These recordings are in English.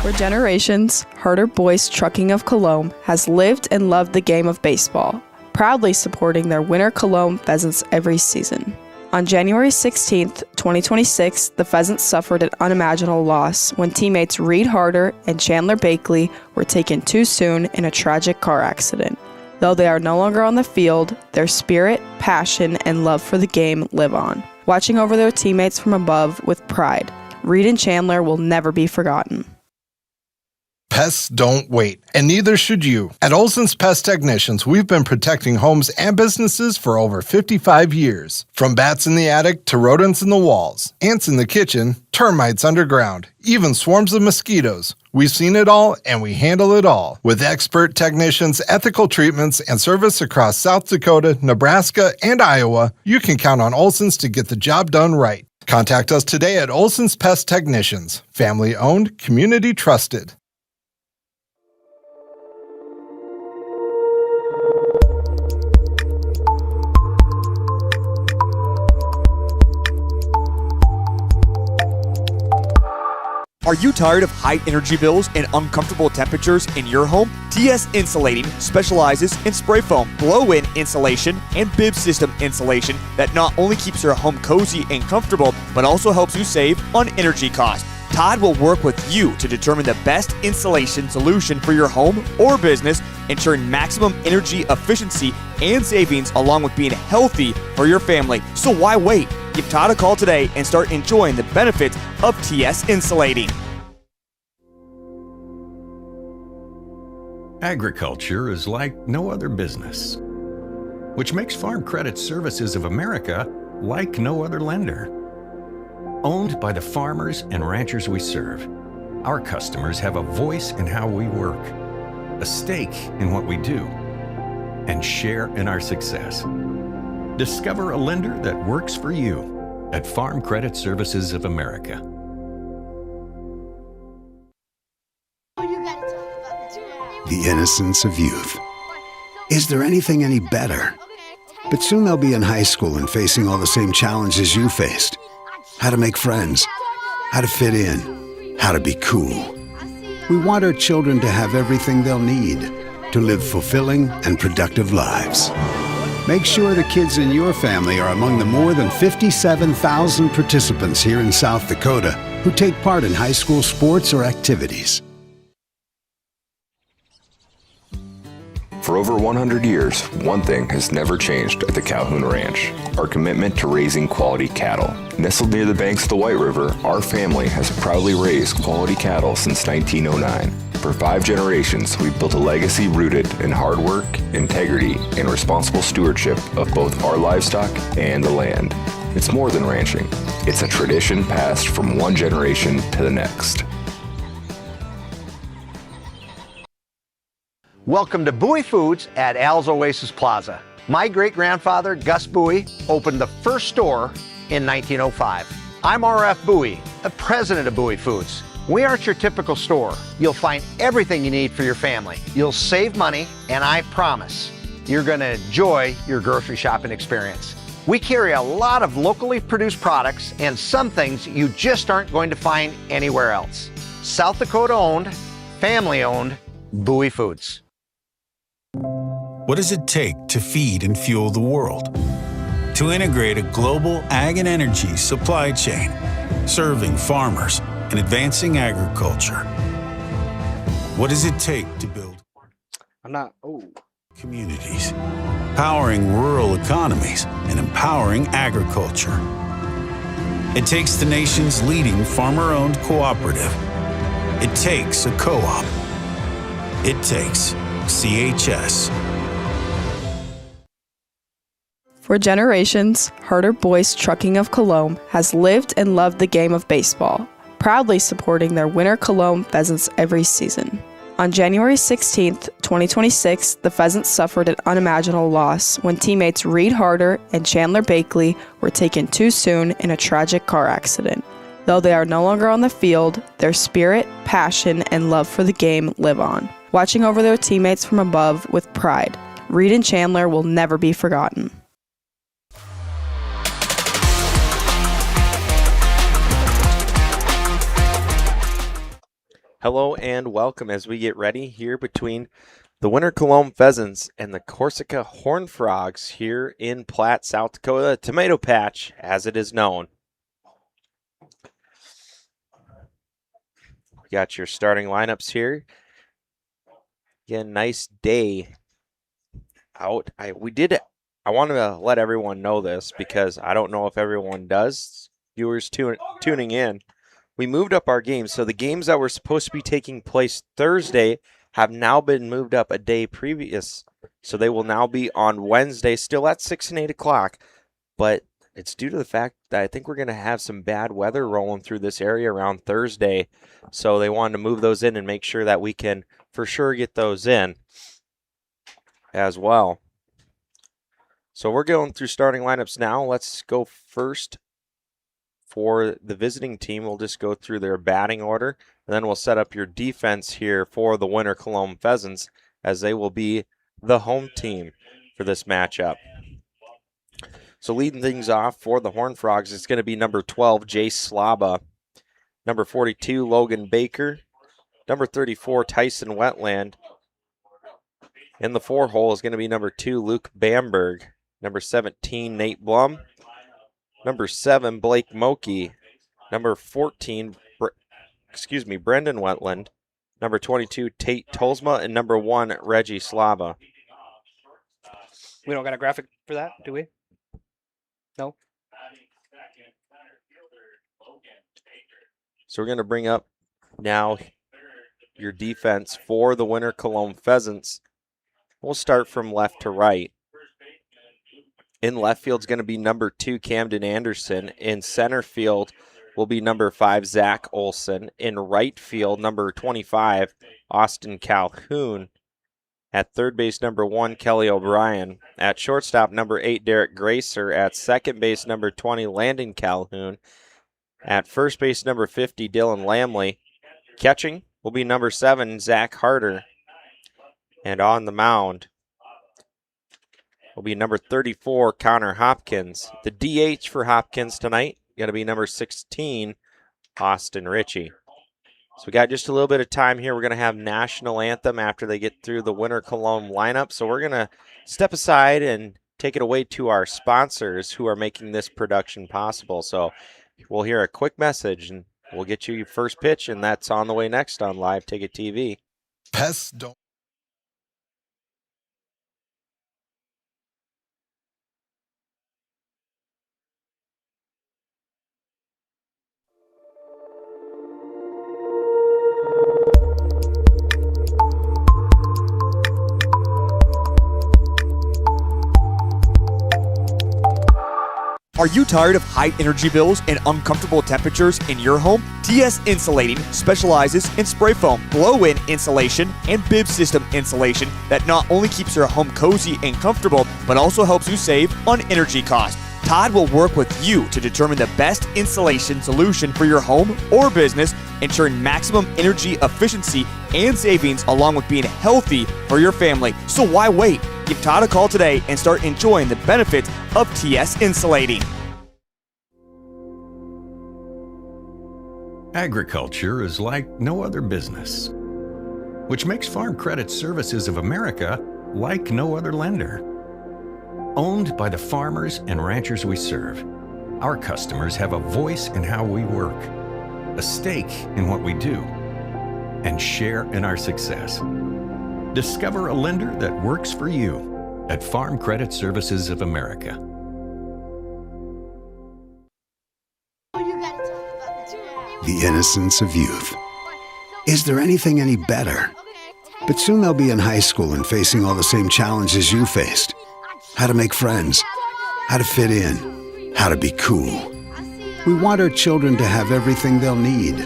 For generations, Harder Boys Trucking of Colome has lived and loved the game of baseball, proudly supporting their winter Colome Pheasants every season. On January 16, 2026, the Pheasants suffered an unimaginable loss when teammates Reed Harder and Chandler Bakley were taken too soon in a tragic car accident. Though they are no longer on the field, their spirit, passion, and love for the game live on, watching over their teammates from above with pride. Reed and Chandler will never be forgotten. Pests don't wait, and neither should you. At Olson's Pest Technicians, we've been protecting homes and businesses for over 55 years. From bats in the attic to rodents in the walls, ants in the kitchen, termites underground, even swarms of mosquitoes. We've seen it all, and we handle it all. With expert technicians, ethical treatments, and service across South Dakota, Nebraska, and Iowa, you can count on Olson's to get the job done right. Contact us today at Olson's Pest Technicians. Family-owned, community-trusted. Are you tired of high energy bills and uncomfortable temperatures in your home? TS Insulating specializes in spray foam, blow-in insulation, and bib system insulation that not only keeps your home cozy and comfortable, but also helps you save on energy costs. Todd will work with you to determine the best insulation solution for your home or business, ensuring maximum energy efficiency and savings along with being healthy for your family. So why wait? Give Todd a call today and start enjoying the benefits of TS Insulating. Agriculture is like no other business, which makes Farm Credit Services of America like no other lender. Owned by the farmers and ranchers we serve, our customers have a voice in how we work, a stake in what we do, and share in our success. Discover a lender that works for you at Farm Credit Services of America. The innocence of youth. Is there anything any better? But soon they'll be in high school and facing all the same challenges you faced. How to make friends, how to fit in, how to be cool. We want our children to have everything they'll need to live fulfilling and productive lives. Make sure the kids in your family are among the more than 57,000 participants here in South Dakota who take part in high school sports or activities. For over 100 years, one thing has never changed at the Calhoun Ranch: our commitment to raising quality cattle. Nestled near the banks of the White River, our family has proudly raised quality cattle since 1909. For 5 generations, we've built a legacy rooted in hard work, integrity, and responsible stewardship of both our livestock and the land. It's more than ranching. It's a tradition passed from one generation to the next. Welcome to Bowie Foods at Al's Oasis Plaza. My great-grandfather, Gus Bowie, opened the first store in 1905. I'm R.F. Bowie, the president of Bowie Foods. We aren't your typical store. You'll find everything you need for your family. You'll save money, and I promise you're going to enjoy your grocery shopping experience. We carry a lot of locally produced products and some things you just aren't going to find anywhere else. South Dakota-owned, family-owned, Bowie Foods. What does it take to feed and fuel the world? To integrate a global ag and energy supply chain, serving farmers and advancing agriculture. What does it take to build communities, powering rural economies and empowering agriculture? It takes the nation's leading farmer-owned cooperative. It takes a co-op. It takes CHS. For generations, Harder Boys Trucking of Colome has lived and loved the game of baseball, proudly supporting their winter Colome Pheasants every season. On January 16, 2026, the Pheasants suffered an unimaginable loss when teammates Reed Harder and Chandler Bakley were taken too soon in a tragic car accident. Though they are no longer on the field, their spirit, passion, and love for the game live on, watching over their teammates from above with pride. Reed and Chandler will never be forgotten. Hello and welcome as we get ready here between the Winter Colome Pheasants and the Corsica Horned Frogs here in Platte, South Dakota, Tomato Patch as it is known. We got your starting lineups here. Again, nice day out. I want to let everyone know this because I don't know if everyone does. Viewers tuning in. We moved up our games, so the games that were supposed to be taking place Thursday have now been moved up a day previous. So they will now be on Wednesday, still at 6 and 8 o'clock. But it's due to the fact that I think we're going to have some bad weather rolling through this area around Thursday. So they wanted to move those in and make sure that we can for sure get those in as well. So we're going through starting lineups now. Let's go first. For the visiting team, we'll just go through their batting order, and then we'll set up your defense here for the Winter Colome Pheasants, as they will be the home team for this matchup. So leading things off for the Horned Frogs, it's going to be number 12, Jace Slaba, number 42, Logan Baker, number 34, Tyson Wetland. In the 4 hole is going to be number 2, Luke Bamberg, number 17, Nate Blum, number 7, Blake Moki. Number 14, Brendan Wetland. Number 22, Tate Tolsma. And number 1, Reggie Slava. We don't got a graphic for that, do we? No? So we're going to bring up now your defense for the Winter Colome Pheasants. We'll start from left to right. In left field is going to be number 2, Camden Anderson. In center field will be number 5, Zach Olson. In right field, number 25, Austin Calhoun. At third base, number 1, Kelly O'Brien. At shortstop, number 8, Derek Gracer. At second base, number 20, Landon Calhoun. At first base, number 50, Dylan Lamley. Catching will be number 7, Zach Harder. And on the mound will be number 34, Connor Hopkins. The DH for Hopkins tonight going to be number 16, Austin Ritchie. So we got just a little bit of time here. We're going to have National Anthem after they get through the Winter Colome lineup. So we're going to step aside and take it away to our sponsors who are making this production possible. So we'll hear a quick message and we'll get you your first pitch, and that's on the way next on Live Ticket TV. Pests don't. Are you tired of high energy bills and uncomfortable temperatures in your home? TS Insulating specializes in spray foam, blow-in insulation, and bib system insulation that not only keeps your home cozy and comfortable, but also helps you save on energy costs. Todd will work with you to determine the best insulation solution for your home or business, ensuring maximum energy efficiency and savings along with being healthy for your family. So why wait? Give Todd a call today and start enjoying the benefits of TS Insulating. Agriculture is like no other business, which makes Farm Credit Services of America like no other lender. Owned by the farmers and ranchers we serve, our customers have a voice in how we work, a stake in what we do, and share in our success. Discover a lender that works for you at Farm Credit Services of America. The innocence of youth. Is there anything any better? But soon they'll be in high school and facing all the same challenges you faced. How to make friends, how to fit in, how to be cool. We want our children to have everything they'll need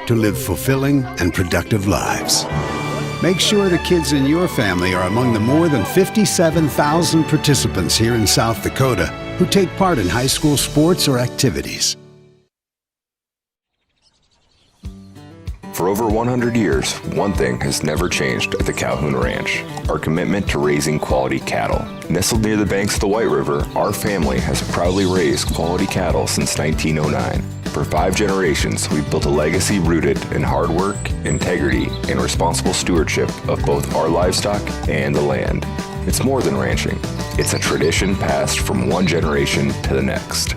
to live fulfilling and productive lives. Make sure the kids in your family are among the more than 57,000 participants here in South Dakota who take part in high school sports or activities. For over 100 years, one thing has never changed at the Calhoun Ranch: our commitment to raising quality cattle. Nestled near the banks of the White River, our family has proudly raised quality cattle since 1909. For 5 generations, we've built a legacy rooted in hard work, integrity, and responsible stewardship of both our livestock and the land. It's more than ranching. It's a tradition passed from one generation to the next.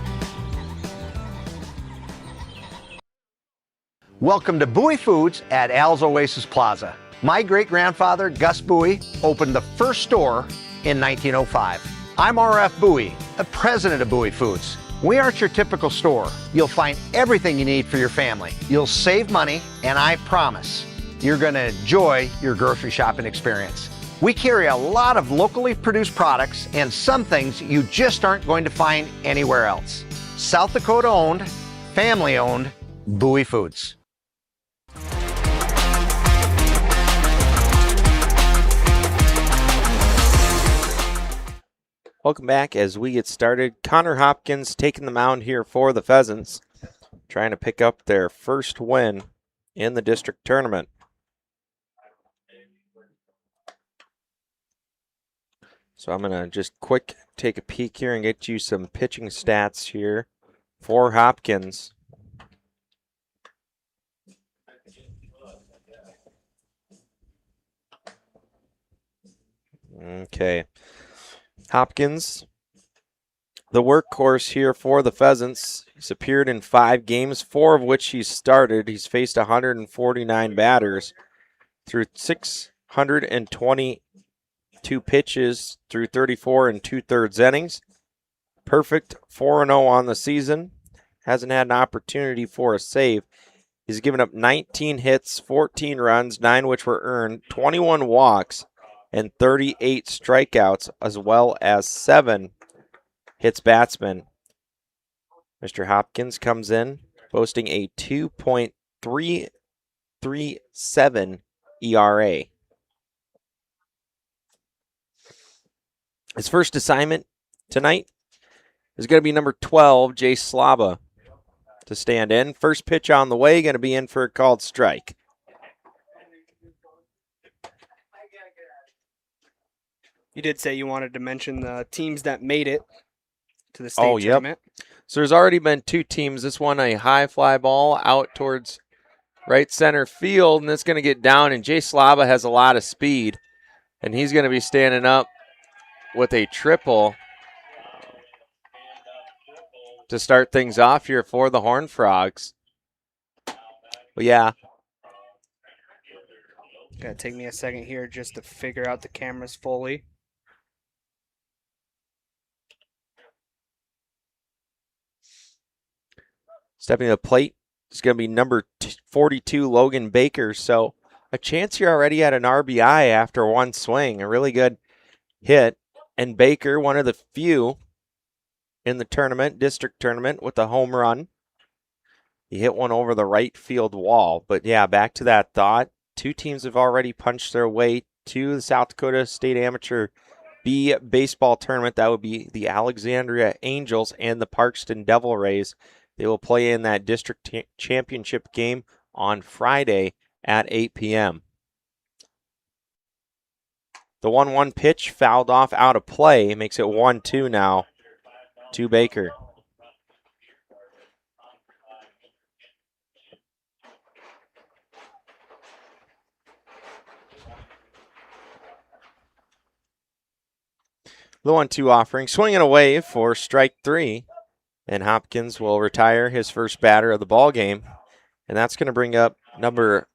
Welcome to Bowie Foods at Al's Oasis Plaza. My great-grandfather, Gus Bowie, opened the first store in 1905. I'm R.F. Bowie, the president of Bowie Foods. We aren't your typical store. You'll find everything you need for your family. You'll save money, and I promise you're going to enjoy your grocery shopping experience. We carry a lot of locally produced products and some things you just aren't going to find anywhere else. South Dakota owned, family owned, Bowie Foods. Welcome back as we get started. Connor Hopkins taking the mound here for the Pheasants, trying to pick up their first win in the district tournament. So I'm going to just quick take a peek here and get you some pitching stats here for Hopkins. Okay. Hopkins, the workhorse here for the Pheasants. He's appeared in 5 games, 4 of which he's started. He's faced 149 batters through 622 pitches through 34 and 2/3 innings. Perfect 4-0 on the season. Hasn't had an opportunity for a save. He's given up 19 hits, 14 runs, 9 which were earned, 21 walks, and 38 strikeouts, as well as 7 hits batsmen. Mr. Hopkins comes in boasting a 2.337 ERA. His first assignment tonight is going to be number 12, Jay Slaba, to stand in. First pitch on the way, going to be in for a called strike. You did say you wanted to mention the teams that made it to the state tournament. So there's already been 2 teams. This one, a high fly ball out towards right center field, and it's going to get down, and Jay Slaba has a lot of speed, and he's going to be standing up with a triple to start things off here for the Horned Frogs. Well, yeah. Gotta take me a second here just to figure out the cameras fully. Stepping to the plate is going to be number 42, Logan Baker. So a chance you're already at an RBI after one swing. A really good hit. And Baker, one of the few in the tournament, district tournament, with a home run. He hit one over the right field wall. But yeah, back to that thought. 2 teams have already punched their way to the South Dakota State Amateur B baseball tournament. That would be the Alexandria Angels and the Parkston Devil Rays. They will play in that district championship game on Friday at 8 p.m. The 1-1 pitch fouled off out of play. Makes it 1-2 now to Baker. The 1-2 offering. Swinging away for strike 3. And Hopkins will retire his first batter of the ball game. And that's going to bring up number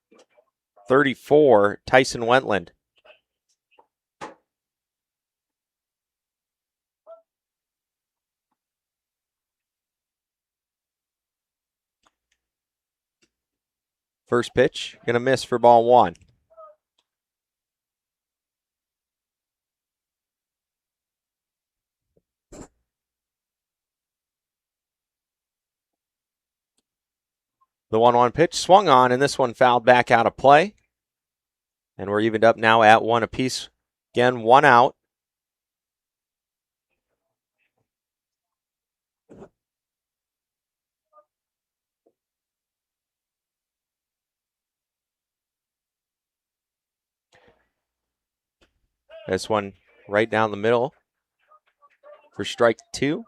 34, Tyson Wentland. First pitch, going to miss for ball 1. The 1-1 pitch swung on, and this one fouled back out of play. And we're evened up now at 1 apiece. Again, 1 out. This one right down the middle for strike 2.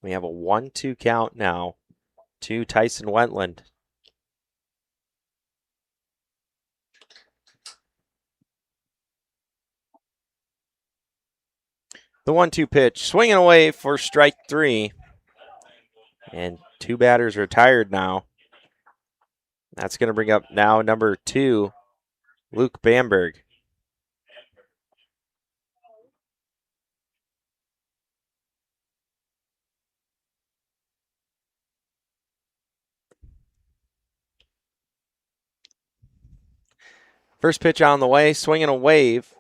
We have a 1-2 count now to Tyson Wentland. The 1-2 pitch, swinging away for strike 3. And 2 batters retired now. That's going to bring up now number 2, Luke Bamberg. First pitch on the way, swinging a wave.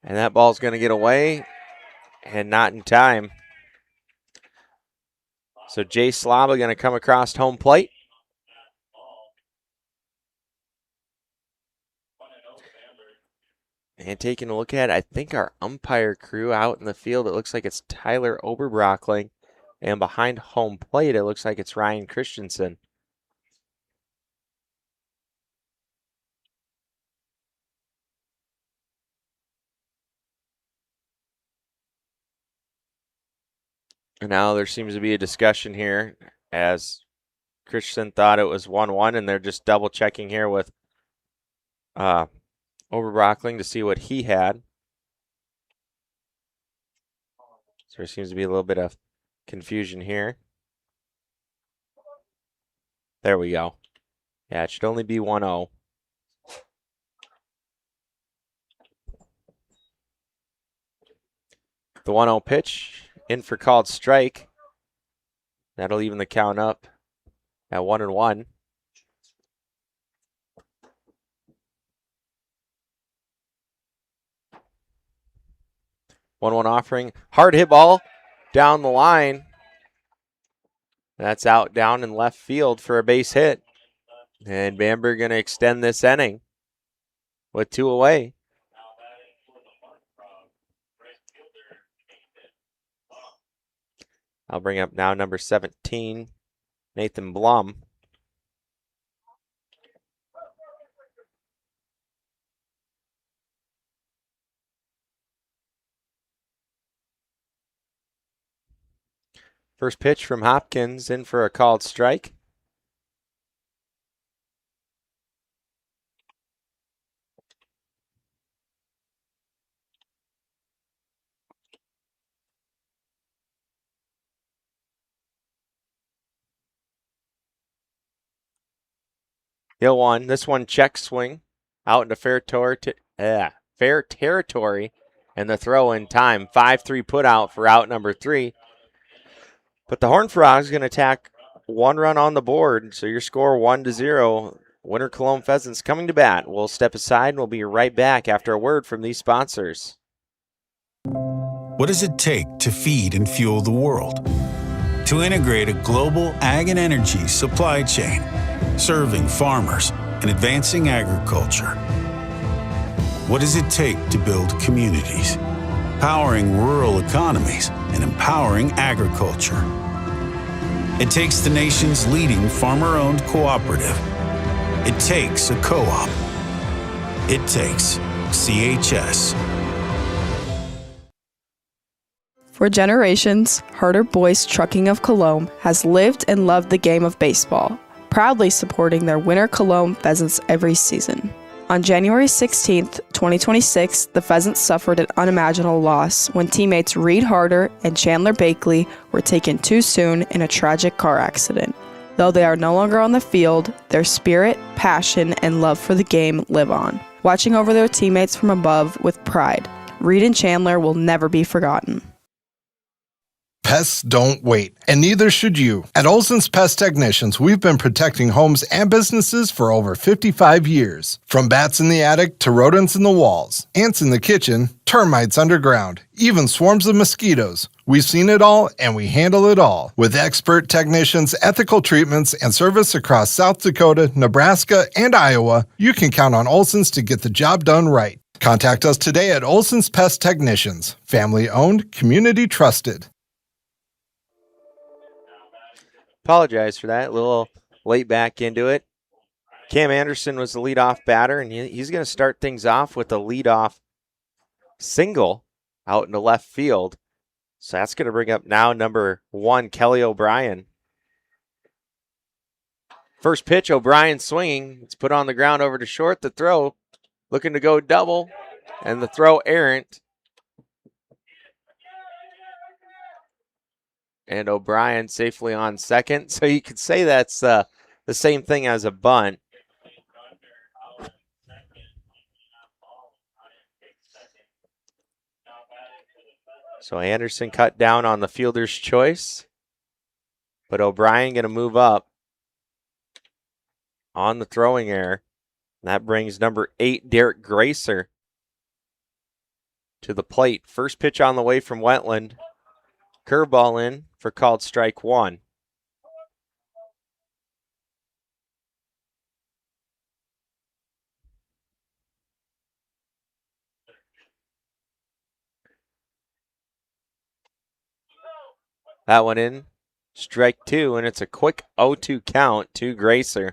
And that ball's going to get away and not in time. So Jay Slaba going to come across home plate. And taking a look at it, I think our umpire crew out in the field, it looks like it's Tyler Oberbrockling. And behind home plate, it looks like it's Ryan Christensen. And now there seems to be a discussion here as Christensen thought it was 1-1, and they're just double checking here with Oberbrockling to see what he had. So there seems to be a little bit of confusion here. There we go. Yeah, it should only be 1-0. The 1-0 pitch in for called strike. That'll even the count up at 1-1. One offering. Hard hit ball down the line. That's out down in left field for a base hit. And Bamberg going to extend this inning with 2 away. I'll bring up now number 17, Nathan Blum. First pitch from Hopkins in for a called strike. Hill 1. This one check swing out into fair territory, and the throw in time. 5-3 put out for out number 3. But the Horned Frogs going to tack 1 run on the board, so your score 1-0. Winter Colome Pheasants coming to bat. We'll step aside and we'll be right back after a word from these sponsors. What does it take to feed and fuel the world? To integrate a global ag and energy supply chain, serving farmers and advancing agriculture. What does it take to build communities, powering rural economies and empowering agriculture? It takes the nation's leading farmer-owned cooperative. It takes a co-op. It takes CHS. For generations, Harder Boys Trucking of Colome has lived and loved the game of baseball, proudly supporting their winter Colome Pheasants every season. On January 16, 2026, the Pheasants suffered an unimaginable loss when teammates Reed Harder and Chandler Bakley were taken too soon in a tragic car accident. Though they are no longer on the field, their spirit, passion, and love for the game live on, watching over their teammates from above with pride. Reed and Chandler will never be forgotten. Pests don't wait, and neither should you. At Olson's Pest Technicians, we've been protecting homes and businesses for over 55 years. From bats in the attic to rodents in the walls, ants in the kitchen, termites underground, even swarms of mosquitoes. We've seen it all, and we handle it all. With expert technicians, ethical treatments, and service across South Dakota, Nebraska, and Iowa, you can count on Olson's to get the job done right. Contact us today at Olson's Pest Technicians. Family-owned, community-trusted. Apologize for that. A little late back into it. Cam Anderson was the leadoff batter, and he's going to start things off with a leadoff single out into left field. So that's going to bring up now number 1, Kelly O'Brien. First pitch, O'Brien swinging. It's put on the ground over to short. The throw, looking to go double, and the throw errant. And O'Brien safely on second. So you could say that's the same thing as a bunt. So Anderson cut down on the fielder's choice. But O'Brien going to move up on the throwing error. That brings number 8, Derek Gracer, to the plate. First pitch on the way from Wetland. Curveball in for called strike 1. That one in, strike 2, and it's a quick 0-2 count to Gracer.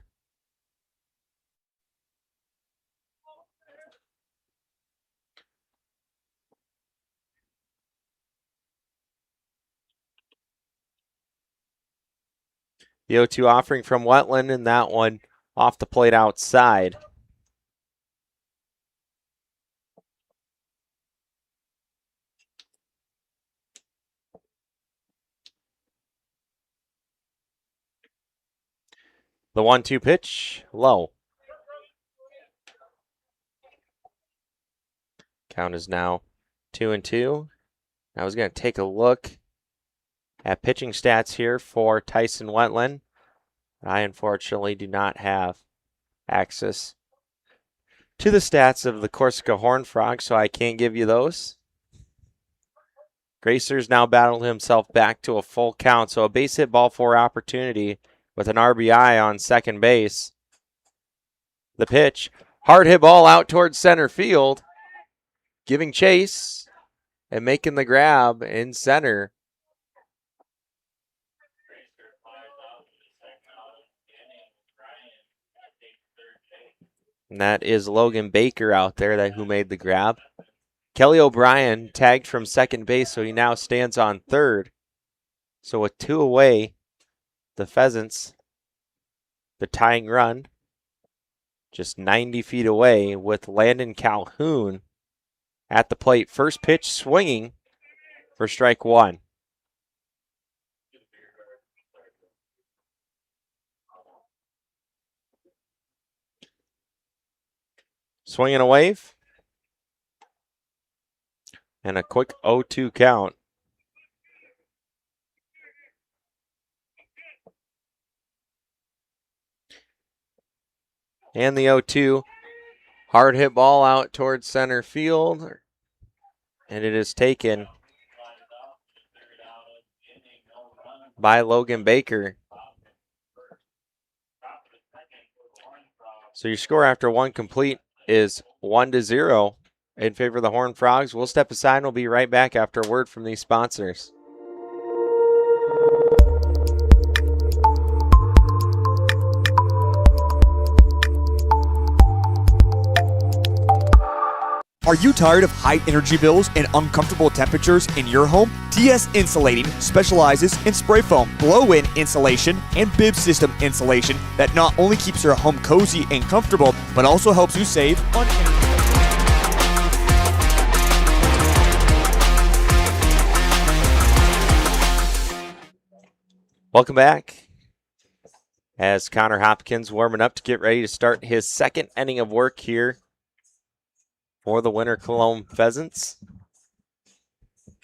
The 0-2 offering from Wetland, and that one off the plate outside. The 1-2 pitch, low. Count is now 2-2. I was going to take a look at pitching stats here for Tyson Wetland. I unfortunately do not have access to the stats of the Corsica Horned Frog, so I can't give you those. Gracer's now battled himself back to a full count, so a base hit ball 4 opportunity with an RBI on second base. The pitch, hard hit ball out towards center field, giving chase and making the grab in center. And that is Logan Baker out there who made the grab. Kelly O'Brien tagged from second base, so he now stands on third. So with 2 away, the Pheasants, the tying run, just 90 feet away with Landon Calhoun at the plate. First pitch swinging for strike 1. Swinging a wave. And a quick 0-2 count. And the 0-2. Hard hit ball out towards center field. And it is taken by Logan Baker. So your score after 1 complete is 1-0 in favor of the Horned Frogs. We'll step aside and we'll be right back after a word from these sponsors. Are you tired of high energy bills and uncomfortable temperatures in your home? TS Insulating specializes in spray foam, blow-in insulation, and bib system insulation that not only keeps your home cozy and comfortable, but also helps you save on energy. Welcome back. As Connor Hopkins warming up to get ready to start his second inning of work here for the winter Colome Pheasants.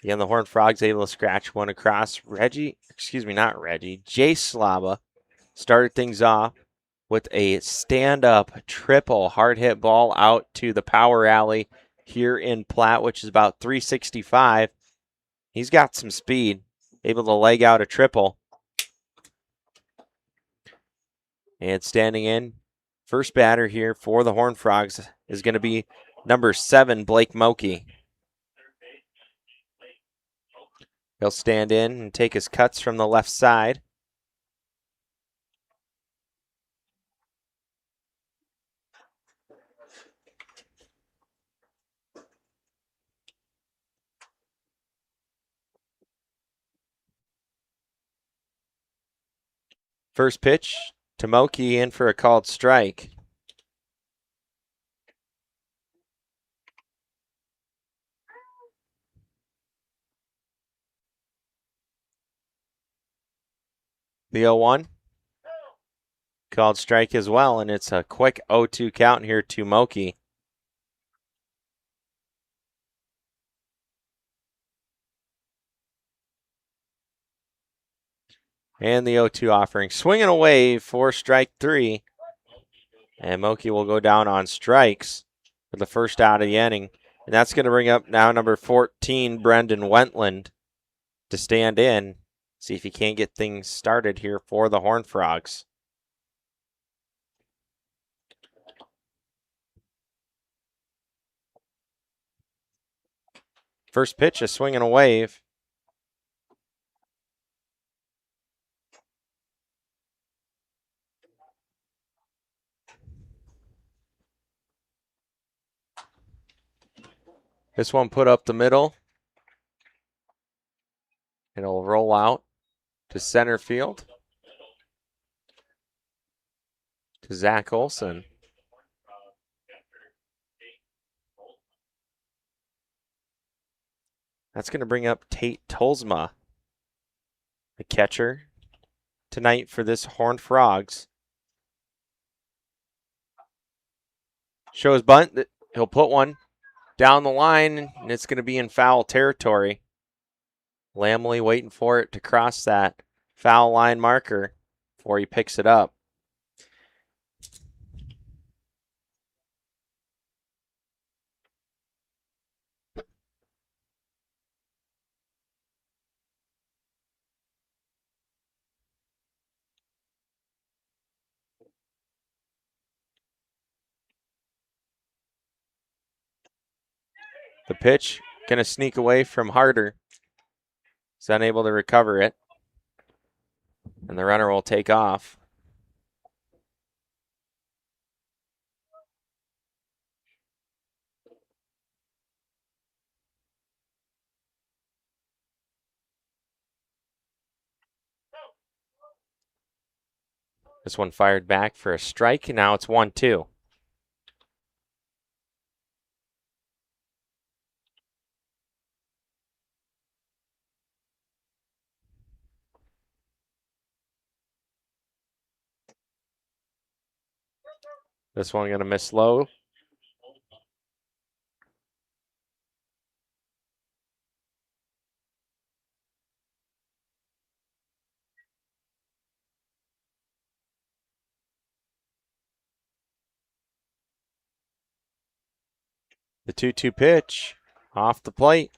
Again, the Horned Frogs able to scratch one across. Jay Slaba started things off with a stand-up triple hard hit ball out to the power alley here in Platte, which is about 365. He's got some speed, able to leg out a triple. And standing in, first batter here for the Horned Frogs is going to be number 7, Blake Moke. He'll stand in and take his cuts from the left side. First pitch, Tomoki in for a called strike. The 0-1. Called strike as well, and it's a quick 0-2 count here to Moki. And the 0-2 offering. Swinging away for strike 3. And Moki will go down on strikes for the first out of the inning. And that's going to bring up now number 14, Brendan Wentland, to stand in. See if he can't get things started here for the Horned Frogs. First pitch, a swing and a wave. This one put up the middle. It'll roll out to center field to Zach Olson. That's going to bring up Tate Tolsma, the catcher tonight for this Horned Frogs. Shows bunt. He'll put one down the line, and it's going to be in foul territory. Lamley waiting for it to cross that foul line marker before he picks it up. The pitch going to sneak away from Harder. He's unable to recover it. And the runner will take off. This one fired back for a strike, and now it's 1-2. This one going to miss low. The 2-2 pitch off the plate.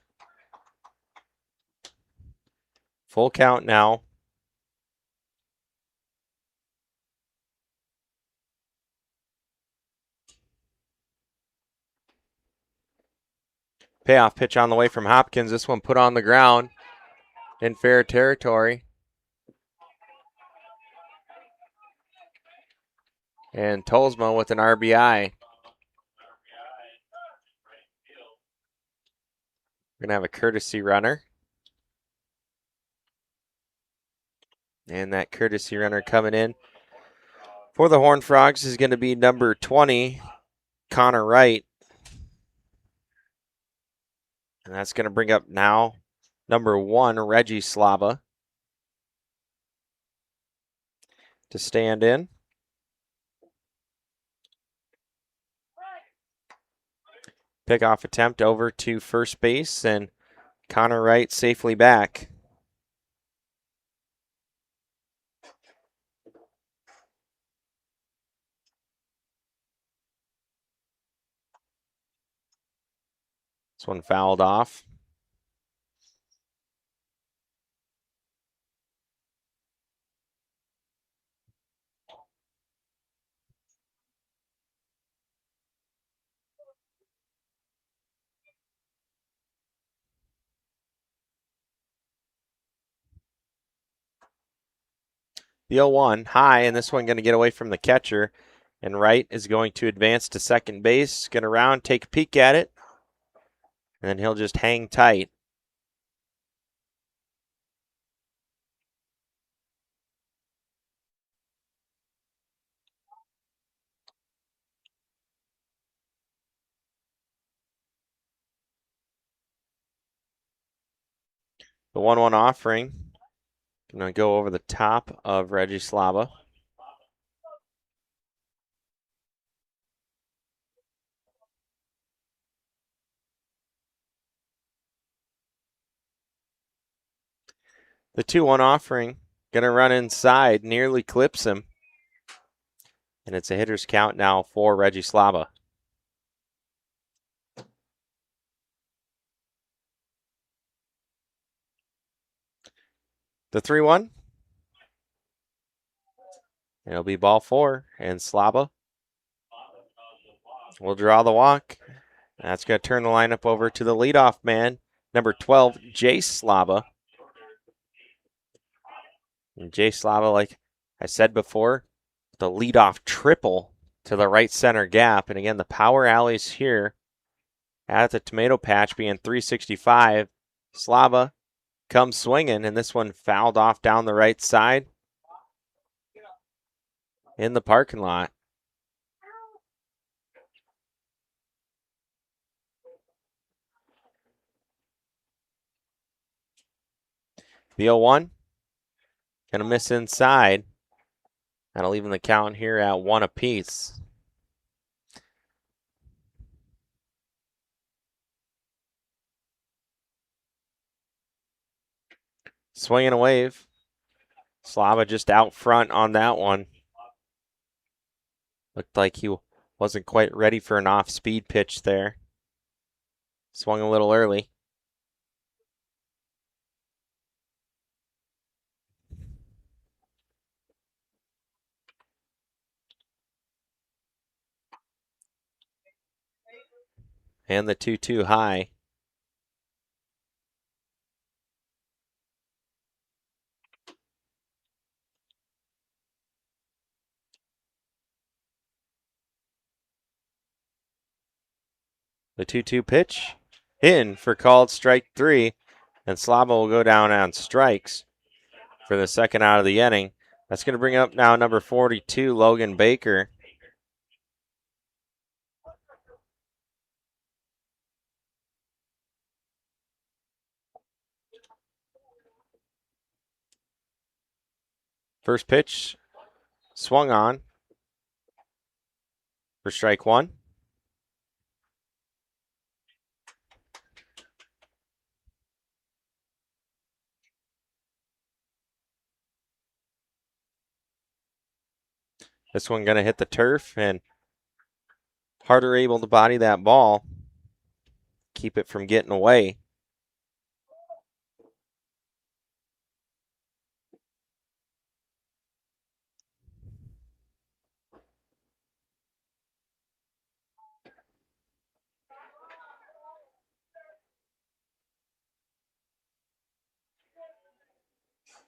Full count now. Payoff pitch on the way from Hopkins. This one put on the ground in fair territory. And Tolsma with an RBI. We're going to have a courtesy runner. And that courtesy runner coming in for the Horned Frogs is going to be number 20, Connor Wright. And that's going to bring up now number 1, Reggie Slava, to stand in. Pickoff attempt over to first base, and Connor Wright safely back. This one fouled off. The 0-1 high, and this one going to get away from the catcher. And Wright is going to advance to second base, going to round, take a peek at it, and then he'll just hang tight. The 1-1 offering. Going to go over the top of Reggie Slava. The 2-1 offering. Going to run inside. Nearly clips him. And it's a hitter's count now for Reggie Slava. The 3-1. It'll be ball 4, and Slava will draw the walk. That's going to turn the lineup over to the leadoff man, number 12, Jay Slava. And Jay Slava, like I said before, the leadoff triple to the right center gap. And again, the power alleys here at the tomato patch being 365. Slava comes swinging, and this one fouled off down the right side in the parking lot. The 0-1, going to miss inside. That'll even the count here at 1 apiece. Swinging a wave. Slava just out front on that one. Looked like he wasn't quite ready for an off-speed pitch there. Swung a little early. And the 2-2 high. The 2-2 pitch in for called strike 3. And Slava will go down on strikes for the second out of the inning. That's going to bring up now number 42, Logan Baker. First pitch swung on for strike 1. This one going to hit the turf, and Harder able to body that ball, keep it from getting away.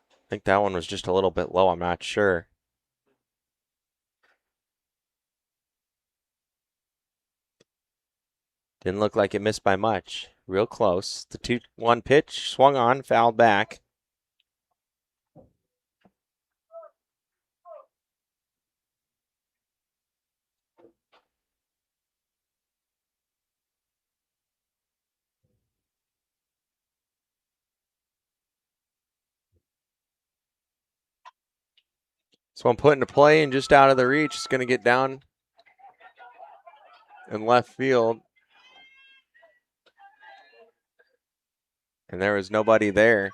I think that one was just a little bit low. I'm not sure. Didn't look like it missed by much. Real close. The 2-1 pitch swung on, fouled back. This one put into play and just out of the reach. It's going to get down in left field. And there was nobody there.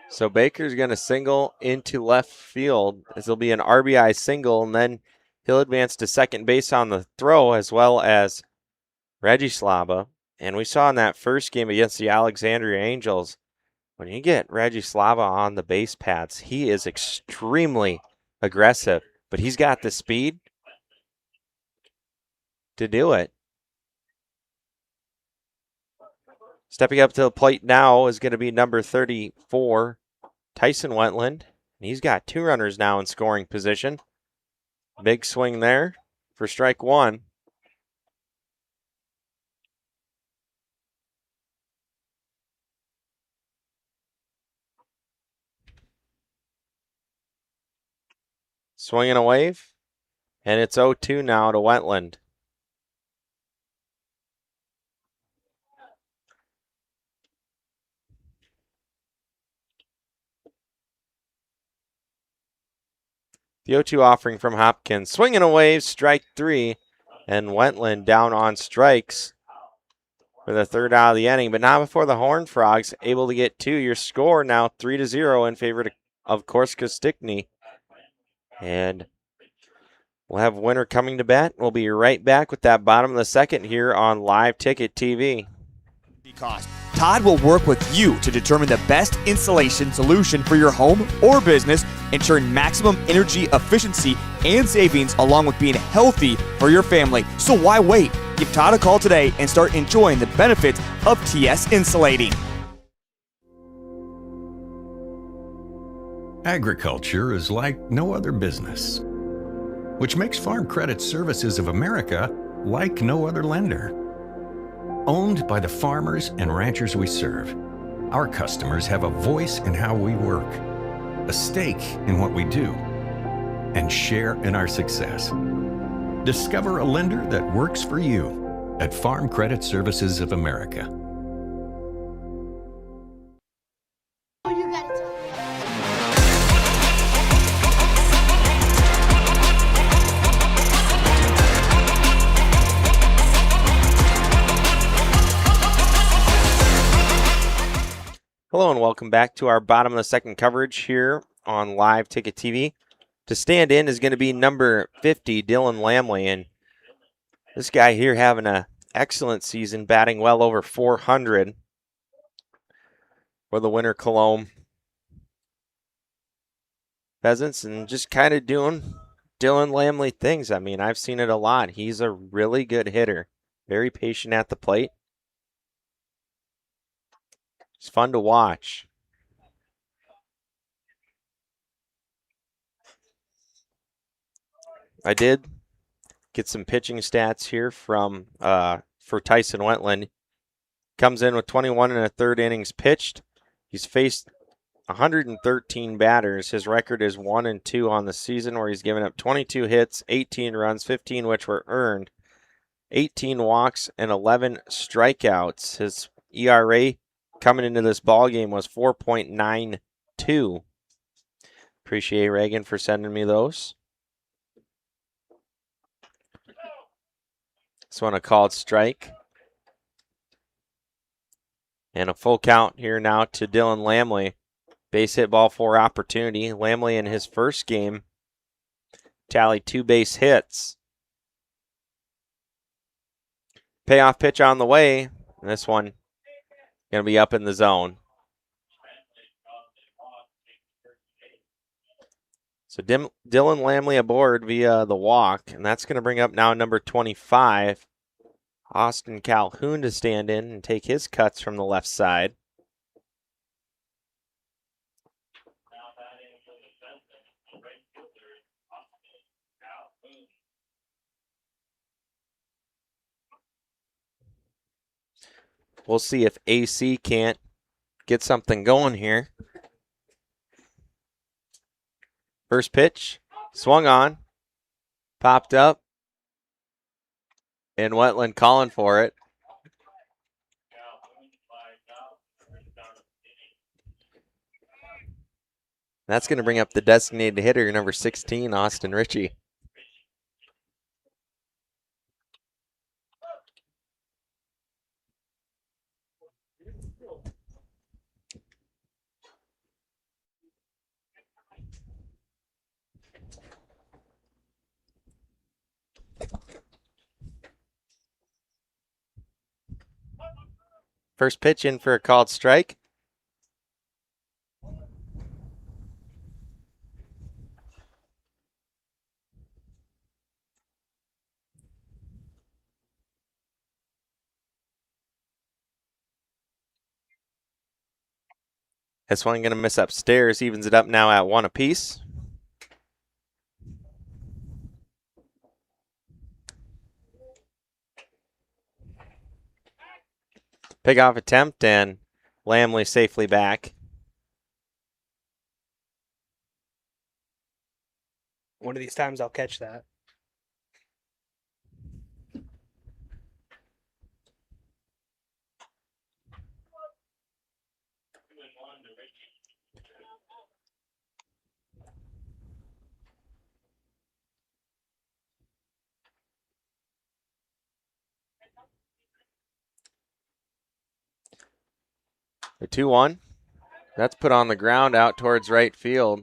So Baker's going to single into left field. This will be an RBI single, and then he'll advance to second base on the throw, as well as Reggie Slava. And we saw in that first game against the Alexandria Angels, when you get Reggie Slava on the base paths, he is extremely aggressive, but he's got the speed to do it. Stepping up to the plate now is going to be number 34, Tyson Wentland. And he's got 2 runners now in scoring position. Big swing there for strike 1. Swinging a wave, and it's 0-2 now to Wentland. The 0-2 offering from Hopkins. Swinging away, strike 3. And Wentland down on strikes for the third out of the inning. But not before the Horned Frogs able to get 2. Your score now 3-0 in favor of Corsica Stickney. And we'll have winner coming to bat. We'll be right back with that bottom of the second here on Live Ticket TV. Cost. Todd will work with you to determine the best installation solution for your home or business, ensuring maximum energy efficiency and savings along with being healthy for your family. So why wait? Give Todd a call today and start enjoying the benefits of TS Insulating. Agriculture is like no other business, which makes Farm Credit Services of America like no other lender. Owned by the farmers and ranchers we serve, our customers have a voice in how we work, a stake in what we do, and share in our success. Discover a lender that works for you at Farm Credit Services of America. Hello and welcome back to our bottom of the second coverage here on Live Ticket TV. To stand in is going to be number 50, Dylan Lamley. And this guy here having an excellent season, batting well over 400 for the winter Colome Pheasants, and just kind of doing Dylan Lamley things. I mean, I've seen it a lot. He's a really good hitter, very patient at the plate. It's fun to watch. I did get some pitching stats here from for Tyson Wentland. Comes in with 21 and a third innings pitched. He's faced 113 batters. His record is 1-2 on the season, where he's given up 22 hits, 18 runs, 15 which were earned, 18 walks, and 11 strikeouts. His ERA coming into this ball game was 4.92. Appreciate Reagan for sending me those. This one a called strike. And a full count here now to Dylan Lamley. Base hit, ball four opportunity. Lamley in his first game tallied 2 base hits. Payoff pitch on the way. And this one going to be up in the zone. So Dylan Lamley aboard via the walk, and that's going to bring up now number 25, Austin Calhoun, to stand in and take his cuts from the left side. We'll see if AC can't get something going here. First pitch, swung on, popped up, and Wentland calling for it. That's going to bring up the designated hitter, number 16, Austin Ritchie. First pitch in for a called strike. This one going to miss upstairs, evens it up now at 1 apiece. Pick-off attempt, and Lamley safely back. One of these times I'll catch that. The 2-1. That's put on the ground out towards right field.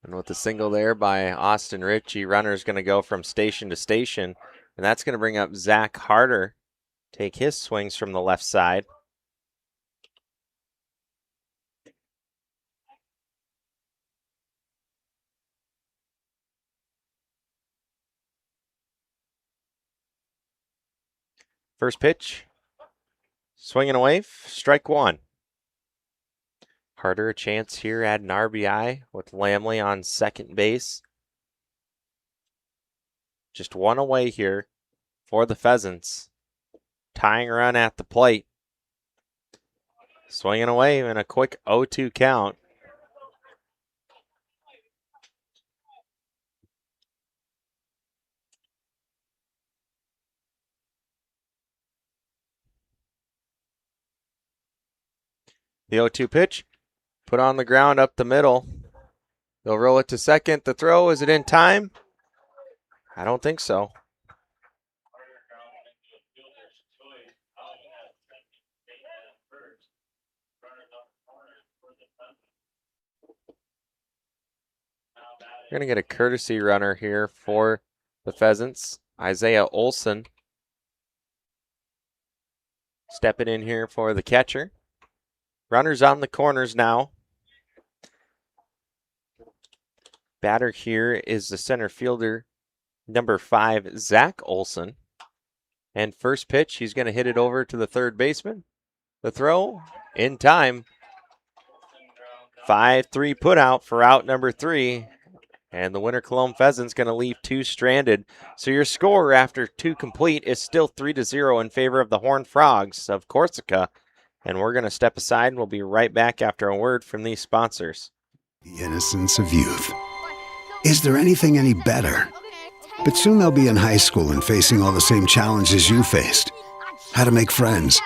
And with the single there by Austin Ritchie, runner's going to go from station to station. And that's going to bring up Zach Harder. Take his swings from the left side. First pitch. Swinging away. Strike one. Harder a chance here at an RBI with Lamley on second base. Just one away here for the Pheasants. Tying run at the plate. Swinging away in a quick 0-2 count. The 0-2 pitch. Put on the ground up the middle. They'll roll it to second. The throw, is it in time? I don't think so. We're going to get a courtesy runner here for the Pheasants. Isaiah Olson stepping in here for the catcher. Runners on the corners now. Batter here is the center fielder, number 5, Zach Olson. And first pitch, he's going to hit it over to the third baseman. The throw, in time. 5-3 put out for out number 3. And the winner Colome Pheasants going to leave 2 stranded. So your score after 2 complete is still 3-0 in favor of the Horned Frogs of Corsica. And we're going to step aside and we'll be right back after a word from these sponsors. The innocence of youth. Is there anything any better? But soon they'll be in high school and facing all the same challenges you faced. How to make friends,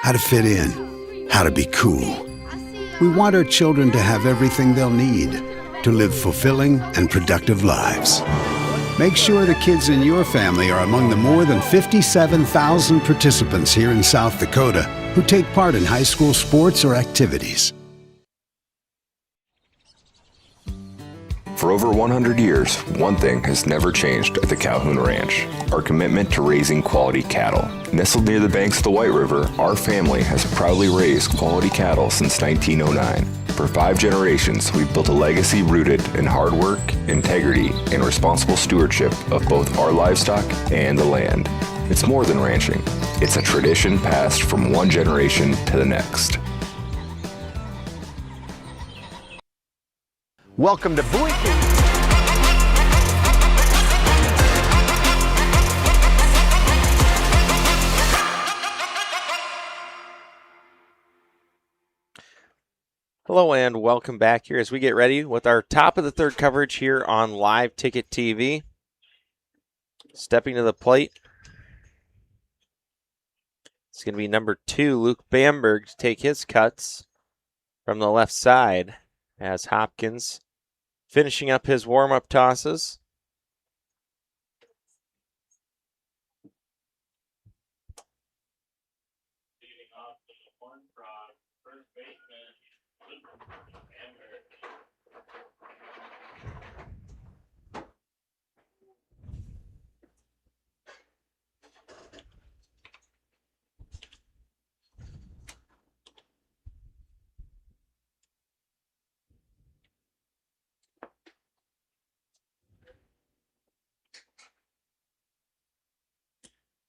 how to fit in, how to be cool. We want our children to have everything they'll need to live fulfilling and productive lives. Make sure the kids in your family are among the more than 57,000 participants here in South Dakota who take part in high school sports or activities. For over 100 years, one thing has never changed at the Calhoun Ranch: our commitment to raising quality cattle. Nestled near the banks of the White River, our family has proudly raised quality cattle since 1909. For 5 generations, we've built a legacy rooted in hard work, integrity, and responsible stewardship of both our livestock and the land. It's more than ranching. It's a tradition passed from one generation to the next. Welcome to Bowie. Hello and welcome back here as we get ready with our top of the third coverage here on Live Ticket TV. Stepping to the plate, it's going to be number 2, Luke Bamberg, to take his cuts from the left side as Hopkins finishing up his warm-up tosses.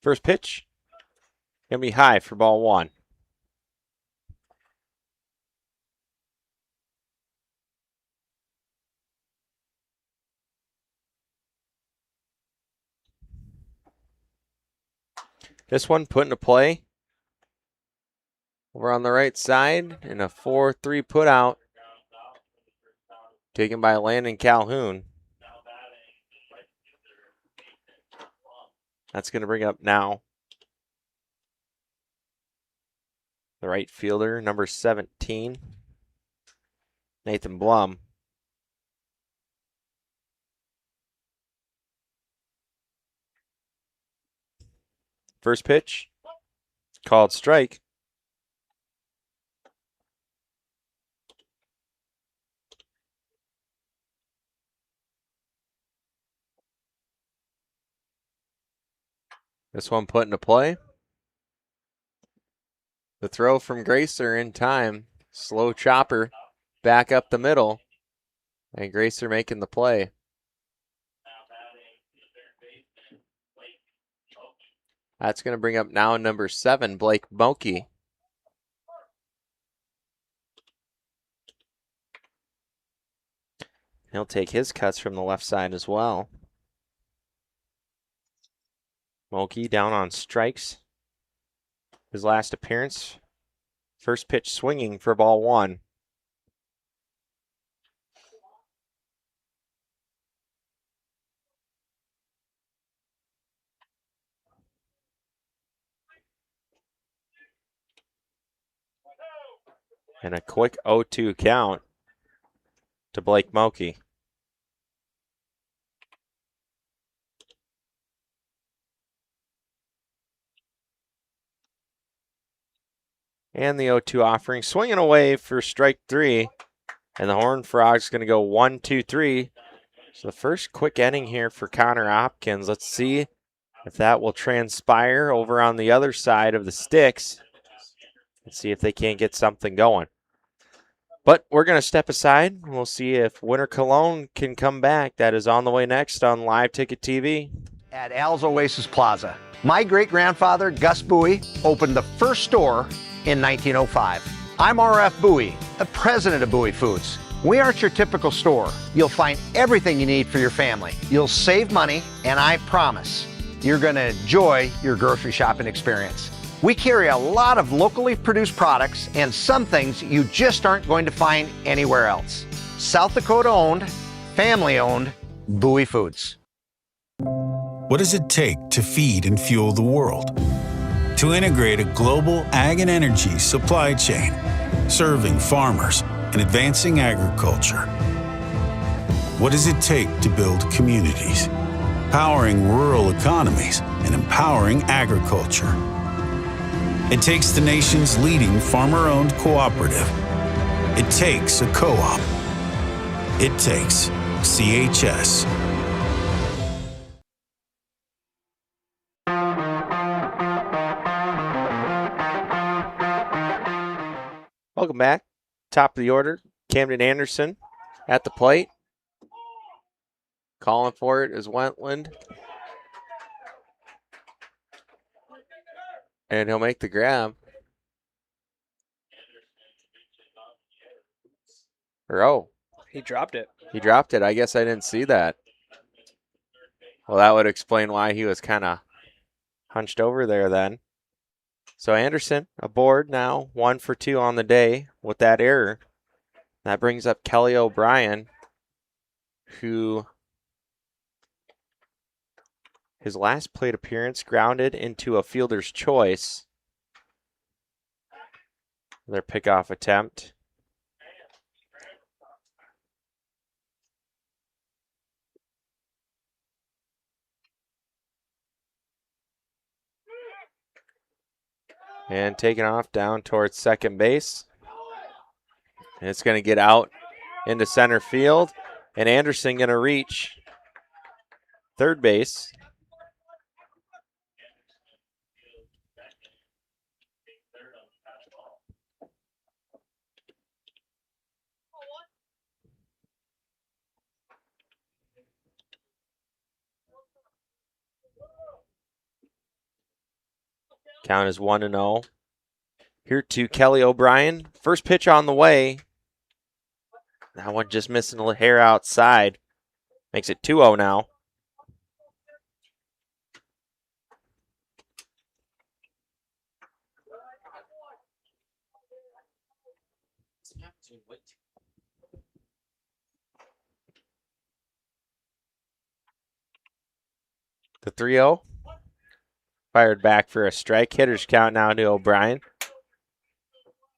First pitch, going to be high for ball 1. This one put into play over on the right side in a 4-3 put out, taken by Landon Calhoun. That's going to bring up now the right fielder, number 17, Nathan Blum. First pitch, called strike. This one put into play. The throw from Gracer in time. Slow chopper back up the middle. And Gracer making the play. That's going to bring up now number 7, Blake Moke. He'll take his cuts from the left side as well. Moke down on strikes. His last appearance. First pitch swinging for ball 1. And a quick 0-2 count to Blake Moke. And the 0-2 offering, swinging away for strike 3. And the Horned Frog's going to go 1-2-3. So the first quick inning here for Connor Hopkins. Let's see if that will transpire over on the other side of the sticks. Let's see if they can't get something going. But we're going to step aside. We'll see if Winter Colome can come back. That is on the way next on Live Ticket TV. At Al's Oasis Plaza, my great-grandfather, Gus Bowie, opened the first store in 1905. I'm R.F. Bowie, the president of Bowie Foods. We aren't your typical store. You'll find everything you need for your family. You'll save money, and I promise you're going to enjoy your grocery shopping experience. We carry a lot of locally produced products and some things you just aren't going to find anywhere else. South Dakota owned, family owned, Bowie Foods. What does it take to feed and fuel the world? To integrate a global ag and energy supply chain, serving farmers and advancing agriculture. What does it take to build communities, powering rural economies and empowering agriculture? It takes the nation's leading farmer-owned cooperative. It takes a co-op. It takes CHS. Welcome back. Top of the order, Camden Anderson at the plate. Calling for it is Wentland. And he'll make the grab. He dropped it. He dropped it. I guess I didn't see that. Well, that would explain why he was kind of hunched over there then. So Anderson aboard now, 1 for 2 on the day with that error. That brings up Kelly O'Brien, who his last plate appearance grounded into a fielder's choice. Their pickoff attempt. And taking off down towards second base. And it's going to get out into center field. And Anderson going to reach third base. Count is 1-0. Here to Kelly O'Brien. First pitch on the way. That one just missing a hair outside. Makes it 2-0 now. The 3-0. Fired back for a strike. Hitter's count now to O'Brien.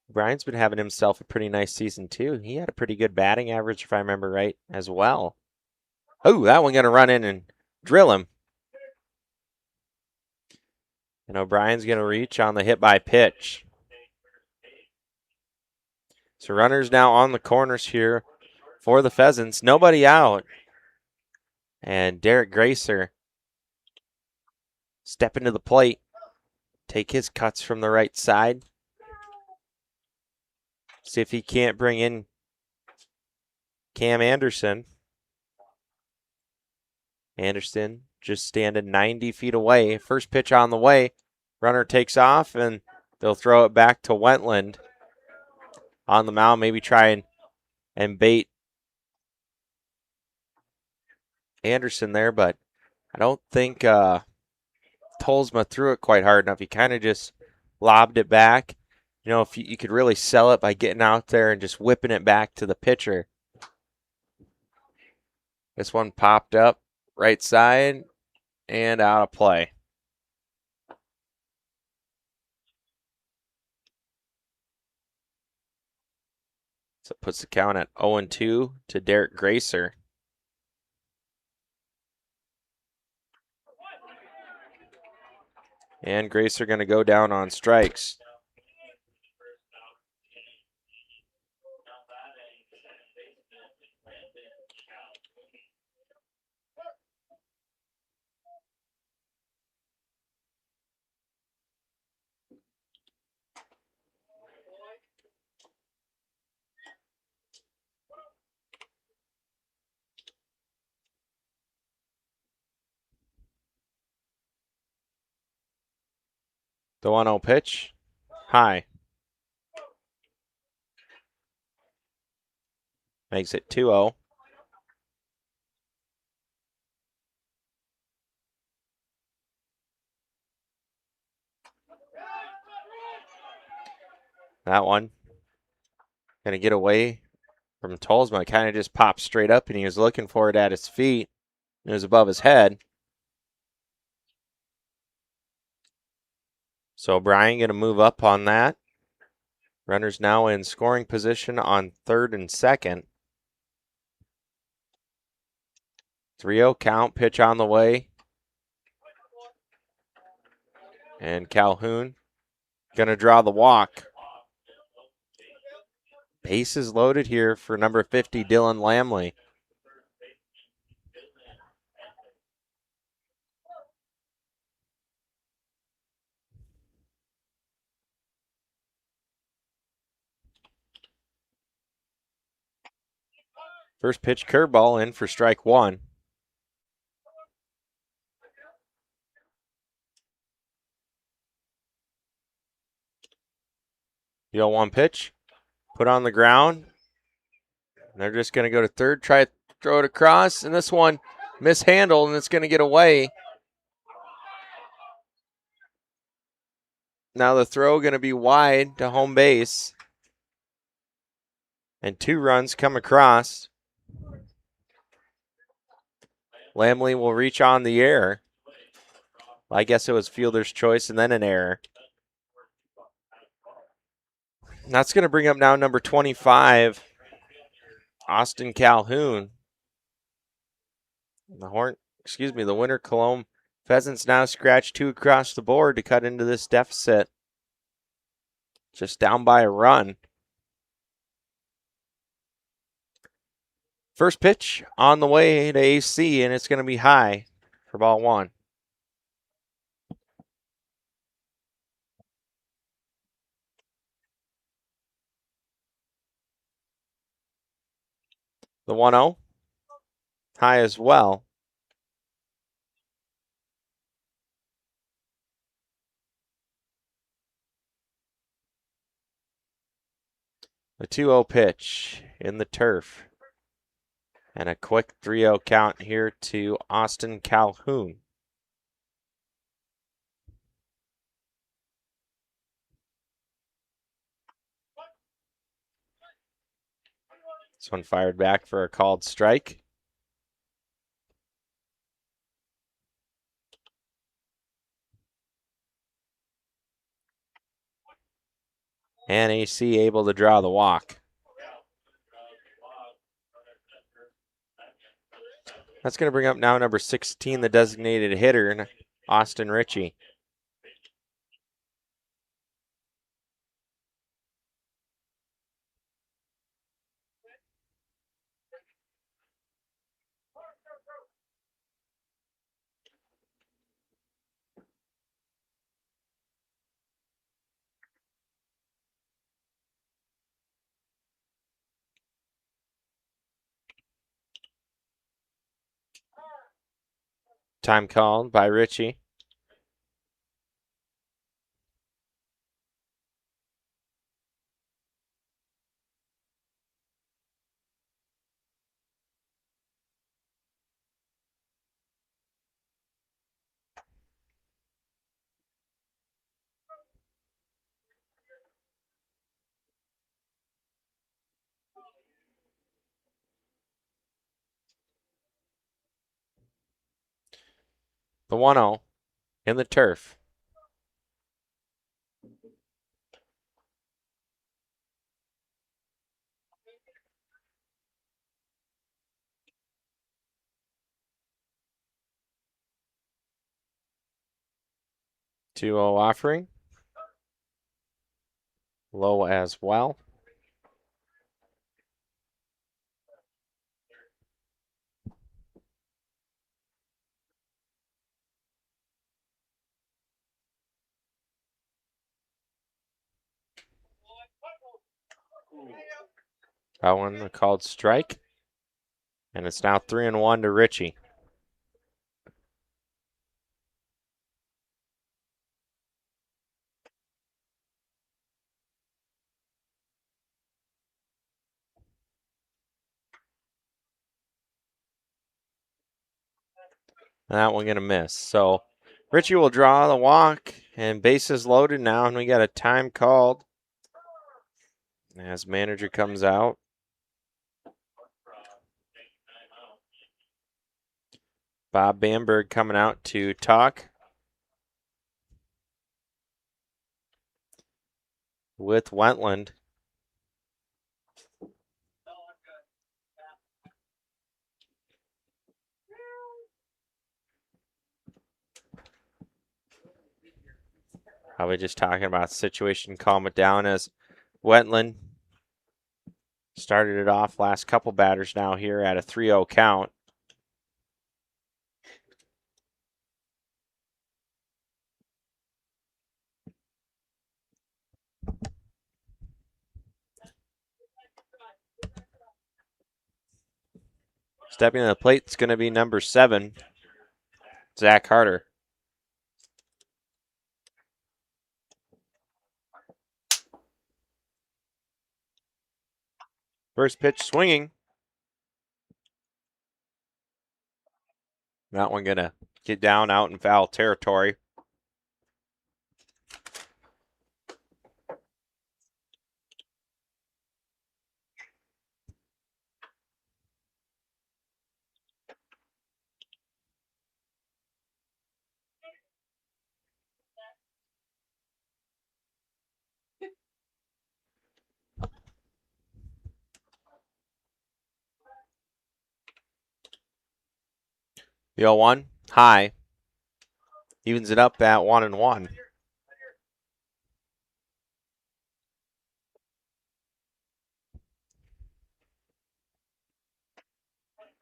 O'Brien's been having himself a pretty nice season, too. He had a pretty good batting average, if I remember right, as well. Oh, that one going to run in and drill him. And O'Brien's going to reach on the hit by pitch. So runners now on the corners here for the Pheasants. Nobody out. And Derek Gracer step into the plate. Take his cuts from the right side. See if he can't bring in Cam Anderson. Anderson just standing 90 feet away. First pitch on the way. Runner takes off, and they'll throw it back to Wentland on the mound. Maybe try and bait Anderson there, but I don't think Tolsma threw it quite hard enough. He kind of just lobbed it back. You know, if you could really sell it by getting out there and just whipping it back to the pitcher. This one popped up right side and out of play. So it puts the count at 0-2 to Derek Gracer. And Gracer going to go down on strikes. The 1-0 pitch, high. Makes it 2-0. That one going to get away from Tolsma. Kind of just popped straight up, and he was looking for it at his feet. It was above his head. So Brian going to move up on that. Runners now in scoring position on third and second. 3-0 count, pitch on the way. And Calhoun going to draw the walk. Bases loaded here for number 50, Dylan Lamley. First pitch curveball in for strike one. The 0-1 pitch, put on the ground. They're just going to go to third, try to throw it across, and this one mishandled, and it's going to get away. Now the throw going to be wide to home base. And 2 runs come across. Lamley will reach on the error. I guess it was fielder's choice and then an error. That's going to bring up now number 25, Austin Calhoun. The winner Colome Pheasants now scratch 2 across the board to cut into this deficit. Just down by a run. First pitch on the way to AC, and it's going to be high for ball 1. The 1-0, high as well. The 2-0 pitch in the turf. And a quick 3-0 count here to Austin Calhoun. This one fired back for a called strike. And AC able to draw the walk. That's going to bring up now number 16, the designated hitter, Austin Ritchie. Time called by Richie. The 1-0 in the turf. Two-0 offering. Low as well. That one called strike. And it's now 3-1 to Richie. That one gonna miss. So Richie will draw the walk, and bases loaded now, and we got a time called as manager comes out. Bob Bamberg coming out to talk with Wentland. Probably just talking about the situation, calm it down as Wentland started it off last couple batters now here at a 3-0 count. Stepping to the plate is going to be number 7, Zach Harder. First pitch swinging. That one going to get down out in foul territory. The 0-1, high. Evens it up at 1-1.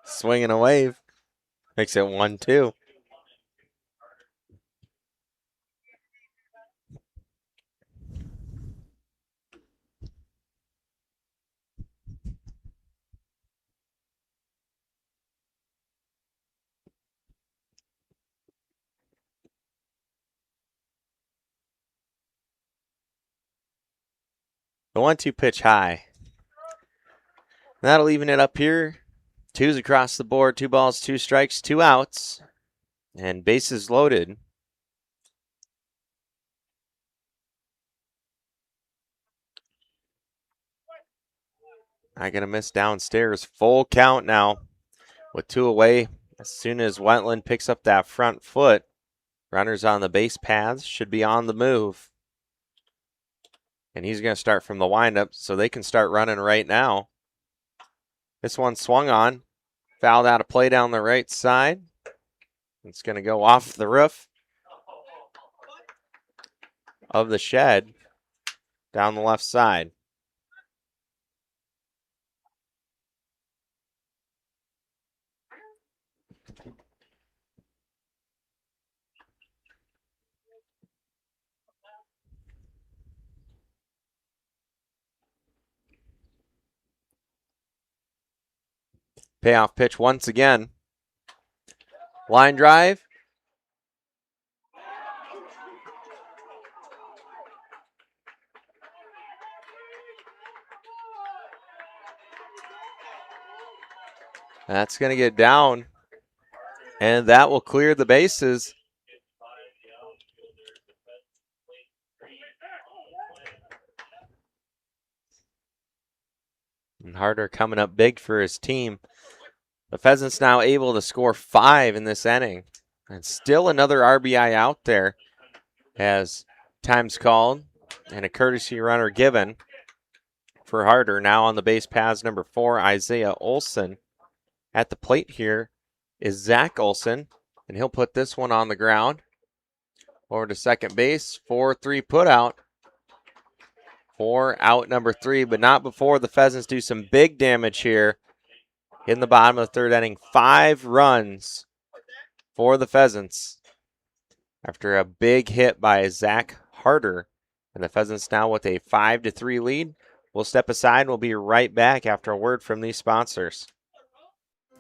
Swinging a wave. Makes it 1-2. The 1-2 pitch high. That'll even it up here. 2s across the board. 2 balls, 2 strikes, 2 outs. And bases loaded. Not going to miss downstairs. Full count now with 2 away. As soon as Wentland picks up that front foot, runners on the base paths should be on the move. And he's going to start from the windup so they can start running right now. This one swung on. Fouled out of play down the right side. It's going to go off the roof of the shed down the left side. Payoff pitch once again. Line drive, That's going to get down, and that will clear the bases. And Harder coming up big for his team. The Pheasants now able to score 5 in this inning. And still another RBI out there as time's called and a courtesy runner given for Harder. Now on the base paths, number 4, Isaiah Olson. At the plate here is Zach Olson, and he'll put this one on the ground. Over to second base, 4-3 put out. 4 out, number 3, but not before the Pheasants do some big damage here in the bottom of the third inning. 5 runs for the Pheasants after a big hit by Zach Harder. And the Pheasants now with a 5-3 lead. We'll step aside and we'll be right back after a word from these sponsors.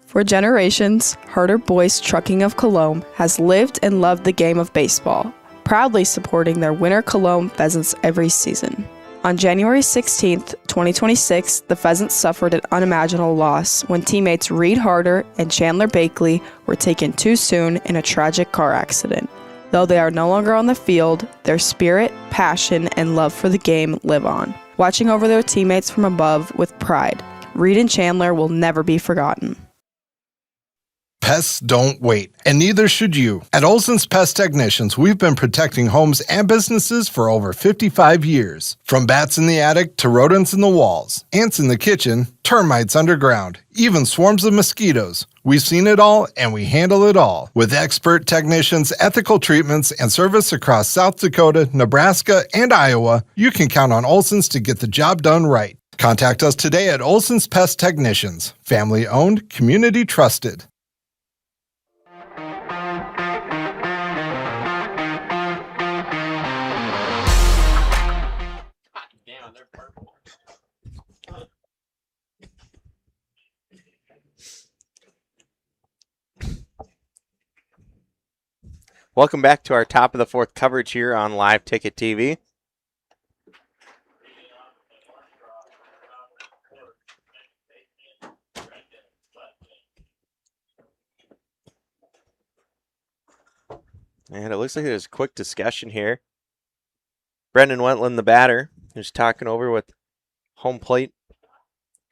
For generations, Harder Boys Trucking of Colome has lived and loved the game of baseball, proudly supporting their winter Colome Pheasants every season. On January 16, 2026, the Pheasants suffered an unimaginable loss when teammates Reed Harder and Chandler Bakley were taken too soon in a tragic car accident. Though they are no longer on the field, their spirit, passion, and love for the game live on, watching over their teammates from above with pride. Reed and Chandler will never be forgotten. Pests don't wait, and neither should you. At Olson's Pest Technicians, we've been protecting homes and businesses for over 55 years. From bats in the attic to rodents in the walls, ants in the kitchen, termites underground, even swarms of mosquitoes. We've seen it all, and we handle it all. With expert technicians, ethical treatments, and service across South Dakota, Nebraska, and Iowa, you can count on Olson's to get the job done right. Contact us today at Olson's Pest Technicians. Family owned, community trusted. Welcome back to our top of the fourth coverage here on Live Ticket TV. And it looks like there's a quick discussion here. Brendan Wentland, the batter, who's talking over with home plate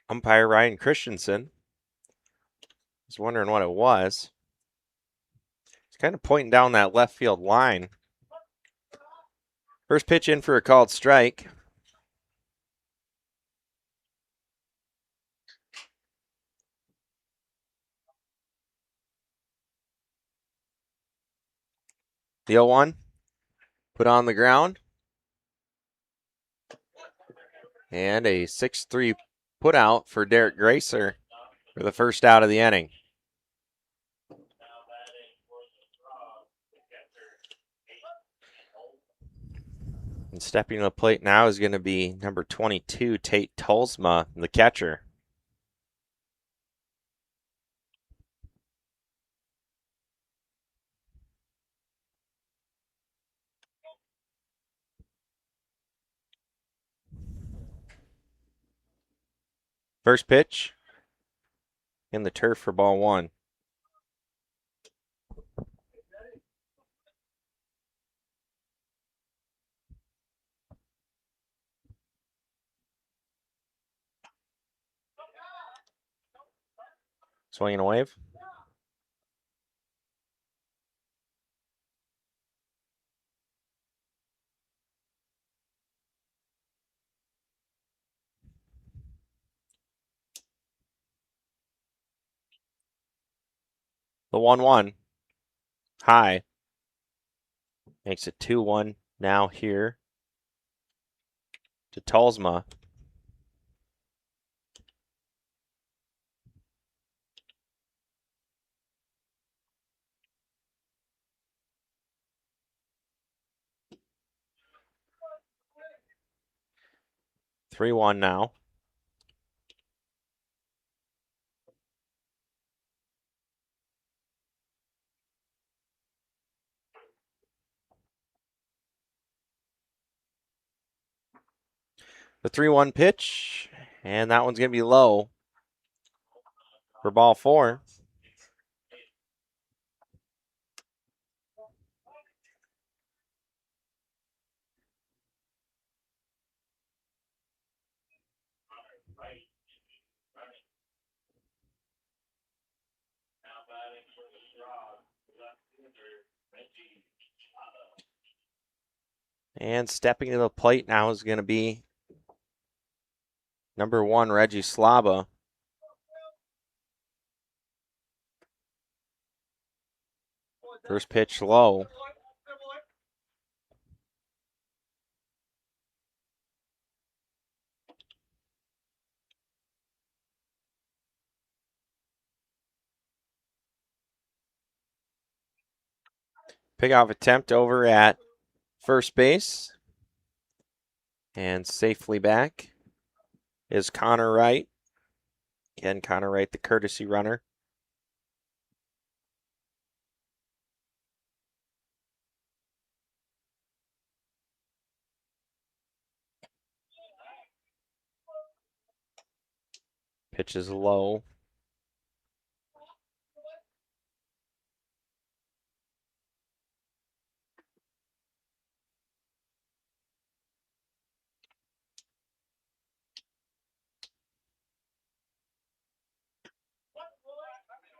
umpire Ryan Christensen. I was wondering what it was. He's kind of pointing down that left field line. First pitch in for a called strike. The 0-1 put on the ground. And a 6-3 put out for Derek Gracer for the first out of the inning. And stepping to the plate now is going to be number 22, Tate Tolsma, the catcher. First pitch in the turf for ball 1. Swing and a wave. The 1-1 high makes it 2-1 now here to Tolsma. Three 1 now. The 3-1 pitch, and that one's going to be low. for ball 4. And stepping to the plate now is going to be number 1, Reggie Slaba. First pitch low. Pickoff attempt over at first base. And safely back is Connor Wright. Again, Connor Wright, the courtesy runner. Pitch is low.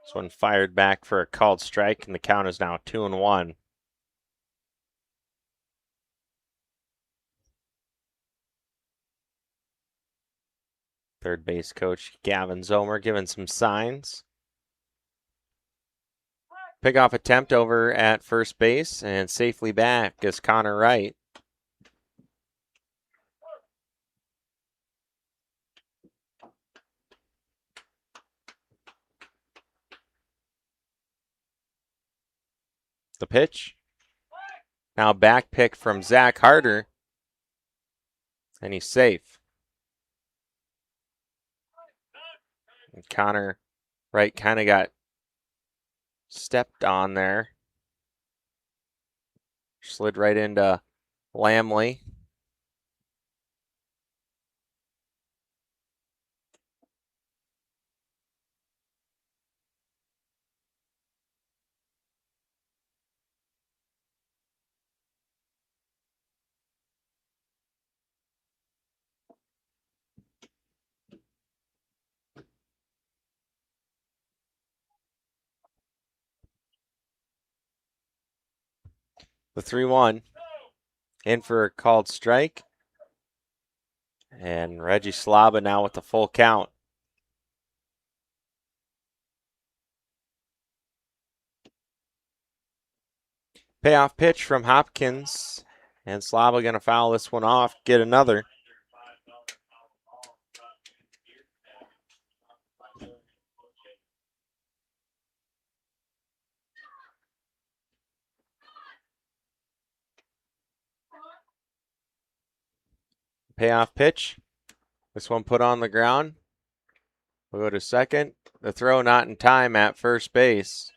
This one fired back for a called strike, and the count is now 2-1. Third base coach Gavin Zomer giving some signs. Pickoff attempt over at first base, and safely back is Connor Wright. The pitch. Now back pick from Zach Harder. And he's safe. And Connor Wright kind of got stepped on there. Slid right into Lamley. The 3-1. In for a called strike. And Reggie Slaba now with the full count. Payoff pitch from Hopkins. And Slaba going to foul this one off, get another. Payoff pitch. This one put on the ground. We'll go to second. The throw not in time at first base.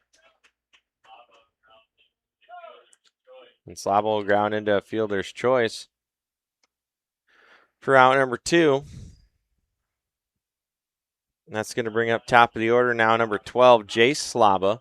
And Slava will ground into a fielder's choice for out number 2. And that's going to bring up top of the order now number 12, Jace Slaba.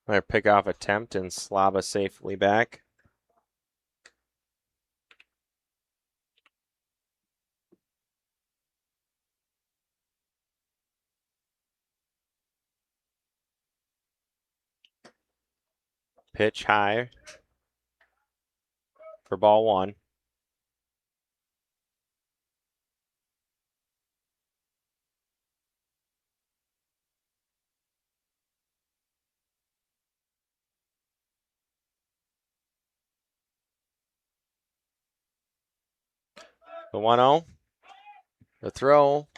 Another pickoff attempt, and Slava safely back. Pitch high for ball 1. The 1-0. The throw.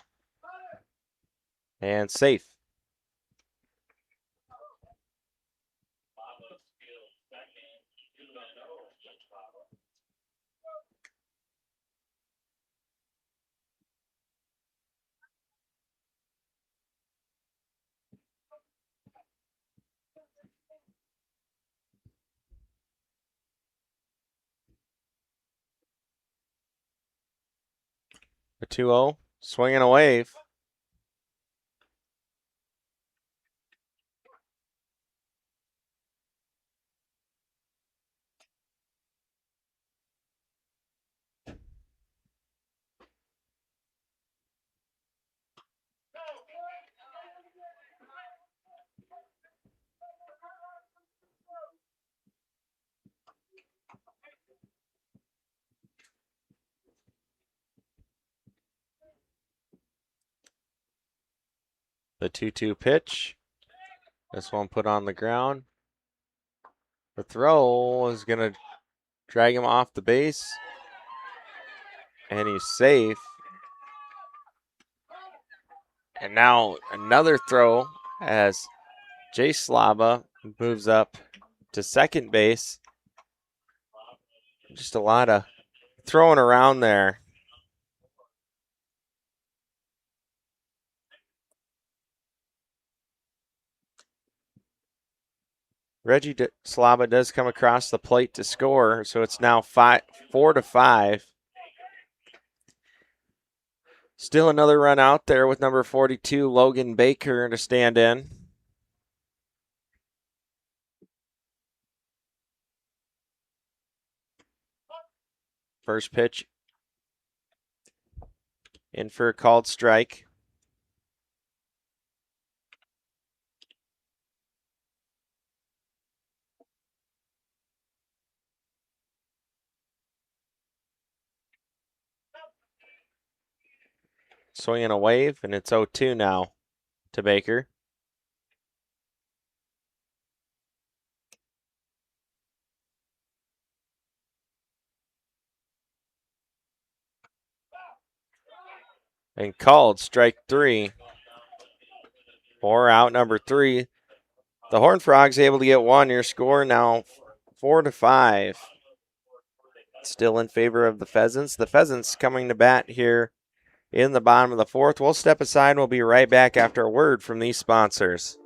And safe. A 2-0. Swinging a wave. The 2-2 pitch. This one put on the ground. The throw is going to drag him off the base. And he's safe. And now another throw as Jay Slava moves up to second base. Just a lot of throwing around there. Reggie Slava does come across the plate to score, so it's now 4-5. Still another run out there with number 42, Logan Baker, to stand in. First pitch in for a called strike. Swinging a wave, and it's 0-2 now to Baker. And called strike 3. 4 out, number 3. The Horned Frogs able to get 1. Your score now 4-5. Still in favor of the Pheasants. The Pheasants coming to bat here in the bottom of the 4th. We'll step aside and we'll be right back after a word from these sponsors.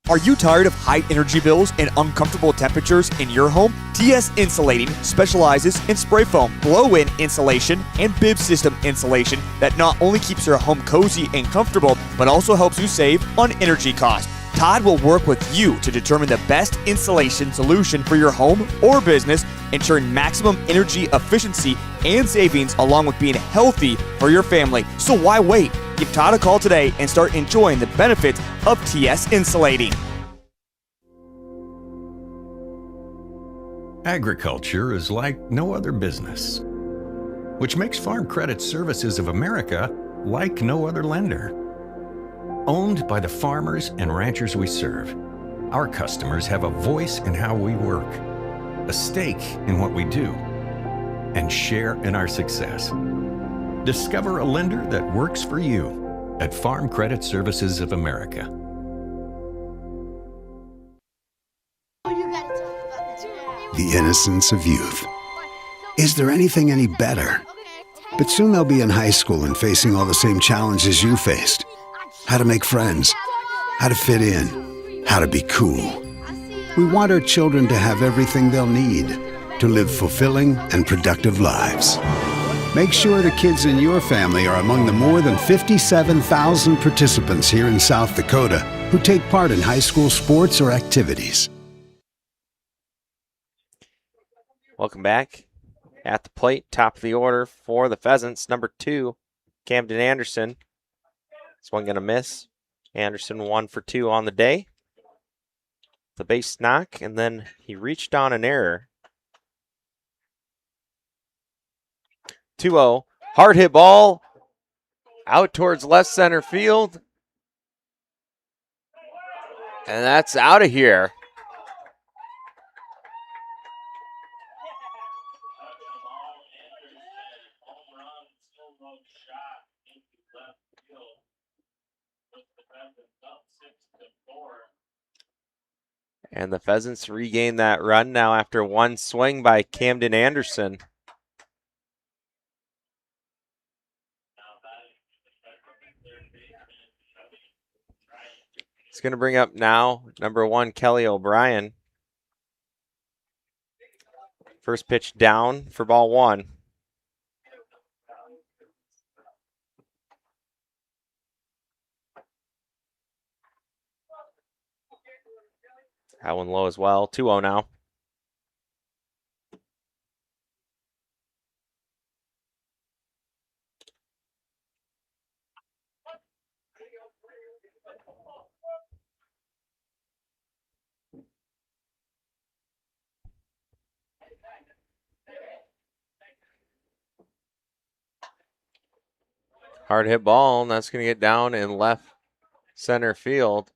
Are you tired of high energy bills and uncomfortable temperatures in your home? TS Insulating specializes in spray foam, blow-in insulation, and bib system insulation that not only keeps your home cozy and comfortable, but also helps you save on energy costs. Todd will work with you to determine the best insulation solution for your home or business, ensuring maximum energy efficiency and savings along with being healthy for your family. So why wait? Give Todd a call today and start enjoying the benefits of TS Insulating. Agriculture is like no other business, which makes Farm Credit Services of America like no other lender. Owned by the farmers and ranchers we serve, our customers have a voice in how we work, a stake in what we do, and share in our success. Discover a lender that works for you at Farm Credit Services of America. The innocence of youth. Is there anything any better? But soon they'll be in high school and facing all the same challenges you faced. How to make friends, how to fit in, how to be cool. We want our children to have everything they'll need to live fulfilling and productive lives. Make sure the kids in your family are among the more than 57,000 participants here in South Dakota who take part in high school sports or activities. Welcome back. At the plate, top of the order for the Pheasants, number 2, Camden Anderson. This one going to miss. Anderson 1 for 2 on the day. The base knock, and then he reached on an error. 2-0. Hard hit ball out towards left center field. And that's out of here. And the Pheasants regain that run now after one swing by Camden Anderson. It's going to bring up now number 1, Kelly O'Brien. First pitch down for ball 1. That one low as well. 2-0 now. Hard hit ball, and that's going to get down in left center field.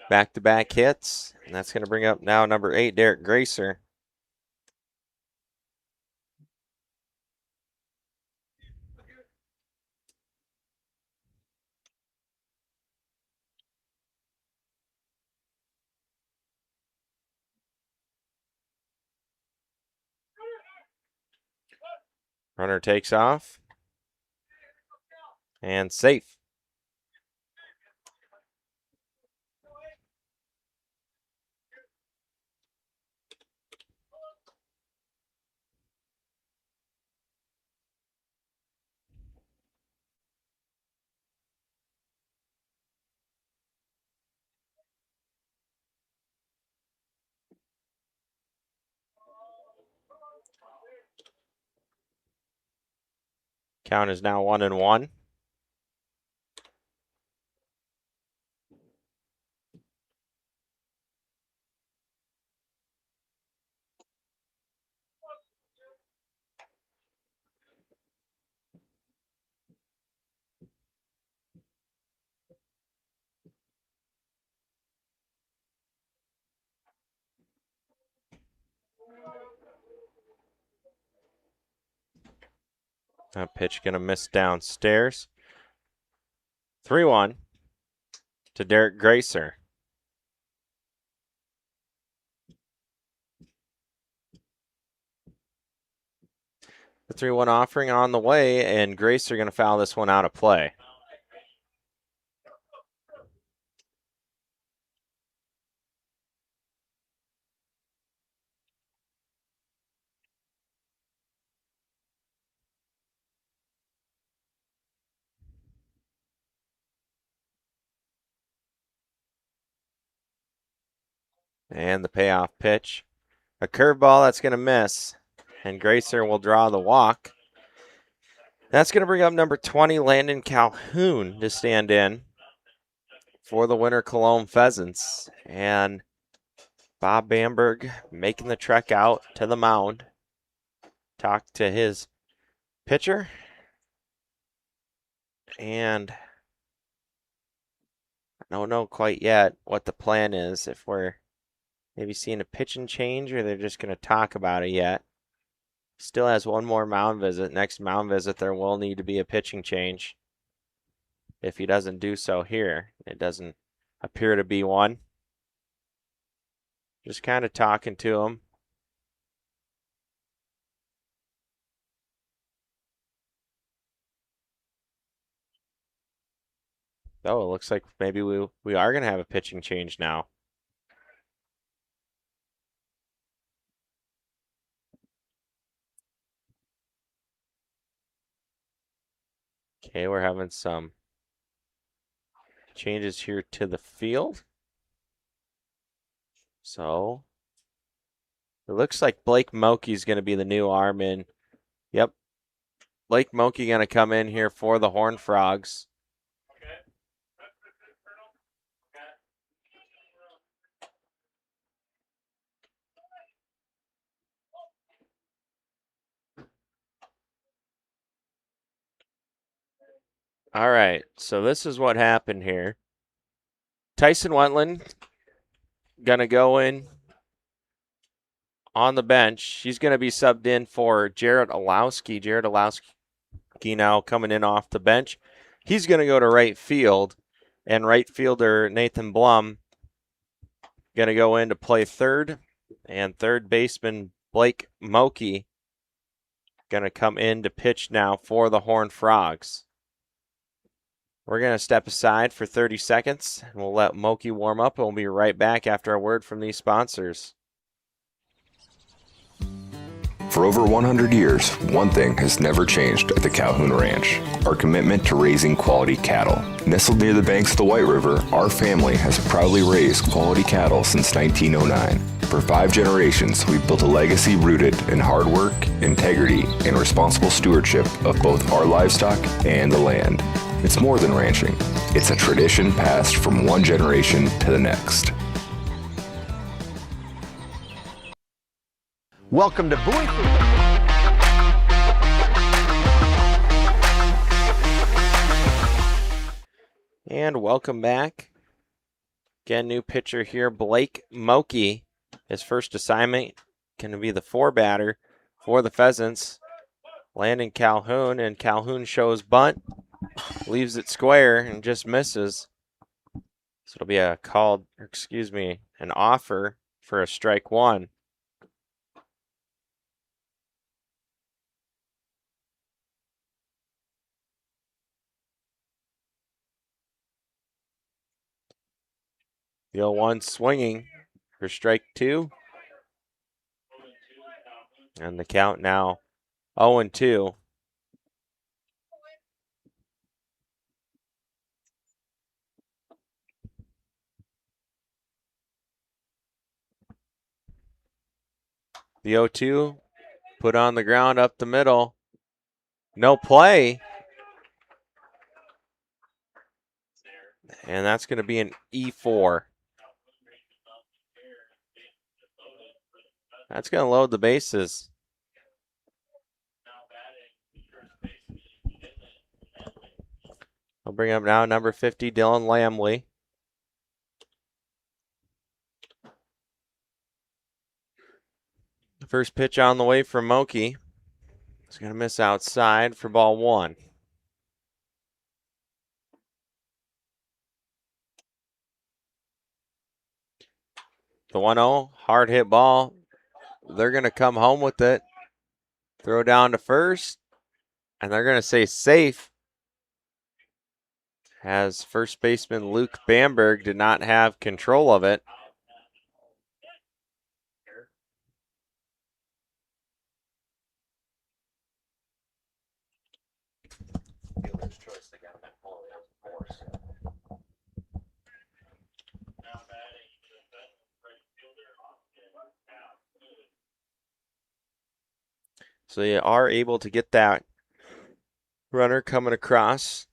Back-to-back hits, and that's going to bring up now number 8, Derek Gracer. Runner takes off. And safe. Count is now 1-1. That pitch going to miss downstairs. 3-1 to Derek Gracer. The 3-1 offering on the way, and Gracer going to foul this one out of play. And the payoff pitch. A curveball that's going to miss, and Gracer will draw the walk. That's going to bring up number 20, Landon Calhoun, to stand in for the winner Colome Pheasants. And Bob Bamberg making the trek out to the mound. Talk to his pitcher. And I don't know quite yet what the plan is, if we're maybe seeing a pitching change or they're just going to talk about it yet. Still has one more mound visit. Next mound visit, there will need to be a pitching change. If he doesn't do so here, it doesn't appear to be one. Just kind of talking to him. Oh, it looks like maybe we are going to have a pitching change now. Okay, we're having some changes here to the field. So it looks like Blake Moki is going to be the new arm in. Yep. Blake Moki going to come in here for the Horned Frogs. All right, so this is what happened here. Tyson Wentland going to go in on the bench. He's going to be subbed in for Jared Olowski. Jared Olowski now coming in off the bench. He's going to go to right field, and right fielder Nathan Blum going to go in to play third, and third baseman Blake Moki going to come in to pitch now for the Horned Frogs. We're going to step aside for 30 seconds, and we'll let Moki warm up, and we'll be right back after a word from these sponsors. For over 100 years, one thing has never changed at the Calhoun Ranch: our commitment to raising quality cattle. Nestled near the banks of the White River, our family has proudly raised quality cattle since 1909. For 5 generations, we've built a legacy rooted in hard work, integrity, and responsible stewardship of both our livestock and the land. It's more than ranching. It's a tradition passed from one generation to the next. Welcome to Bowie Foods. And welcome back. Again, new pitcher here, Blake Moki. His first assignment going to be the 4-batter for the Pheasants. Landon Calhoun, and Calhoun shows bunt, leaves it square, and just misses. So it'll be an offer for a strike 1. The 0-1 swinging for strike 2. And the count now 0-2. The 0-2 put on the ground up the middle. No play. And that's going to be an E4. That's going to load the bases. I'll bring up now number 50, Dylan Lamley. The first pitch on the way from Moki. It's going to miss outside for ball 1. The 1-0, hard hit ball. They're going to come home with it. Throw down to first. And they're going to say safe, as first baseman Luke Bamberg did not have control of it. So you are able to get that runner coming across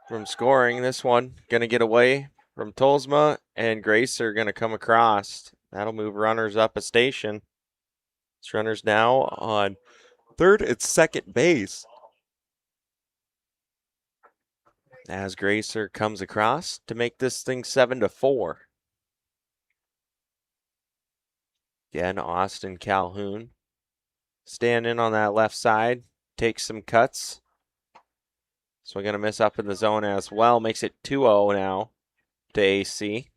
from scoring. This one going to get away from Tolsma, and Grace are going to come across. That'll move runners up a station. This runner's now on third and second base, as Gracer comes across to make this thing 7-4. Again, Austin Calhoun standing on that left side, takes some cuts. So we're going to miss up in the zone as well. Makes it 2-0 now to AC.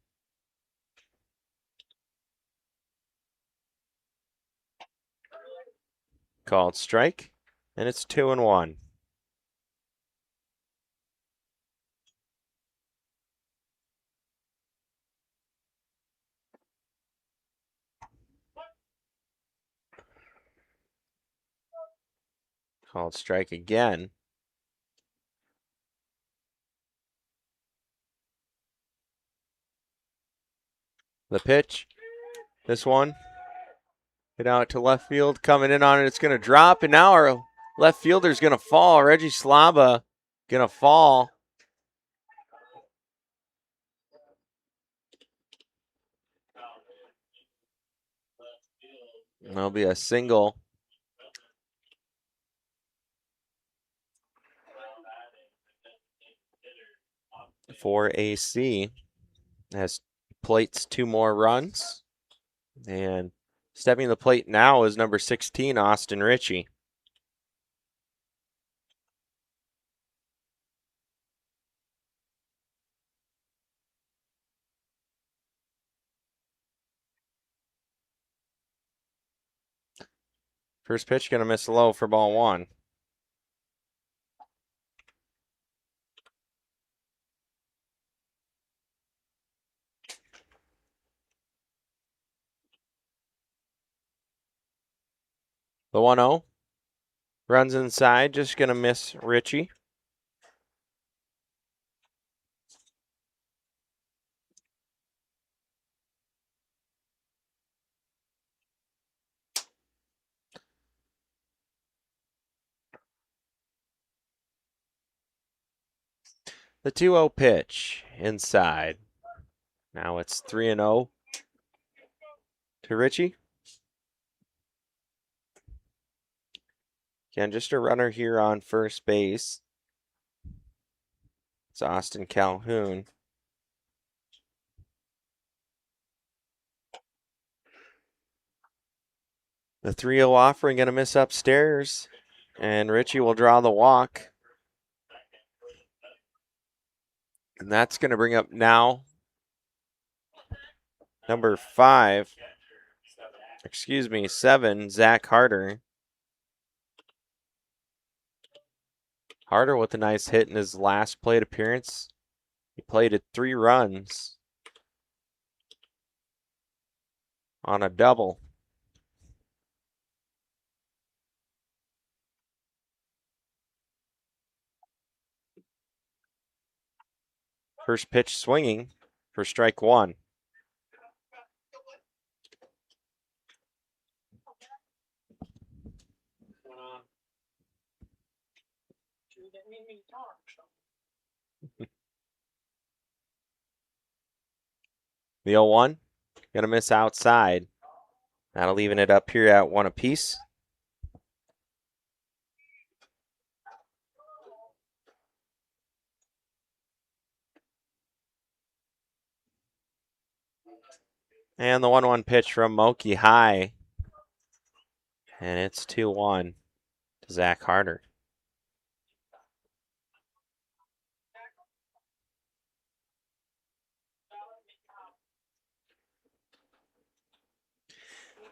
Called strike, and it's 2-1. Called strike again. The pitch, this one, hit out to left field, coming in on it, it's going to drop, and now our left fielder's going to fall. Reggie Slaba going to fall. There'll be a single for AC, as plates 2 more runs. And stepping to the plate now is number 16, Austin Ritchie. First pitch going to miss low for ball 1. The 1-0. Runs inside, just going to miss Richie. The 2-0 pitch inside. Now it's 3-0 to Richie. Again, just a runner here on first base. It's Austin Calhoun. The 3-0 offering going to miss upstairs, and Richie will draw the walk. And that's going to bring up now number 7, Zach Harder. Harder with a nice hit in his last plate appearance. He plated 3 runs on a double. First pitch swinging for strike 1. The 0-1, going to miss outside. That'll even it up here at 1 apiece. And the 1-1 pitch from Moki high. And it's 2-1 to Zach Harder.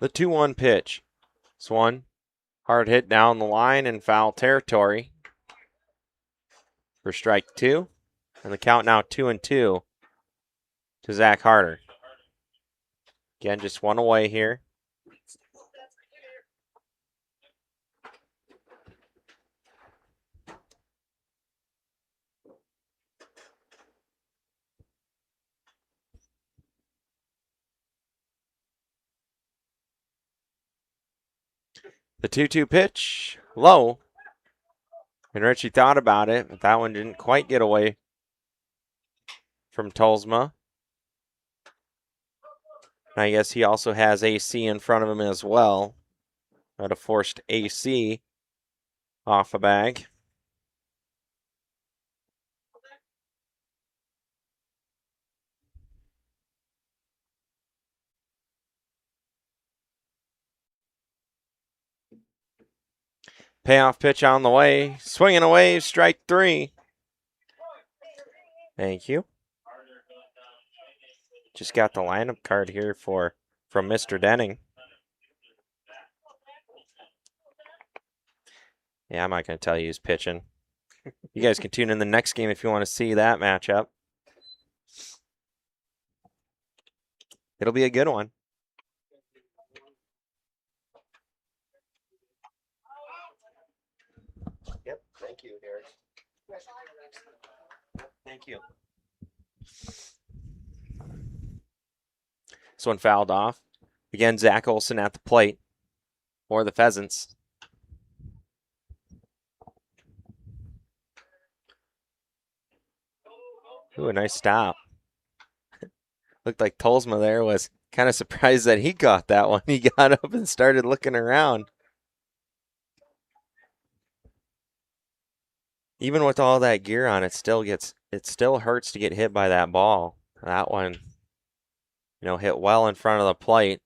The 2-1 pitch. This one, hard hit down the line in foul territory for strike 2. And the count now 2-2 to Zach Harder. Again, just one away here. The 2-2 pitch, low. And Richie thought about it, but that one didn't quite get away from Tolsma. I guess he also has AC in front of him as well. Might have forced AC off a bag. Payoff pitch on the way. Swinging away, strike 3. Thank you. Just got the lineup card here from Mr. Denning. Yeah, I'm not going to tell you who's pitching. You guys can tune in the next game if you want to see that matchup. It'll be a good one. Yep, thank you, Derek. Thank you. This one fouled off. Again, Zach Olson at the plate for the Pheasants. Ooh, a nice stop. Looked like Tolsma there was kind of surprised that he got that one. He got up and started looking around. Even with all that gear on, it still hurts to get hit by that ball. That one, hit well in front of the plate.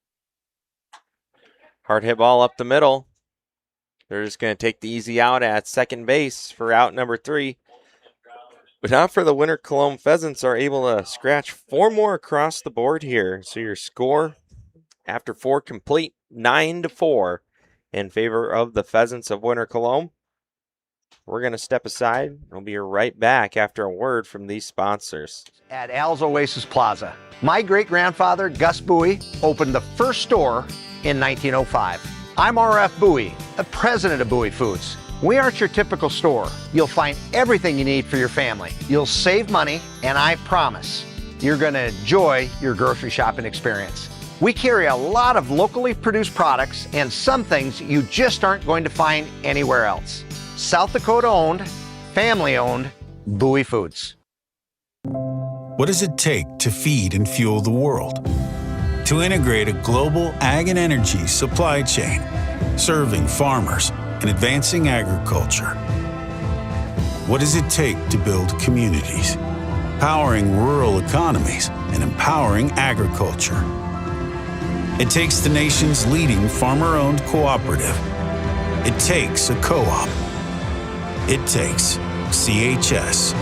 Hard hit ball up the middle. They're just going to take the easy out at second base for out number 3. But not for the winner. Colome Pheasants are able to scratch 4 more across the board here. So your score after 4 complete, 9-4 in favor of the Pheasants of Winter Colome. We're going to step aside. We'll be right back after a word from these sponsors. At Al's Oasis Plaza, my great-grandfather, Gus Bowie, opened the first store in 1905. I'm R.F. Bowie, the president of Bowie Foods. We aren't your typical store. You'll find everything you need for your family. You'll save money, and I promise you're going to enjoy your grocery shopping experience. We carry a lot of locally produced products and some things you just aren't going to find anywhere else. South Dakota owned, family owned, Bowie Foods. What does it take to feed and fuel the world? To integrate a global ag and energy supply chain, serving farmers and advancing agriculture. What does it take to build communities, powering rural economies and empowering agriculture? It takes the nation's leading farmer-owned cooperative. It takes a co-op. It takes CHS.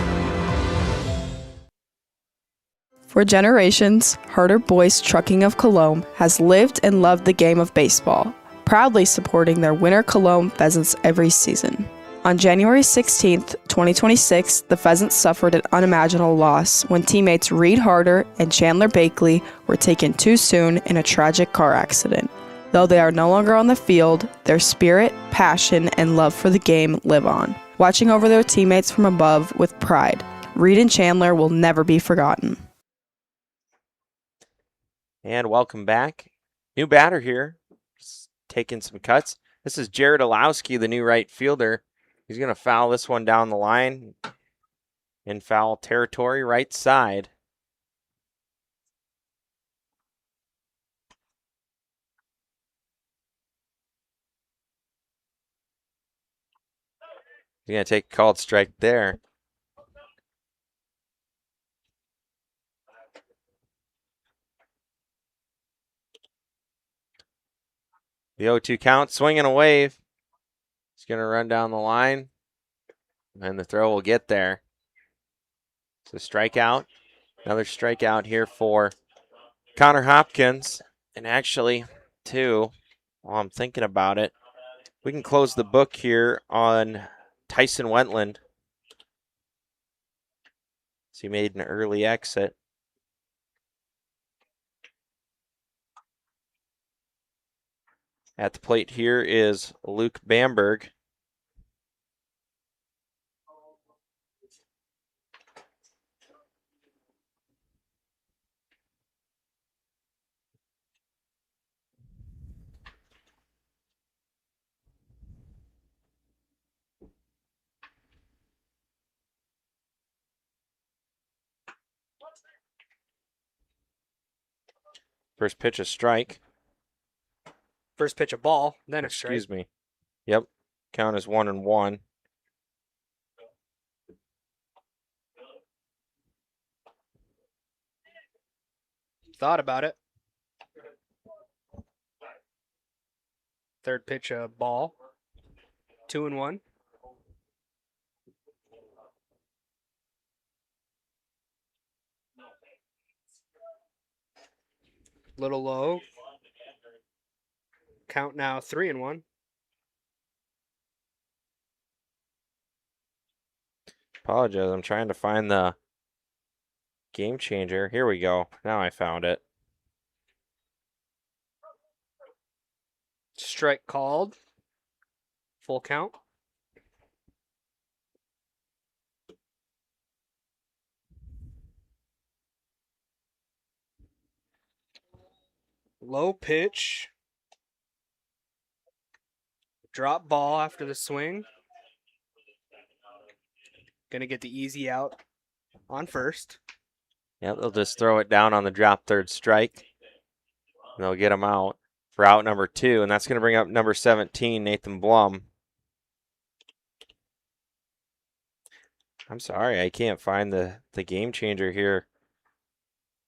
For generations, Harder Boys Trucking of Colome has lived and loved the game of baseball, proudly supporting their winter Colome Pheasants every season. On January 16, 2026, the Pheasants suffered an unimaginable loss when teammates Reed Harder and Chandler Bakley were taken too soon in a tragic car accident. Though they are no longer on the field, their spirit, passion, and love for the game live on, watching over their teammates from above with pride. Reed and Chandler will never be forgotten. And welcome back. New batter here, just taking some cuts. This is Jared Olowski, the new right fielder. He's going to foul this one down the line in foul territory, right side. He's going to take a called strike there. The 0-2 count, swinging a wave. He's going to run down the line, and the throw will get there. So strikeout. Another strikeout here for Connor Hopkins. And actually, too, while I'm thinking about it, we can close the book here on Tyson Wentland. So he made an early exit. At the plate here is Luke Bamberg. First pitch, a strike. First pitch, a ball, then a strike. Excuse me. Yep. Count is 1-1. Thought about it. Third pitch, a ball. 2-1. Little low. Count now 3-1. Apologize. I'm trying to find the game changer. Here we go. Now I found it. Strike called. Full count. Low pitch. Drop ball after the swing. Gonna get the easy out on first. Yep, they'll just throw it down on the drop third strike. And they'll get him out for out number 2. And that's going to bring up number 17, Nathan Blum. I'm sorry, I can't find the game changer here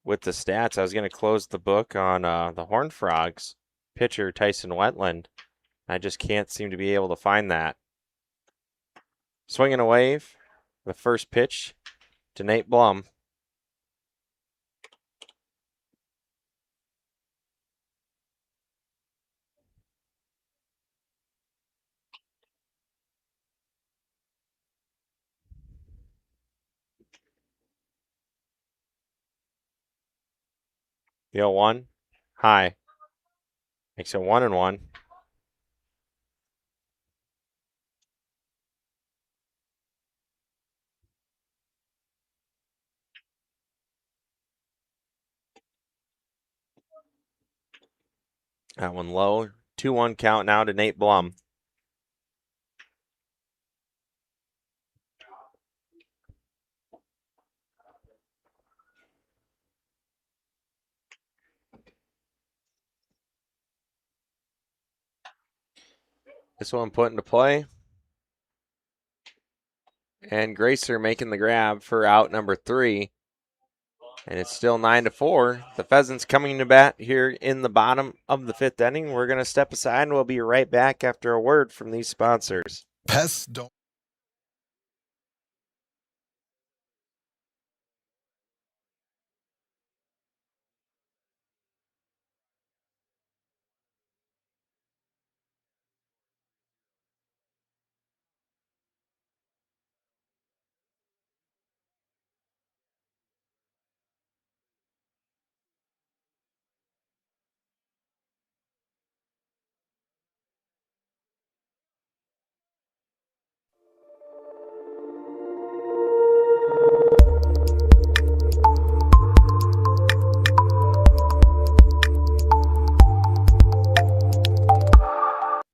with the stats. I was going to close the book on the Horned Frogs pitcher, Tyson Wentland. I just can't seem to be able to find that. Swinging a wave, the first pitch to Nate Blum. The 0-1. High. Makes it 1-1. That one low. 2-1 count now to Nate Blum. This one put into play. And Gracer making the grab for out number 3. And it's still 9-4. The Pheasants coming to bat here in the bottom of the 5th inning. We're going to step aside and we'll be right back after a word from these sponsors. Pests don't.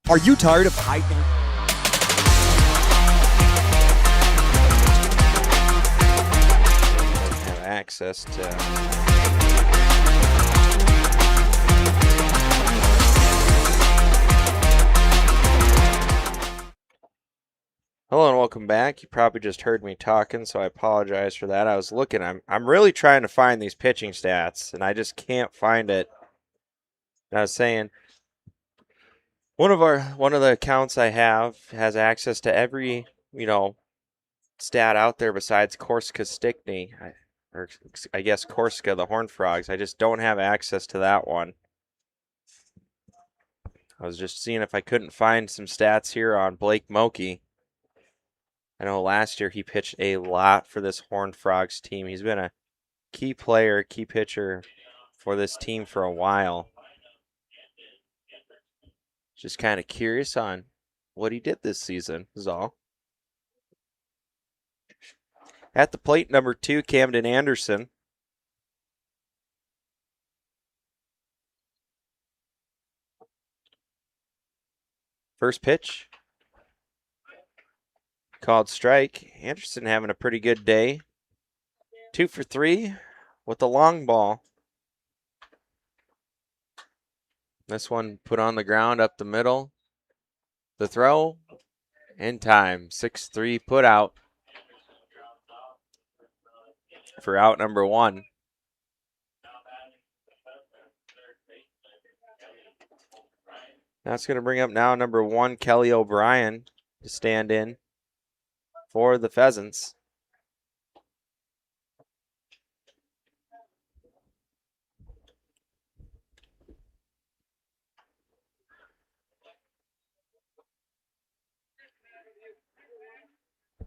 Are you tired of high Have access to Hello and welcome back. You probably just heard me talking, so I apologize for that. I was looking. I'm really trying to find these pitching stats, and I just can't find it. And I was saying one of the accounts I have has access to every stat out there besides Corsica Stickney, or I guess Corsica the Horned Frogs. I just don't have access to that one. I was just seeing if I couldn't find some stats here on Blake Moki. I know last year he pitched a lot for this Horned Frogs team. He's been a key player, key pitcher for this team for a while. Just kind of curious on what he did this season is all. At the plate, number 2, Camden Anderson. First pitch. Called strike. Anderson having a pretty good day. 2 for 3 with the long ball. This one put on the ground up the middle. The throw in time. 6-3 put out for out number 1. That's going to bring up now number 1, Kelly O'Brien, to stand in for the Pheasants.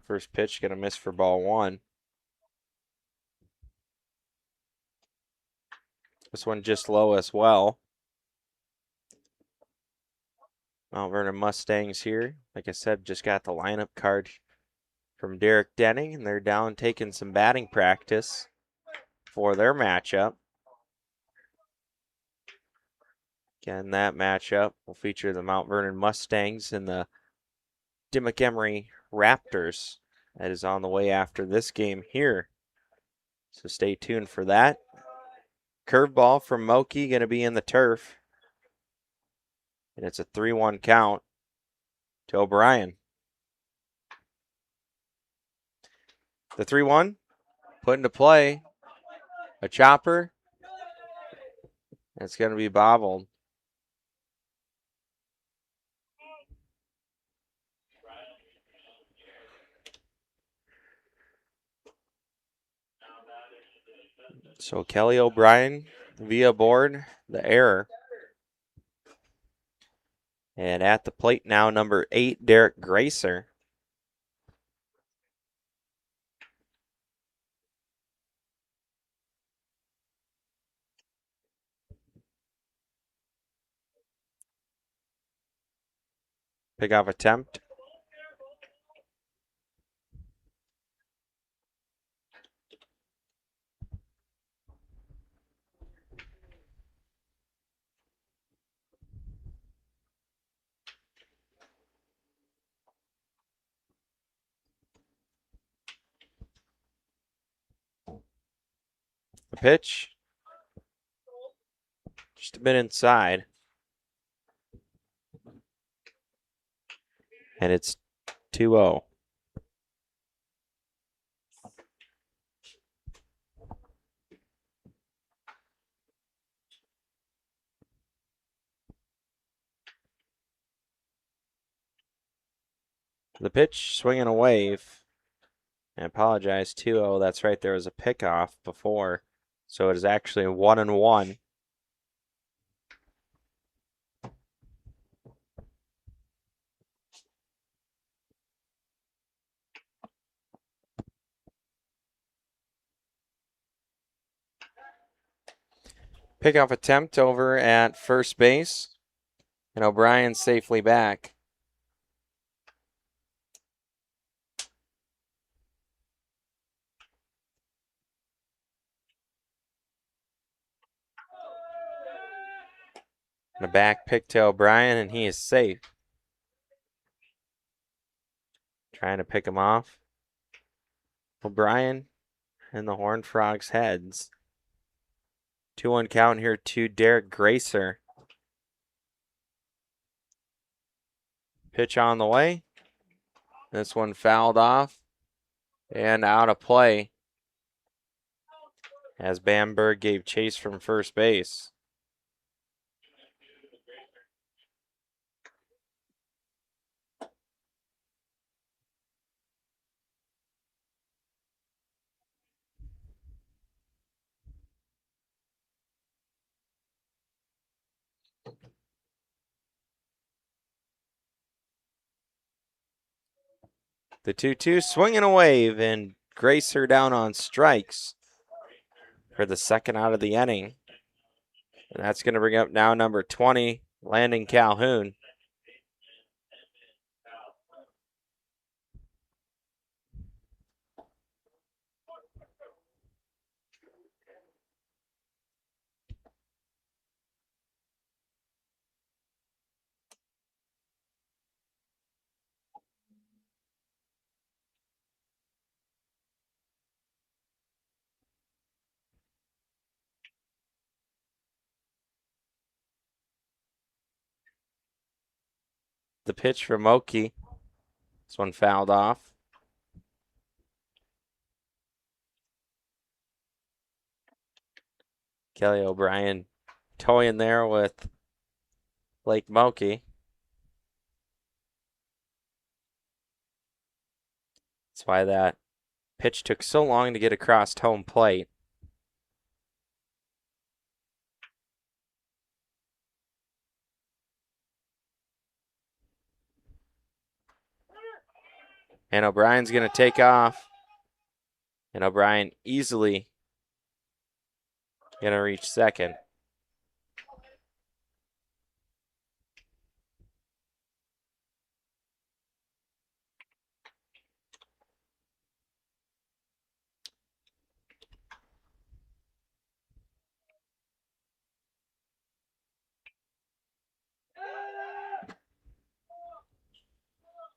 First pitch going to miss for ball 1. This one just low as well. Mount Vernon Mustangs here. Like I said, just got the lineup card from Derek Denning, and they're down taking some batting practice for their matchup. Again, that matchup will feature the Mount Vernon Mustangs and the Dimmock Emery Raptors. That is on the way after this game here. So stay tuned for that. Curveball from Moki going to be in the turf. And it's a 3-1 count to O'Brien. The 3-1 put into play. A chopper. It's going to be bobbled. So Kelly O'Brien via board, the error. And at the plate now, number 8, Derek Gracer. Pickoff attempt. The pitch. Just a bit inside. And it's 2-0. The pitch, swinging a wave. I apologize, 2-0. That's right, there was a pickoff before. So it is actually 1-1. Pickoff attempt over at first base. And O'Brien safely back. And a back pick to O'Brien, and he is safe. Trying to pick him off. O'Brien and the Horned Frogs heads. 2-1 count here to Derek Gracer. Pitch on the way. This one fouled off and out of play as Bamberg gave chase from first base. The 2-2 swinging a wave, and Gracer down on strikes for the second out of the inning. And that's going to bring up now number 20, Landon Calhoun. The pitch from Oki. This one fouled off. Kelly O'Brien toying there with Blake Moki. That's why that pitch took so long to get across home plate. And O'Brien's going to take off. And O'Brien easily going to reach second.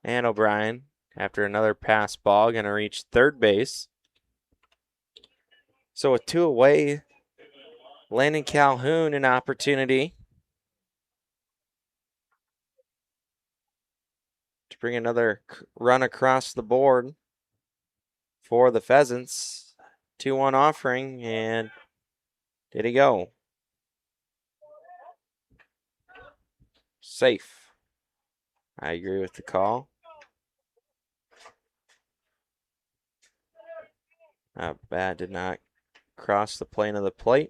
And O'Brien, after another pass ball, going to reach third base. So with two away, Landon Calhoun an opportunity to bring another run across the board for the Pheasants. 2-1 offering, and did he go? Safe. I agree with the call. Bat did not cross the plane of the plate.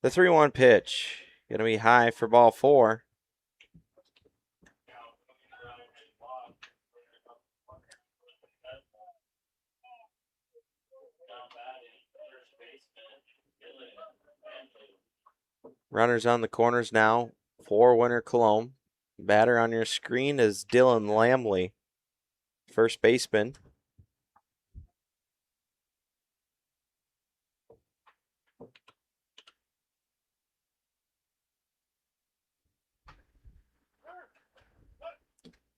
The 3-1 pitch. Going to be high for ball 4. Runners on the corners now for Winter Colome. Batter on your screen is Dylan Lamley, first baseman.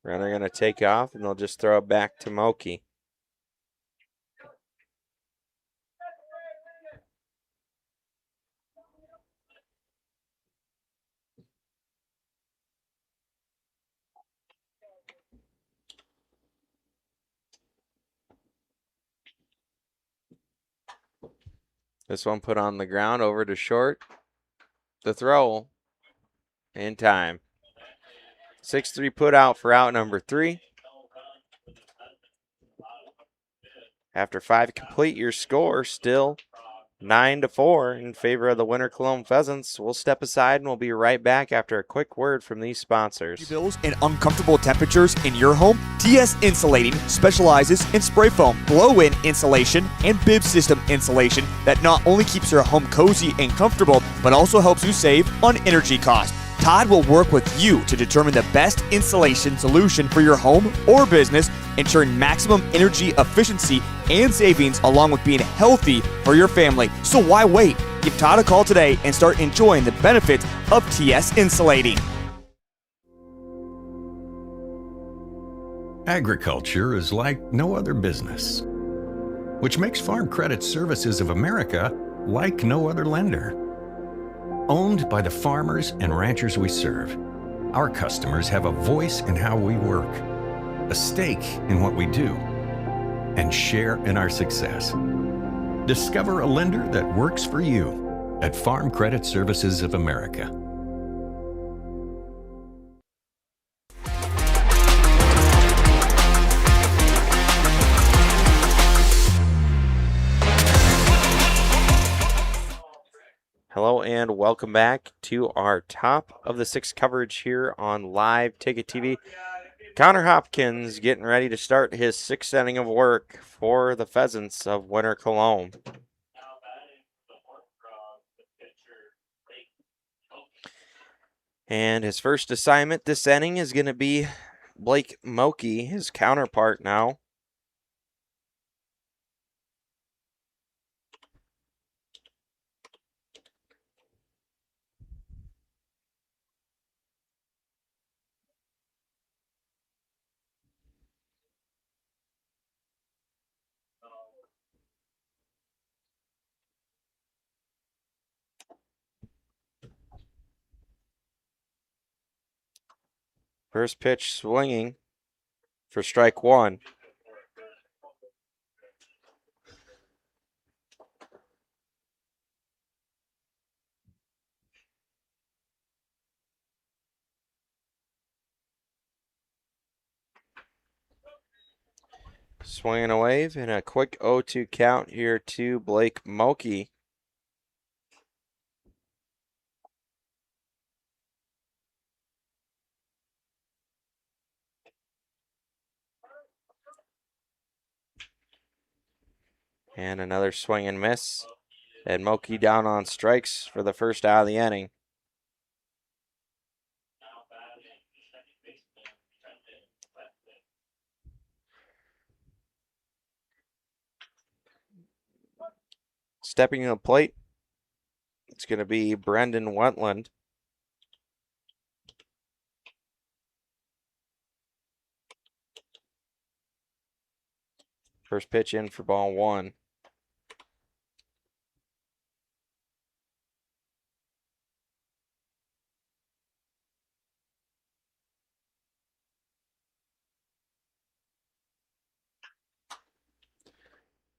Runner going to take off, and they'll just throw it back to Moki. This one put on the ground, over to short. The throw in time. 6-3 put out for out number 3. After 5 complete, your score still 9-4 in favor of the Winter Colome Pheasants. We'll step aside and we'll be right back after a quick word from these sponsors. Bills and uncomfortable temperatures in your home? TS Insulating specializes in spray foam, blow-in insulation, and bib system insulation that not only keeps your home cozy and comfortable, but also helps you save on energy costs. Todd will work with you to determine the best insulation solution for your home or business, ensuring maximum energy efficiency and savings along with being healthy for your family. So why wait? Give Todd a call today and start enjoying the benefits of TS Insulating. Agriculture is like no other business, which makes Farm Credit Services of America like no other lender. Owned by the farmers and ranchers we serve, our customers have a voice in how we work, a stake in what we do, and share in our success. Discover a lender that works for you at Farm Credit Services of America. Hello and welcome back to our top of the 6 coverage here on Live Ticket TV. Connor Hopkins getting ready to start his 6th inning of work for the Pheasants of Winter Colome. And his first assignment this inning is going to be Blake Moki, his counterpart now. First pitch swinging for strike 1. Swinging a wave and a quick 0-2 count here to Blake Moki. And another swing and miss. And Moki down on strikes for the first out of the inning. Stepping to the plate, it's going to be Brendan Wetland. First pitch in for ball 1.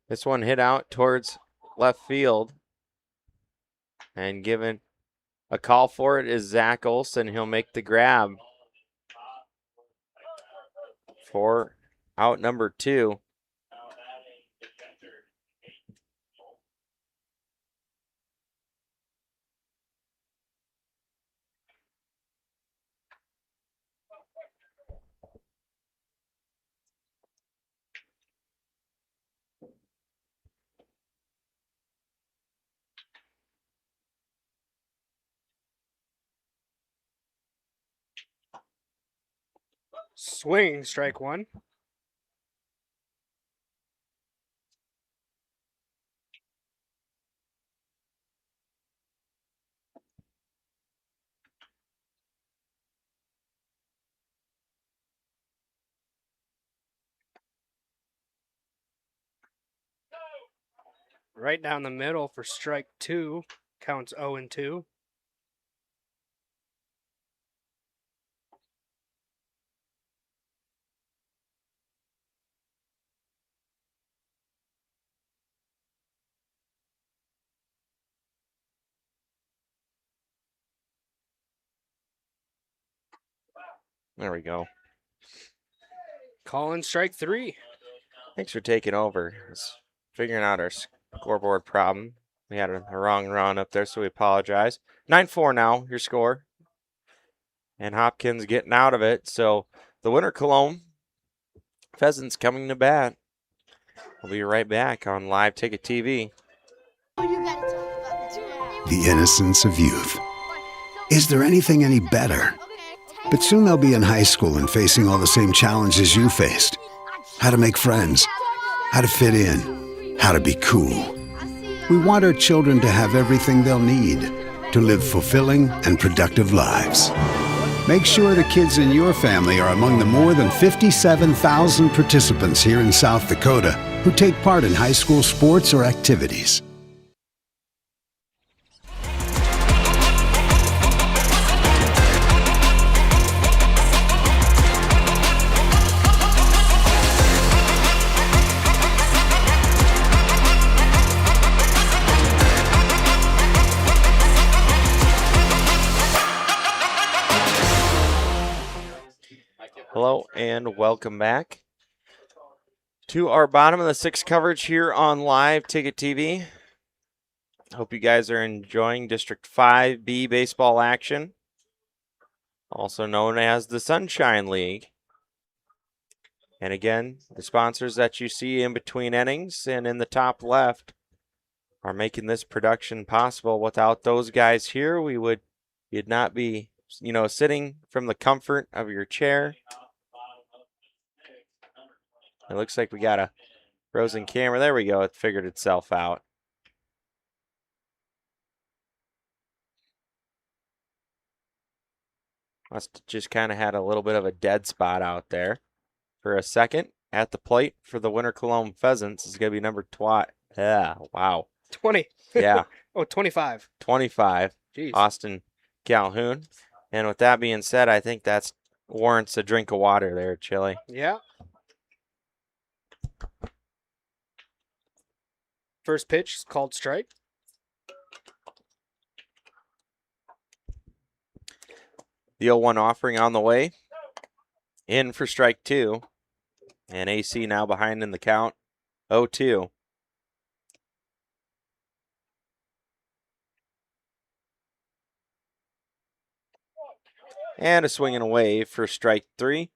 This one hit out towards left field. And given a call for it is Zach Olson. He'll make the grab for out number 2. Swinging strike one. Right down the middle for strike two. Counts 0-2. There we go. Calling strike three. Thanks for taking over. It's figuring out our scoreboard problem. We had a wrong run up there, so we apologize. 9-4 now, your score. And Hopkins getting out of it. So the winner, Colome. Pheasants coming to bat. We'll be right back on Live Ticket TV. The innocence of youth. Is there anything any better? But soon they'll be in high school and facing all the same challenges you faced. How to make friends, how to fit in, how to be cool. We want our children to have everything they'll need to live fulfilling and productive lives. Make sure the kids in your family are among the more than 57,000 participants here in South Dakota who take part in high school sports or activities. Hello and welcome back to our bottom of the sixth coverage here on Live Ticket TV. Hope you guys are enjoying District 5B baseball action, also known as the Sunshine League. And again, the sponsors that you see in between innings and in the top left are making this production possible. Without those guys here, you'd not be, sitting from the comfort of your chair. It looks like we got a frozen camera. There we go. It figured itself out. Must have just kind of had a little bit of a dead spot out there for a second. At the plate for the winter Colome Pheasants is going to be number 20. Yeah, wow. 20. Yeah. 25. 25. Jeez. Austin Calhoun. And with that being said, I think that warrants a drink of water there, Chili. Yeah. First pitch is called strike. The 0-1 offering on the way. In for strike two. And AC now behind in the count. 0-2. And a swing and away for strike three.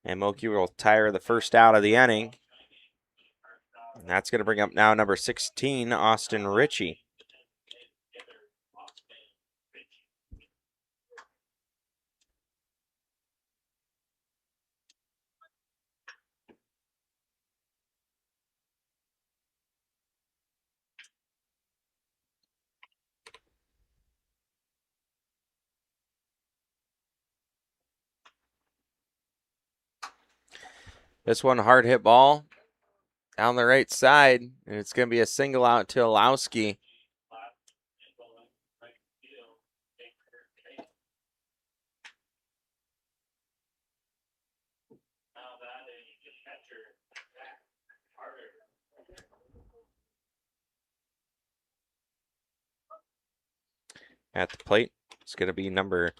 And Moki will tire the first out of the inning. And that's going to bring up now number 16, Austin Ritchie. This one, hard hit ball down the right side, and it's going to be a single out to Olowski. At the plate, it's going to be number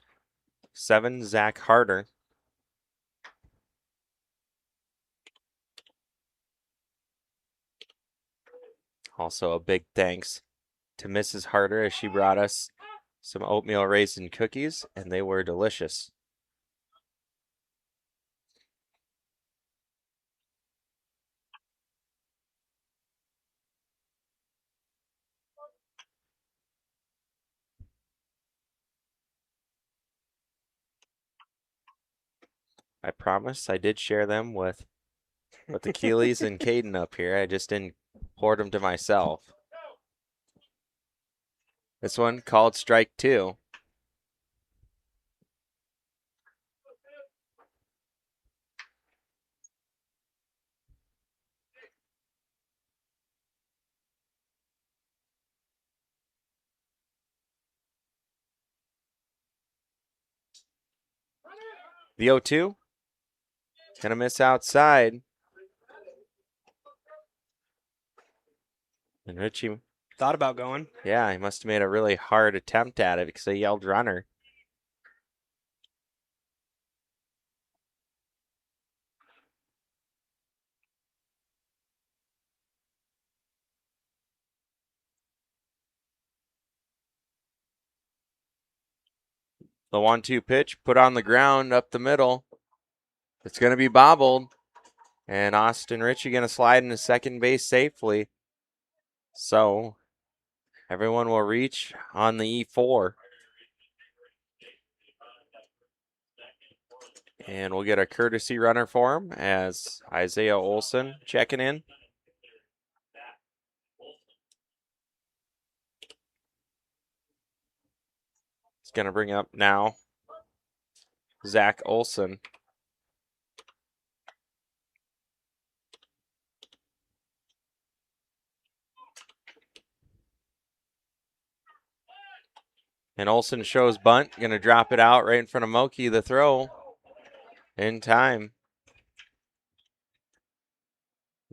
7, Zach Harder. Also, a big thanks to Mrs. Harder as she brought us some oatmeal raisin cookies, and they were delicious. I promise I did share them with the Keeleys and Caden up here. I just didn't hoard them to myself. This one called strike 2. The 0-2. Gonna miss outside. And Richie, Thought about going. yeah, he must have made a really hard attempt at it because they yelled runner. The 1-2 pitch put on the ground up the middle. It's going to be bobbled. And Austin Ritchie going to slide into second base safely. So everyone will reach on the E4. And we'll get a courtesy runner for him as Isaiah Olson checking in. It's going to bring up now Zach Olson. And Olson shows bunt, going to drop it out right in front of Moki. The throw in time.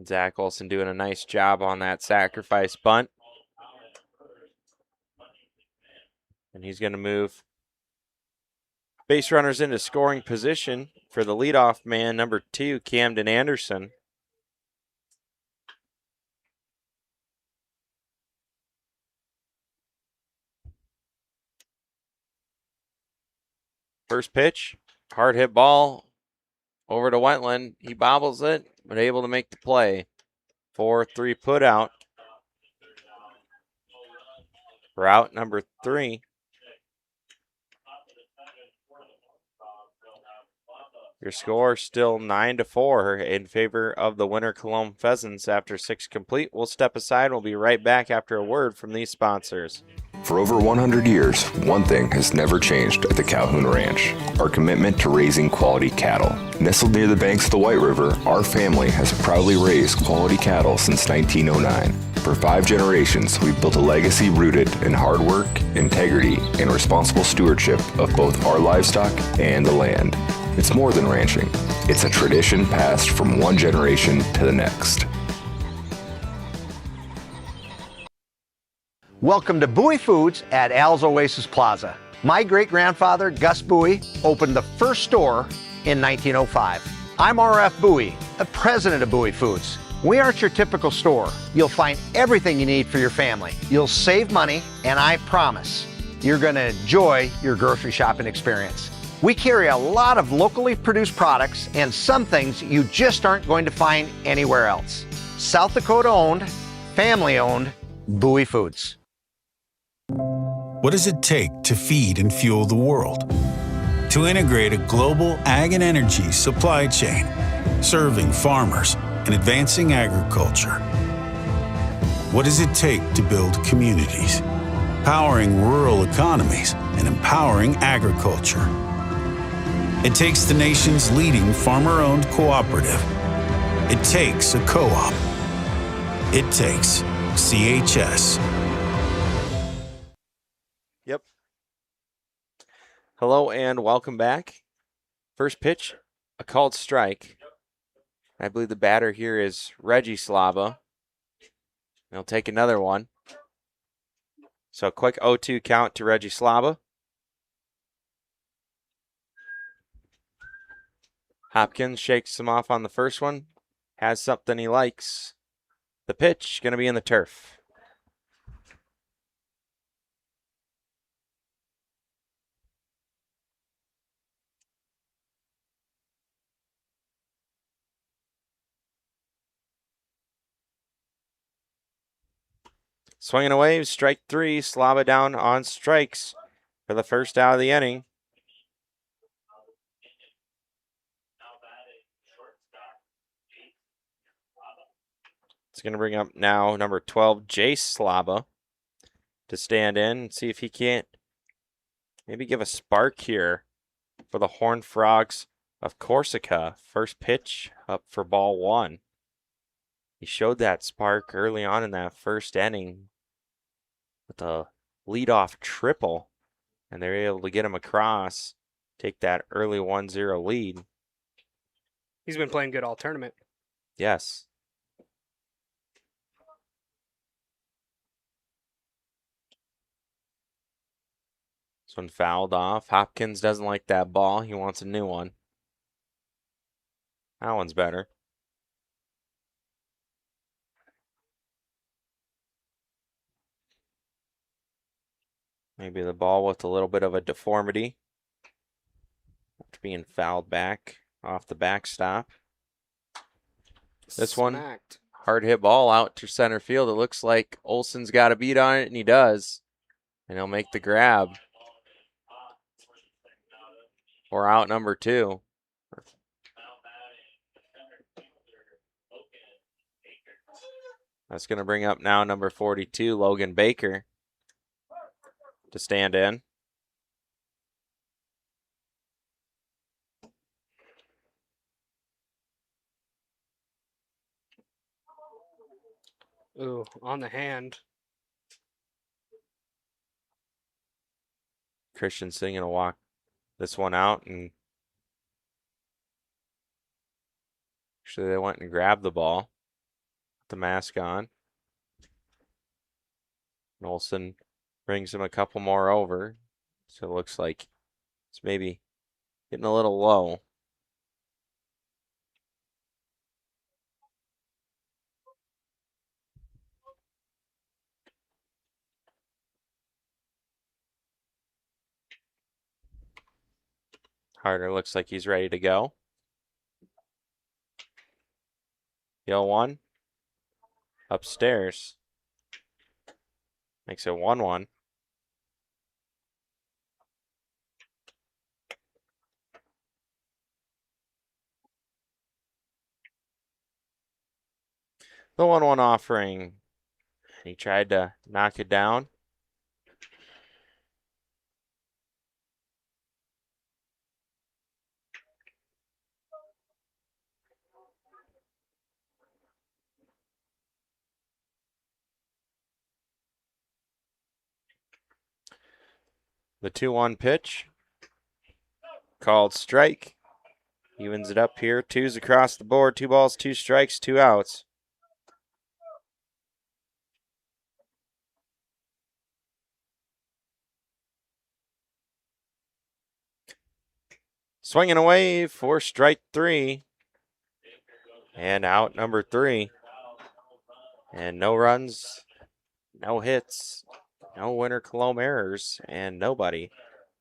Zach Olson doing a nice job on that sacrifice bunt. And he's going to move base runners into scoring position for the leadoff man, number 2, Camden Anderson. First pitch, hard hit ball over to Wetland. He bobbles it, but able to make the play. 4-3 put out. Route number 3. Your score still 9-4 in favor of the winner Colome Pheasants after 6 complete. We'll step aside. We'll be right back after a word from these sponsors. For over 100 years, one thing has never changed at the Calhoun Ranch: our commitment to raising quality cattle. Nestled near the banks of the White River, our family has proudly raised quality cattle since 1909. For 5 generations, we've built a legacy rooted in hard work, integrity, and responsible stewardship of both our livestock and the land. It's more than ranching. It's a tradition passed from one generation to the next. Welcome to Bowie Foods at Al's Oasis Plaza. My great-grandfather, Gus Bowie, opened the first store in 1905. I'm R.F. Bowie, the president of Bowie Foods. We aren't your typical store. You'll find everything you need for your family. You'll save money, and I promise you're going to enjoy your grocery shopping experience. We carry a lot of locally produced products and some things you just aren't going to find anywhere else. South Dakota owned, family owned, Bowie Foods. What does it take to feed and fuel the world? To integrate a global ag and energy supply chain, serving farmers and advancing agriculture. What does it take to build communities, powering rural economies and empowering agriculture? It takes the nation's leading farmer-owned cooperative. It takes a co-op. It takes CHS. Yep. Hello and welcome back. First pitch, a called strike. I believe the batter here is Reggie Slava. He'll take another one. So a quick 0-2 count to Reggie Slava. Hopkins shakes him off on the first one. Has something he likes. The pitch going to be in the turf. Swinging away, strike 3. Slava down on strikes for the first out of the inning. It's going to bring up now number 12, Jace Slaba, to stand in and see if he can't maybe give a spark here for the Horned Frogs of Corsica. First pitch up for ball one. He showed that spark early on in that first inning with a leadoff triple, and they were able to get him across, take that early 1-0 lead. He's been playing good all tournament. Yes. This one fouled off. Hopkins doesn't like that ball. He wants a new one. That one's better. Maybe the ball with a little bit of a deformity. After being fouled back off the backstop. This one, hard hit ball out to center field. It looks like Olson's got a beat on it, and he does. And he'll make the grab. Or out number 2. That's going to bring up now number 42, Logan Baker, to stand in. Ooh, on the hand. Christensen going to walk this one out, and actually they went and grabbed the ball. The mask on. Olson brings him a couple more over. So it looks like it's maybe getting a little low. Harder looks like he's ready to go. Hill 1. Upstairs. Makes it 1-1. The 1-1 offering. He tried to knock it down. The 2-1 pitch. Called strike. Evens it up here. 2s across the board. 2 balls, 2 strikes, 2 outs. Swinging away for strike 3. And out number 3. And no runs, no hits, no Winter Colome errors, and nobody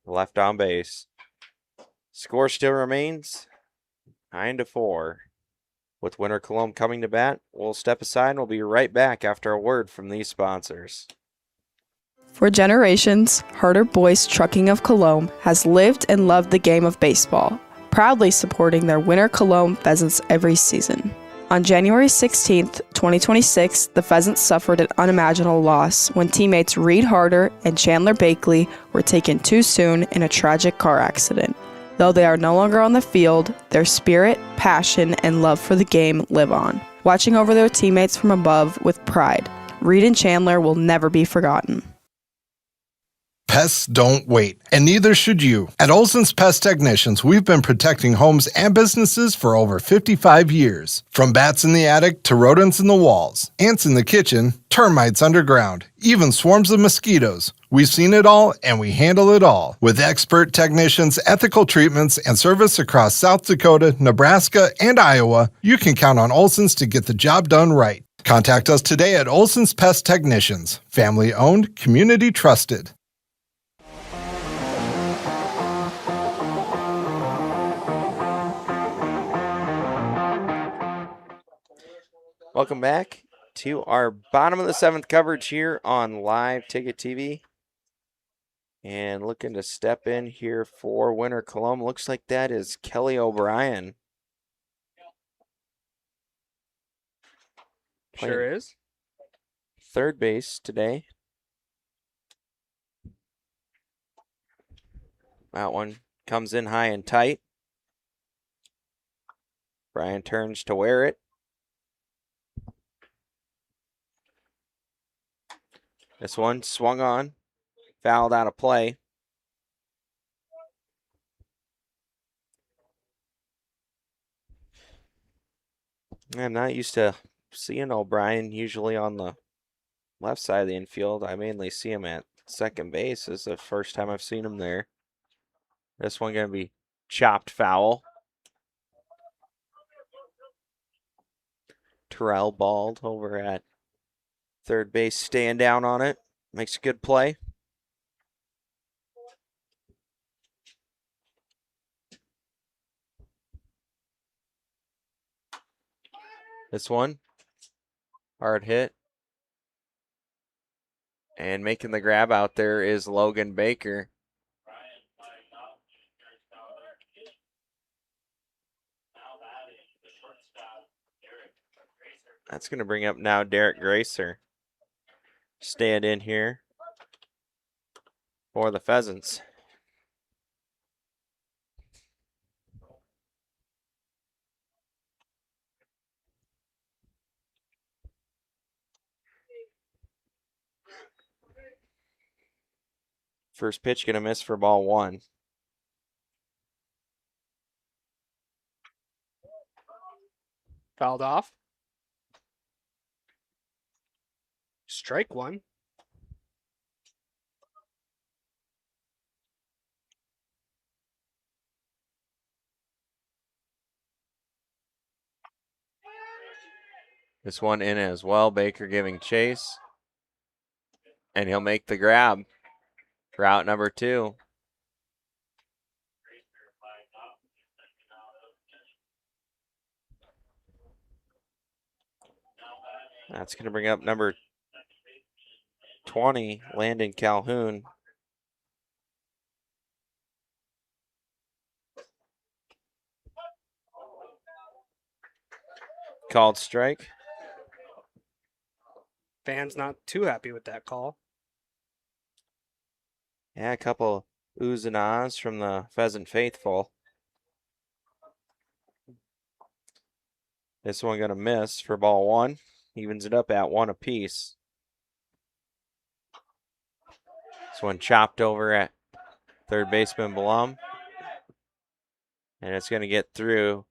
left on base. Score still remains 9-4. With Winter Colome coming to bat, we'll step aside and we'll be right back after a word from these sponsors. For generations, Harder Boys Trucking of Colome has lived and loved the game of baseball, proudly supporting their Winter Colome Pheasants every season. On January 16, 2026, the Pheasants suffered an unimaginable loss when teammates Reed Harder and Chandler Bakley were taken too soon in a tragic car accident. Though they are no longer on the field, their spirit, passion, and love for the game live on, watching over their teammates from above with pride. Reed and Chandler will never be forgotten. Pests don't wait, and neither should you. At Olson's Pest Technicians, we've been protecting homes and businesses for over 55 years. From bats in the attic to rodents in the walls, ants in the kitchen, termites underground, even swarms of mosquitoes. We've seen it all, and we handle it all. With expert technicians, ethical treatments, and service across South Dakota, Nebraska, and Iowa, you can count on Olson's to get the job done right. Contact us today at Olson's Pest Technicians. Family owned, community trusted. Welcome back to our bottom of the 7th coverage here on Live Ticket TV. And looking to step in here for Winter Colome. Looks like that is Kelly O'Brien. Sure is. Third base today. That one comes in high and tight. Brian turns to wear it. This one swung on, fouled out of play. I'm not used to seeing O'Brien usually on the left side of the infield. I mainly see him at second base. This is the first time I've seen him there. This one going to be chopped foul. Terrell Bald over at third base, staying down on it. Makes a good play. This one, hard hit. And making the grab out there is Logan Baker. That's going to bring up now Derek Gracer. Stand in here for the Pheasants. First pitch going to miss for ball one. Fouled off. Strike one. This one in as well. Baker giving chase. And he'll make the grab for out number two. That's going to bring up number 20, Landon Calhoun. Called strike. Fans not too happy with that call. Yeah, a couple oohs and ahs from the Pheasant faithful. This one going to miss for ball one. Evens it up at one apiece. This one chopped over at third baseman Blum. And it's going to get through.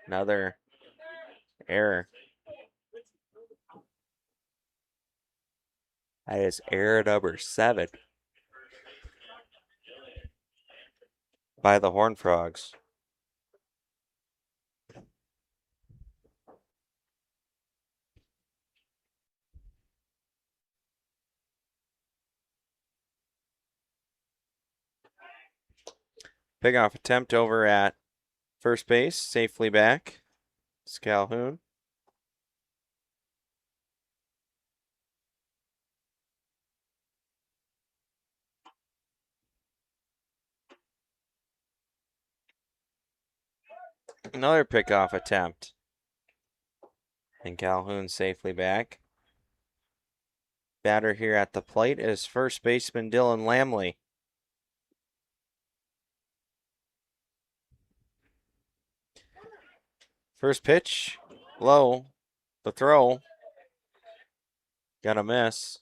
Another error. That is error number 7 by the Horned Frogs. Pickoff attempt over at first base, safely back. It's Calhoun. Another pickoff attempt. And Calhoun safely back. Batter here at the plate is first baseman Dylan Lamley. First pitch, low. The throw. Got a miss.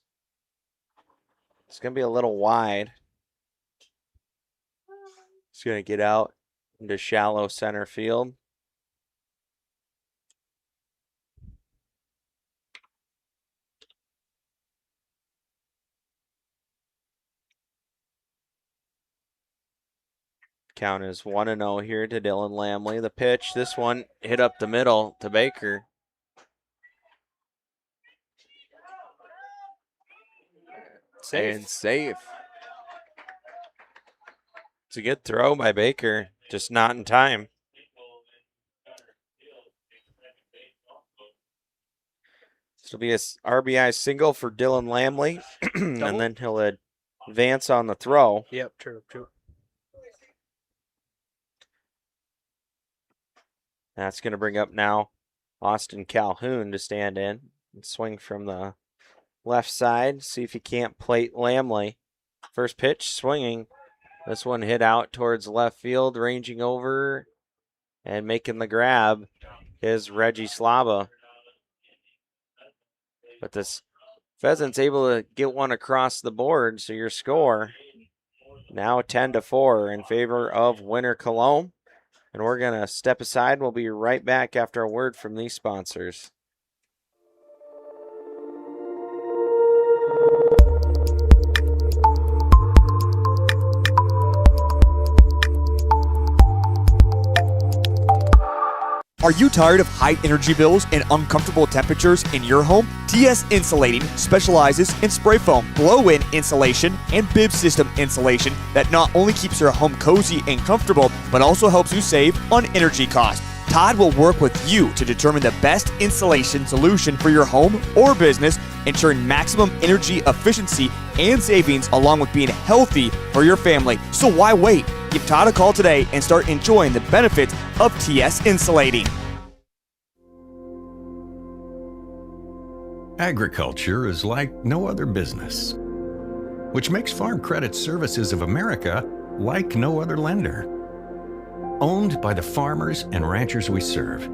It's going to be a little wide. It's going to get out into shallow center field. Count is 1-0 here to Dylan Lamley. The pitch, this one hit up the middle to Baker. Safe. And safe. It's a good throw by Baker, just not in time. This will be a RBI single for Dylan Lamley, and then he'll advance on the throw. Yep, true. That's going to bring up now Austin Calhoun to stand in and swing from the left side. See if he can't plate Lamley. First pitch, swinging. This one hit out towards left field, ranging over and making the grab is Reggie Slava. But this Pheasants able to get one across the board, so your score now 10-4 in favor of winner Colome. And we're going to step aside. We'll be right back after a word from these sponsors. Are you tired of high energy bills and uncomfortable temperatures in your home? TS Insulating specializes in spray foam, blow-in insulation, and bib system insulation that not only keeps your home cozy and comfortable, but also helps you save on energy costs. Todd will work with you to determine the best insulation solution for your home or business, ensuring maximum energy efficiency and savings along with being healthy for your family. So why wait? Give Todd a call today and start enjoying the benefits of TS Insulating. Agriculture is like no other business, which makes Farm Credit Services of America like no other lender. Owned by the farmers and ranchers we serve,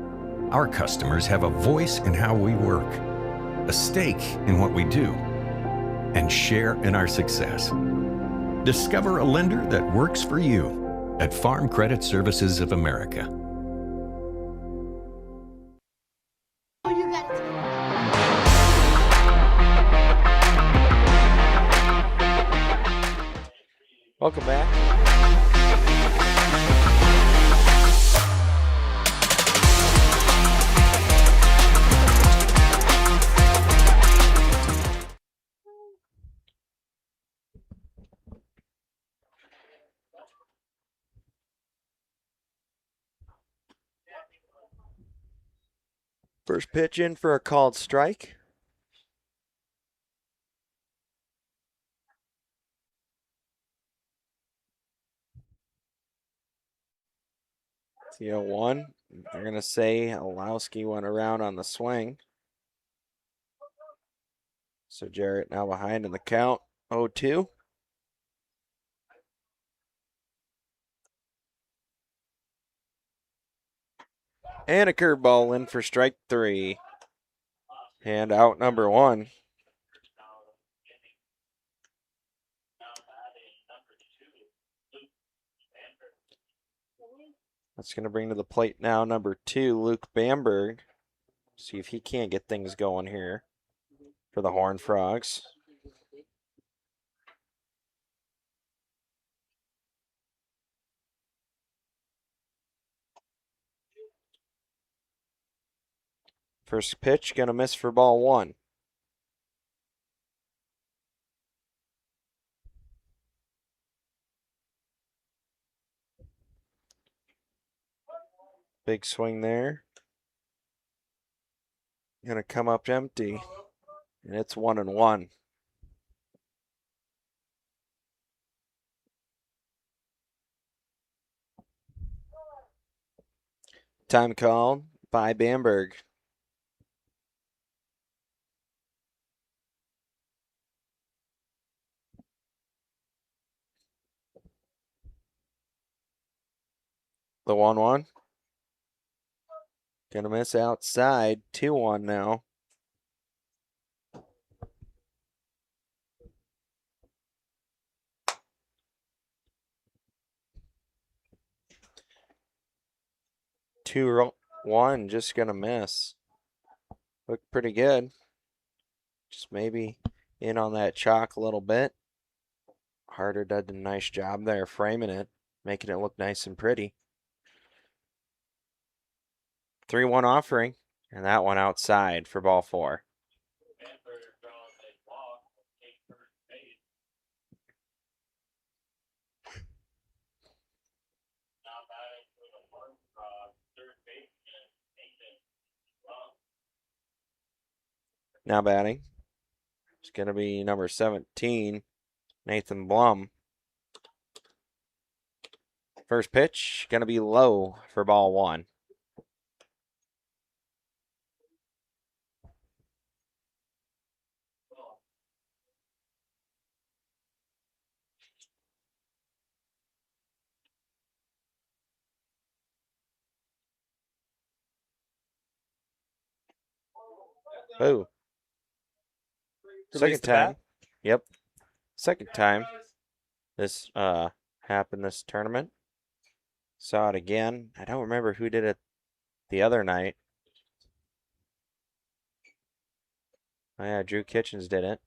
our customers have a voice in how we work, a stake in what we do, and share in our success. Discover a lender that works for you at Farm Credit Services of America. Welcome back. First pitch in for a called strike. It's 0-1. They're going to say Olowski went around on the swing. So Jarrett now behind in the count, 0-2. And a curveball in for strike 3. And out number 1. That's going to bring to the plate now number 2, Luke Bamberg. See if he can't get things going here for the Horned Frogs. First pitch, going to miss for ball 1. Big swing there. Going to come up empty. And it's 1-1. Time called by Bamberg. The 1-1. Gonna miss outside. 2-1 now. Two one, just gonna miss. Looked pretty good. Just maybe in on that chalk a little bit. Harder did a nice job there framing it, making it look nice and pretty. 3-1 offering, and that one outside for ball 4. Now batting. It's going to be number 17, Nathan Blum. First pitch, going to be low for ball 1. Oh. Release Second the time. bat. Yep. Second time this happened this tournament. Saw it again. I don't remember who did it the other night. Oh yeah, Drew Kitchens did it.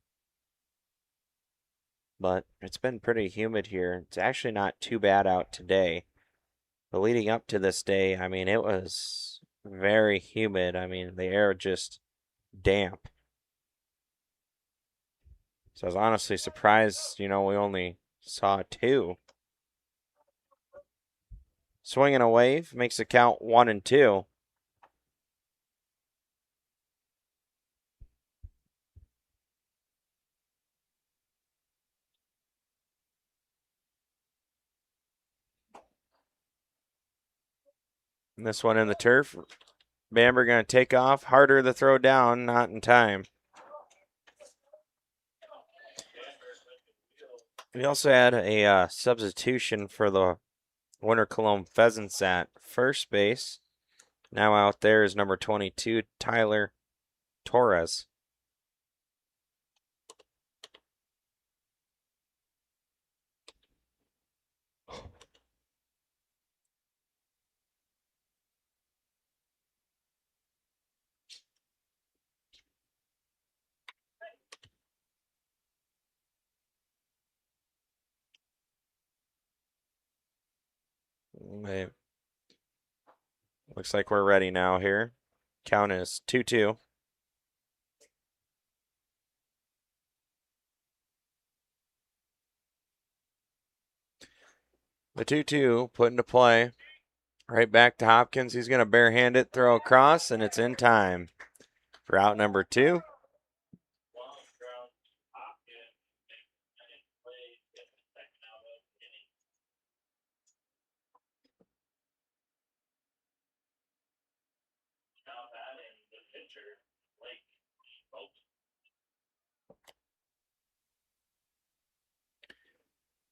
But it's been pretty humid here. It's actually not too bad out today. But leading up to this day, I mean, it was very humid. I mean, the air just damp. So I was honestly surprised, we only saw two. Swinging a wave makes it count 1-2. And this one in the turf. Bamber going to take off. Harder to throw down, not in time. We also had a substitution for the Winter Colome Pheasants at first base. Now out there is number 22, Tyler Torres. Okay. Looks like we're ready now here. Count is 2-2. The 2-2 put into play. Right back to Hopkins. He's going to barehand it, throw across, and it's in time for out number 2.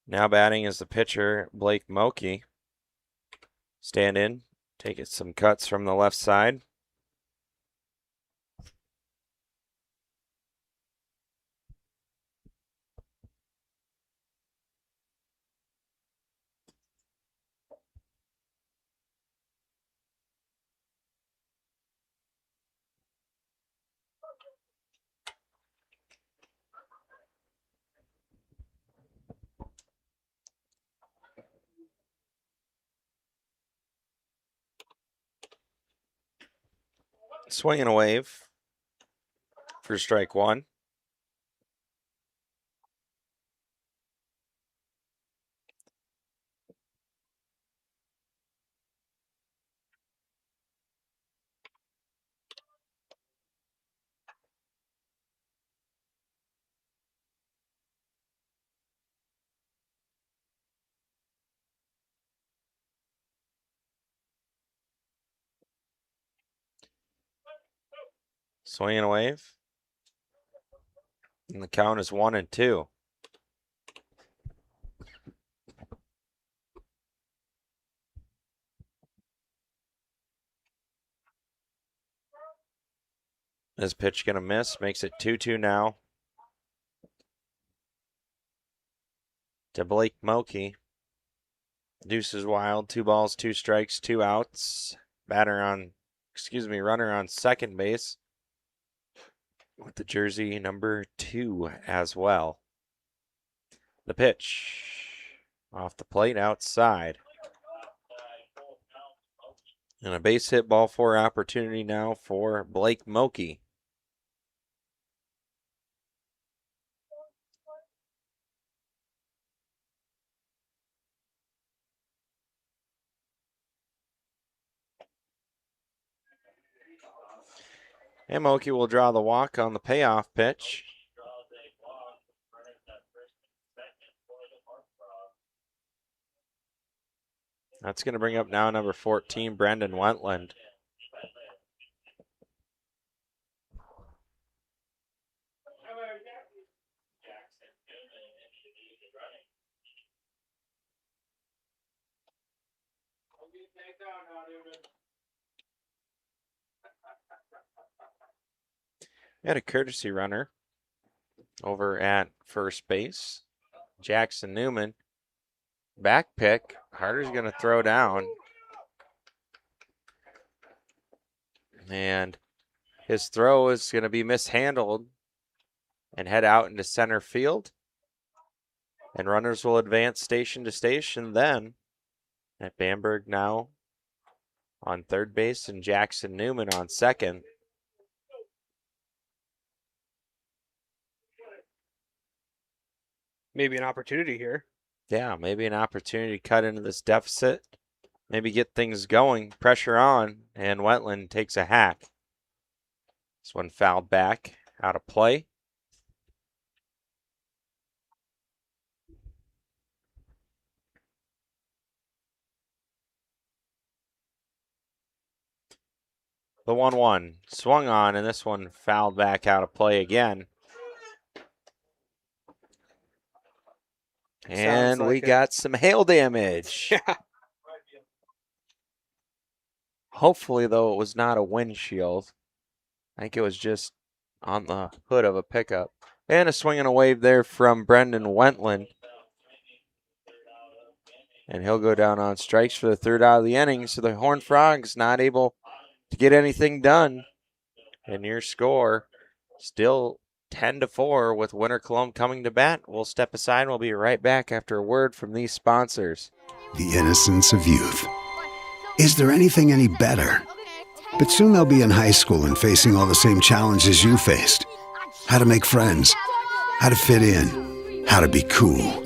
Now batting is the pitcher, Blake Moki. Stand in, take it some cuts from the left side. Swinging a wave for strike 1. Swinging a wave. And the count is 1-2. This pitch going to miss. Makes it 2-2 now. To Blake Moki. Deuce is wild. 2 balls, 2 strikes, 2 outs. Runner on second base. With the jersey number 2 as well. The pitch. Off the plate outside. And a base hit ball 4 opportunity now for Blake Moki. And Moki will draw the walk on the payoff pitch. That's going to bring up now number 14, Brendan Wentland. And a courtesy runner over at first base. Jackson Newman. Back pick. Harder's going to throw down. And his throw is going to be mishandled and head out into center field. And runners will advance station to station then. At Bamberg now on third base and Jackson Newman on second. Maybe an opportunity here. Yeah, maybe an opportunity to cut into this deficit. Maybe get things going. Pressure on, and Wetland takes a hack. This one fouled back, out of play. The 1-1 swung on, and this one fouled back out of play again. And like we got some hail damage. Yeah. Hopefully, though, it was not a windshield. I think it was just on the hood of a pickup. And a swing and a wave there from Brendan Wentland. And he'll go down on strikes for the third out of the inning. So the Horned Frogs not able to get anything done. And your score still 10-4 with Winter Colome coming to bat. We'll step aside and we'll be right back after a word from these sponsors. The innocence of youth. Is there anything any better? But soon they'll be in high school and facing all the same challenges you faced. How to make friends, how to fit in, how to be cool.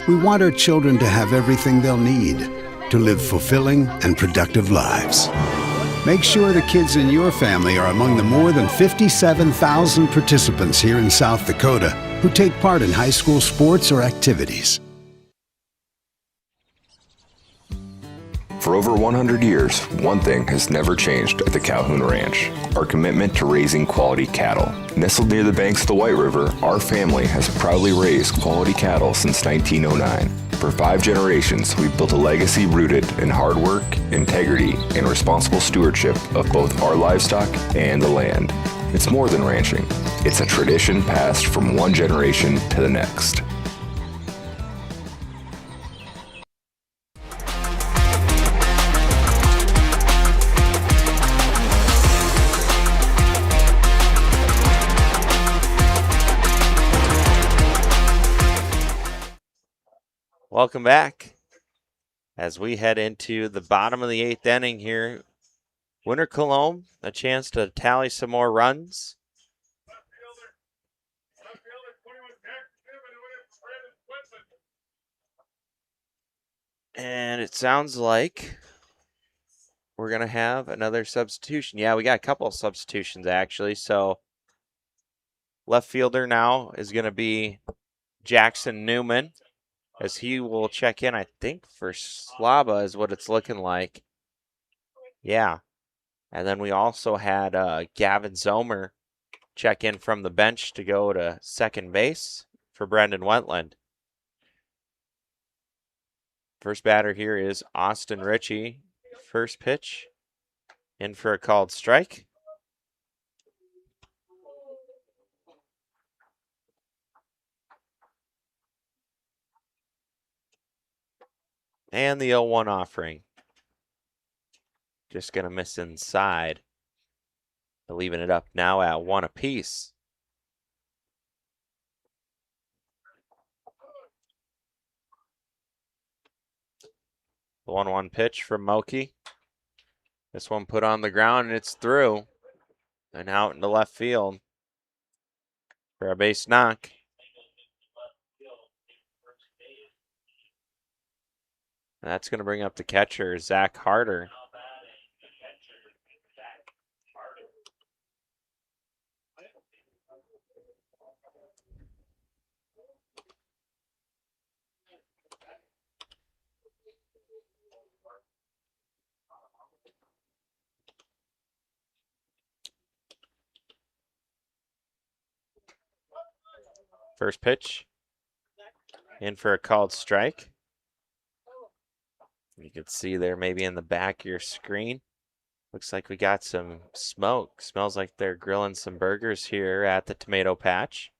We want our children to have everything they'll need to live fulfilling and productive lives. Make sure the kids in your family are among the more than 57,000 participants here in South Dakota who take part in high school sports or activities. For over 100 years, one thing has never changed at the Calhoun Ranch: our commitment to raising quality cattle. Nestled near the banks of the White River, our family has proudly raised quality cattle since 1909. For 5 generations, we've built a legacy rooted in hard work, integrity, and responsible stewardship of both our livestock and the land. It's more than ranching. It's a tradition passed from one generation to the next. Welcome back as we head into the bottom of the 8th inning here. Winter Colome, a chance to tally some more runs. And it sounds like we're going to have another substitution. Yeah, we got a couple of substitutions actually. So left fielder now is going to be Jackson Newman, as he will check in, I think, for Slaba is what it's looking like. Yeah. And then we also had Gavin Zomer check in from the bench to go to second base for Brendan Wentland. First batter here is Austin Ritchie. First pitch in for a called strike. And the 0-1 offering. Just going to miss inside. Leaving it up now at 1 apiece. The 1-1 pitch from Moki. This one put on the ground and it's through. And out into left field for a base knock. That's going to bring up the catcher, Zach Harder. First pitch in for a called strike. You can see there maybe in the back of your screen. Looks like we got some smoke. Smells like they're grilling some burgers here at the tomato patch.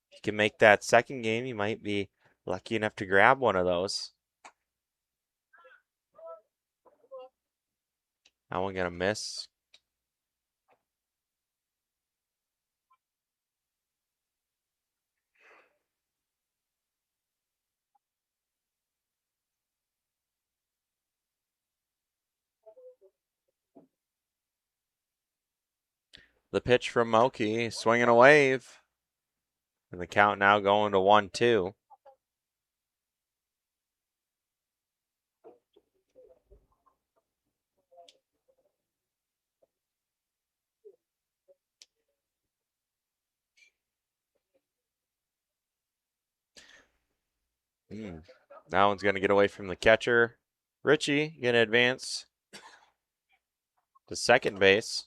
If you can make that second game, you might be lucky enough to grab one of those. That one gonna miss. The pitch from Moki, swinging a wave. And the count now going to 1-2. That one's going to get away from the catcher. Richie going to advance to second base.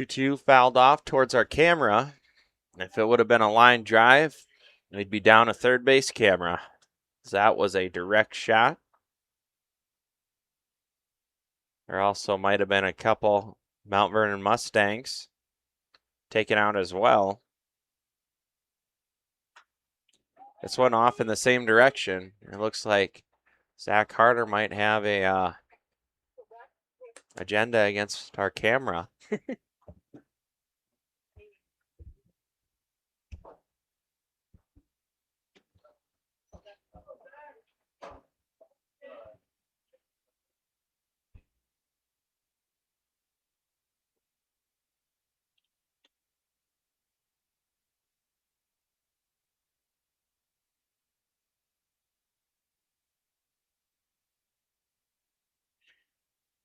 Two fouled off towards our camera. If it would have been a line drive, we'd be down a third base camera. That was a direct shot. There also might have been a couple Mount Vernon Mustangs taken out as well. This went off in the same direction. It looks like Zach Harder might have a agenda against our camera.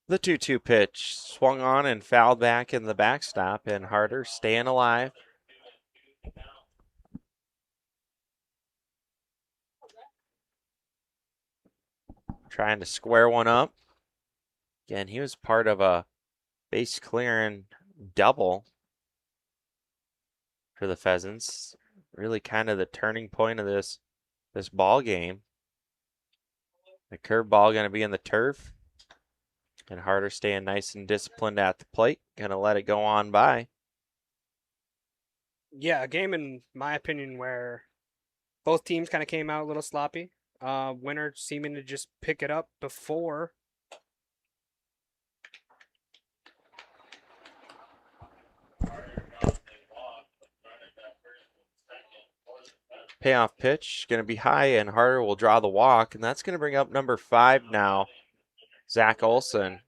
The 2-2 pitch swung on and fouled back in the backstop, and Harder staying alive. Trying to square one up. Again, he was part of a base clearing double for the Pheasants. Really kind of the turning point of this ball game. The curveball going to be in the turf. And Harder staying nice and disciplined at the plate. Going to let it go on by. Yeah, a game, in my opinion, where both teams kind of came out a little sloppy. Winner seeming to just pick it up before. Payoff pitch going to be high, and Harder will draw the walk. And that's going to bring up number 5 now, Zach Olson.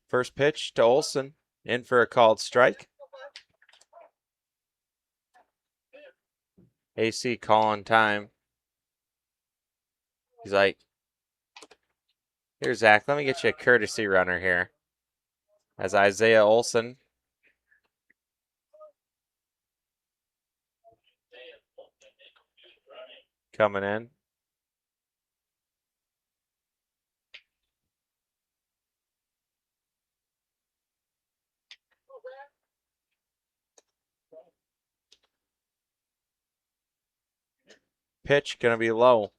First pitch to Olson, in for a called strike. AC calling time. He's like, here, Zach, let me get you a courtesy runner here. As Isaiah Olson coming in. Pitch going to be low.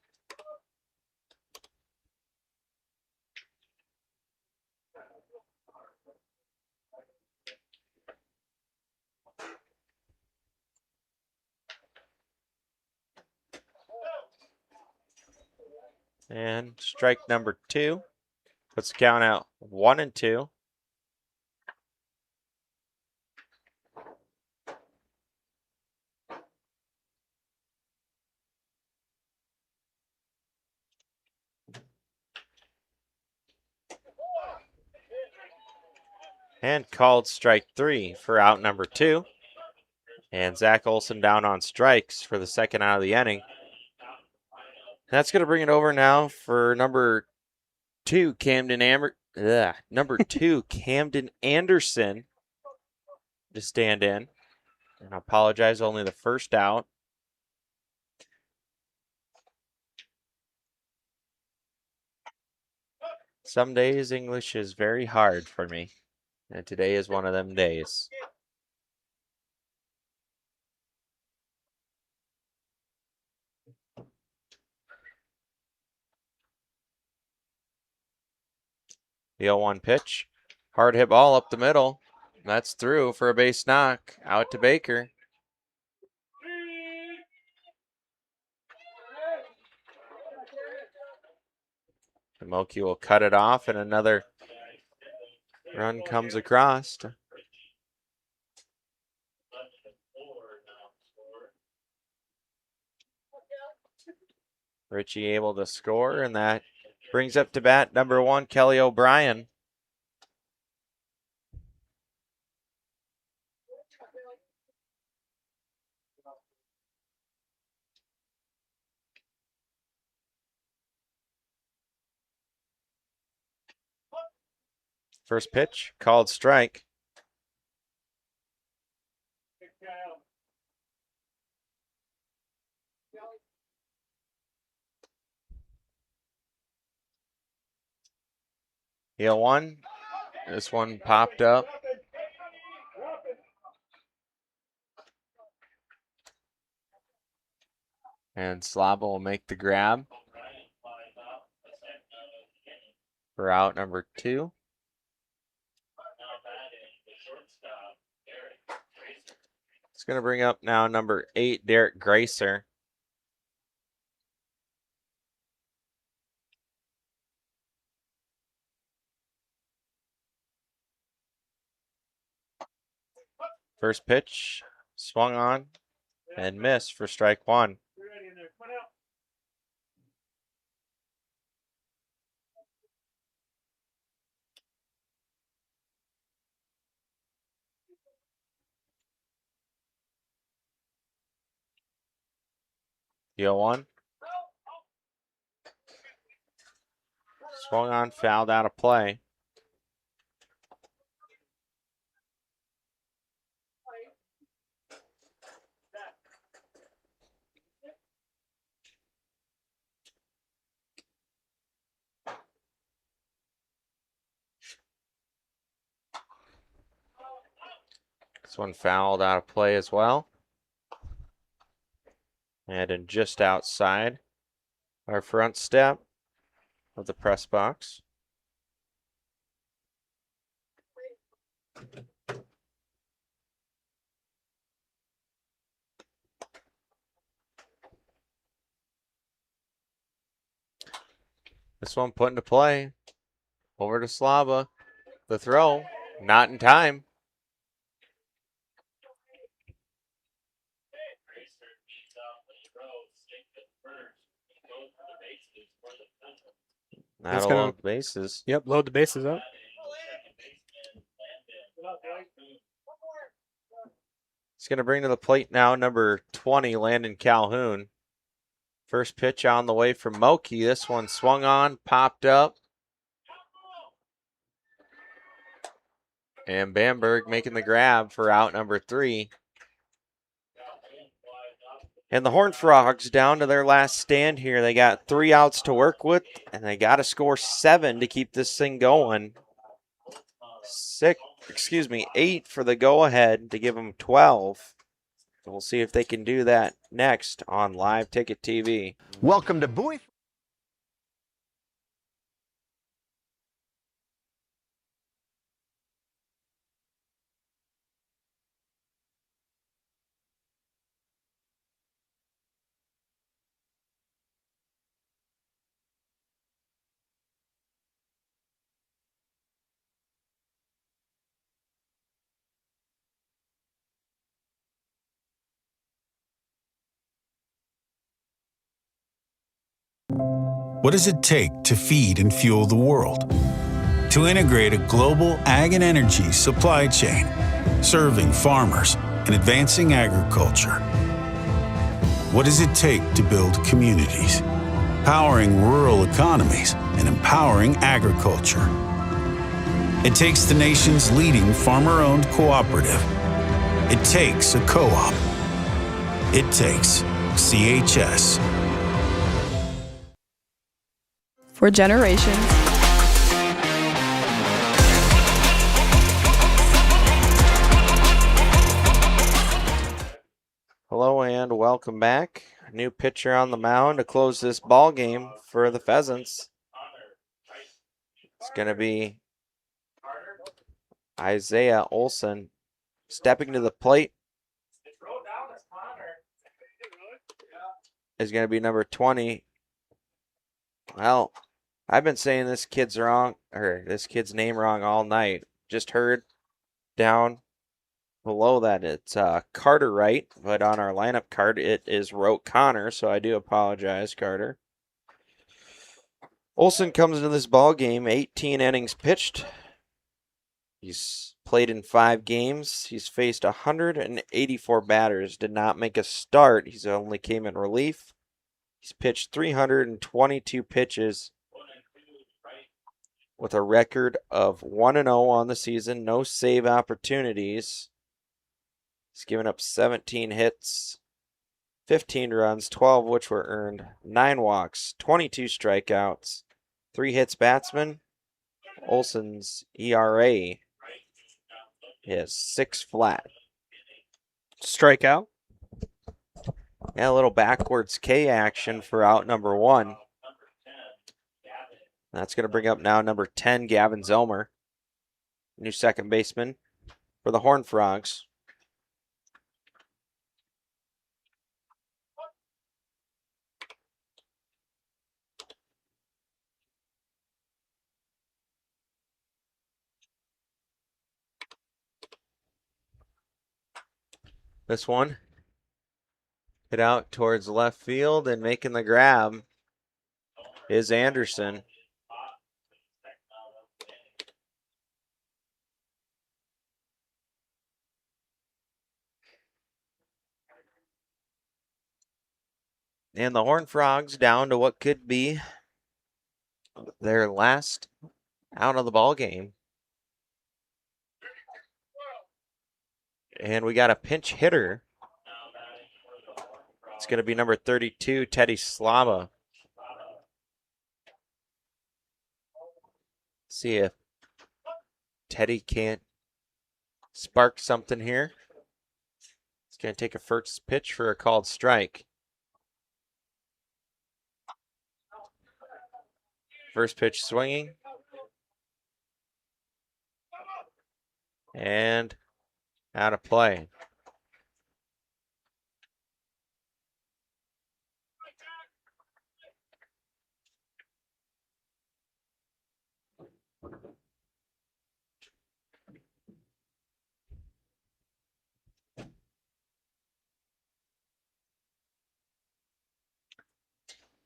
And strike number 2. Puts the count out 1-2. And called strike 3 for out number 2. And Zach Olson down on strikes for the second out of the inning. That's going to bring it over now for number 2, Camden Anderson to stand in. And I apologize, only the first out. Some days English is very hard for me, and today is one of them days. The 0-1 pitch. Hard hit ball up the middle. That's through for a base knock. Out to Baker. Moki will cut it off, and another run comes across. Richie able to score, and that brings up to bat number 1, Kelly O'Brien. First pitch, called strike. The 0-1. This one popped up. And Slava will make the grab for out number 2. It's going to bring up now number 8, Derek Gracer. First pitch, swung on and missed for strike 1. The 0-1. Swung on, fouled out of play. This one fouled out of play as well. And in just outside our front step of the press box. This one put into play. Over to Slava. The throw, not in time. That'll load the bases. Yep, load the bases up. It's going to bring to the plate now number 20, Landon Calhoun. First pitch on the way from Moki. This one swung on, popped up. And Bamberg making the grab for out number 3. And the Horned Frogs down to their last stand here. They got 3 outs to work with, and they got to score 7 to keep this thing going. 8 for the go-ahead to give them 12. We'll see if they can do that next on Live Ticket TV. Welcome to Bowie. What does it take to feed and fuel the world? To integrate a global ag and energy supply chain, serving farmers and advancing agriculture. What does it take to build communities? Powering rural economies and empowering agriculture. It takes the nation's leading farmer-owned cooperative. It takes a co-op. It takes CHS. For generations, Hello and welcome back. New pitcher on the mound to close this ball game for the Pheasants. It's going to be Isaiah Olson stepping to the plate. Is going to be number 20. Well, I've been saying this kid's name wrong all night. Just heard down below that it's Carter Wright, but on our lineup card it is Rote Connor, so I do apologize, Carter. Olson comes into this ball game 18 innings pitched. He's played in 5 games. He's faced 184 batters, did not make a start. He's only came in relief. He's pitched 322 pitches with a record of 1-0 on the season, no save opportunities. He's given up 17 hits, 15 runs, 12 which were earned, 9 walks, 22 strikeouts, 3 hits batsman. Olson's ERA is 6 flat. Strikeout. And a little backwards K action for out number 1. That's going to bring up now number 10, Gavin Zelmer, new second baseman for the Horned Frogs. This one hit out towards left field, and making the grab is Anderson. And the Horned Frogs down to what could be their last out of the ball game. And we got a pinch hitter. It's going to be number 32, Teddy Slava. See if Teddy can't spark something here. He's going to take a first pitch for a called strike. First pitch swinging. And out of play.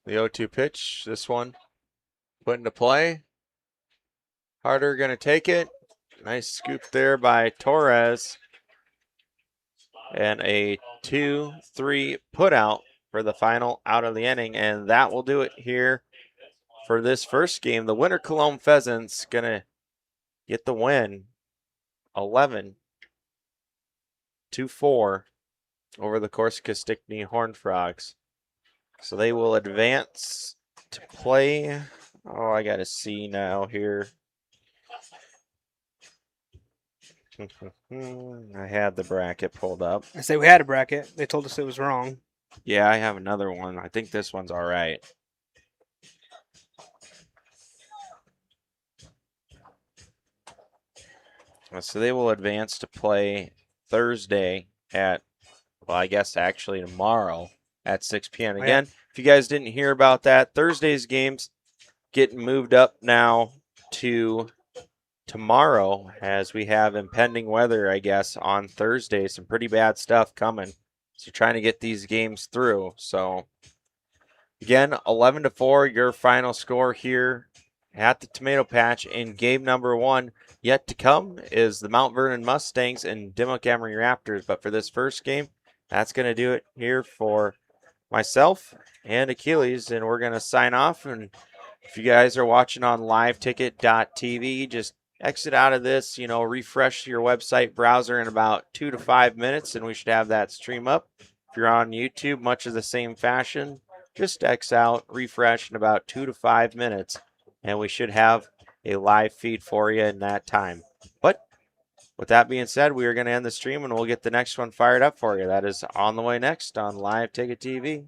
The 0-2 pitch, this one put into play. Harder going to take it. Nice scoop there by Torres. And a 2-3 put out for the final out of the inning. And that will do it here for this first game. The winner, Colome Pheasants, going to get the win 11-4 over the Corsica Stickney Horned Frogs. So they will advance to play. Oh, I got to see now here. I had the bracket pulled up. I say we had a bracket. They told us it was wrong. Yeah, I have another one. I think this one's all right. So they will advance to play Thursday at, well, I guess actually tomorrow at 6 p.m. Again, if you guys didn't hear about that, Thursday's games getting moved up now to tomorrow as we have impending weather, I guess, on Thursday. Some pretty bad stuff coming. So trying to get these games through. So again, 11-4, your final score here at the Tomato Patch in game number 1. yet to come is the Mount Vernon Mustangs and Dimmock Emory Raptors. But for this first game, that's going to do it here for myself and Achilles, and we're going to sign off. And if you guys are watching on liveticket.tv, just exit out of this, refresh your website browser in about 2 to 5 minutes, and we should have that stream up. If you're on YouTube, much of the same fashion, just X out, refresh in about 2 to 5 minutes, and we should have a live feed for you in that time. But with that being said, we are going to end the stream, and we'll get the next one fired up for you. That is on the way next on Live Ticket TV.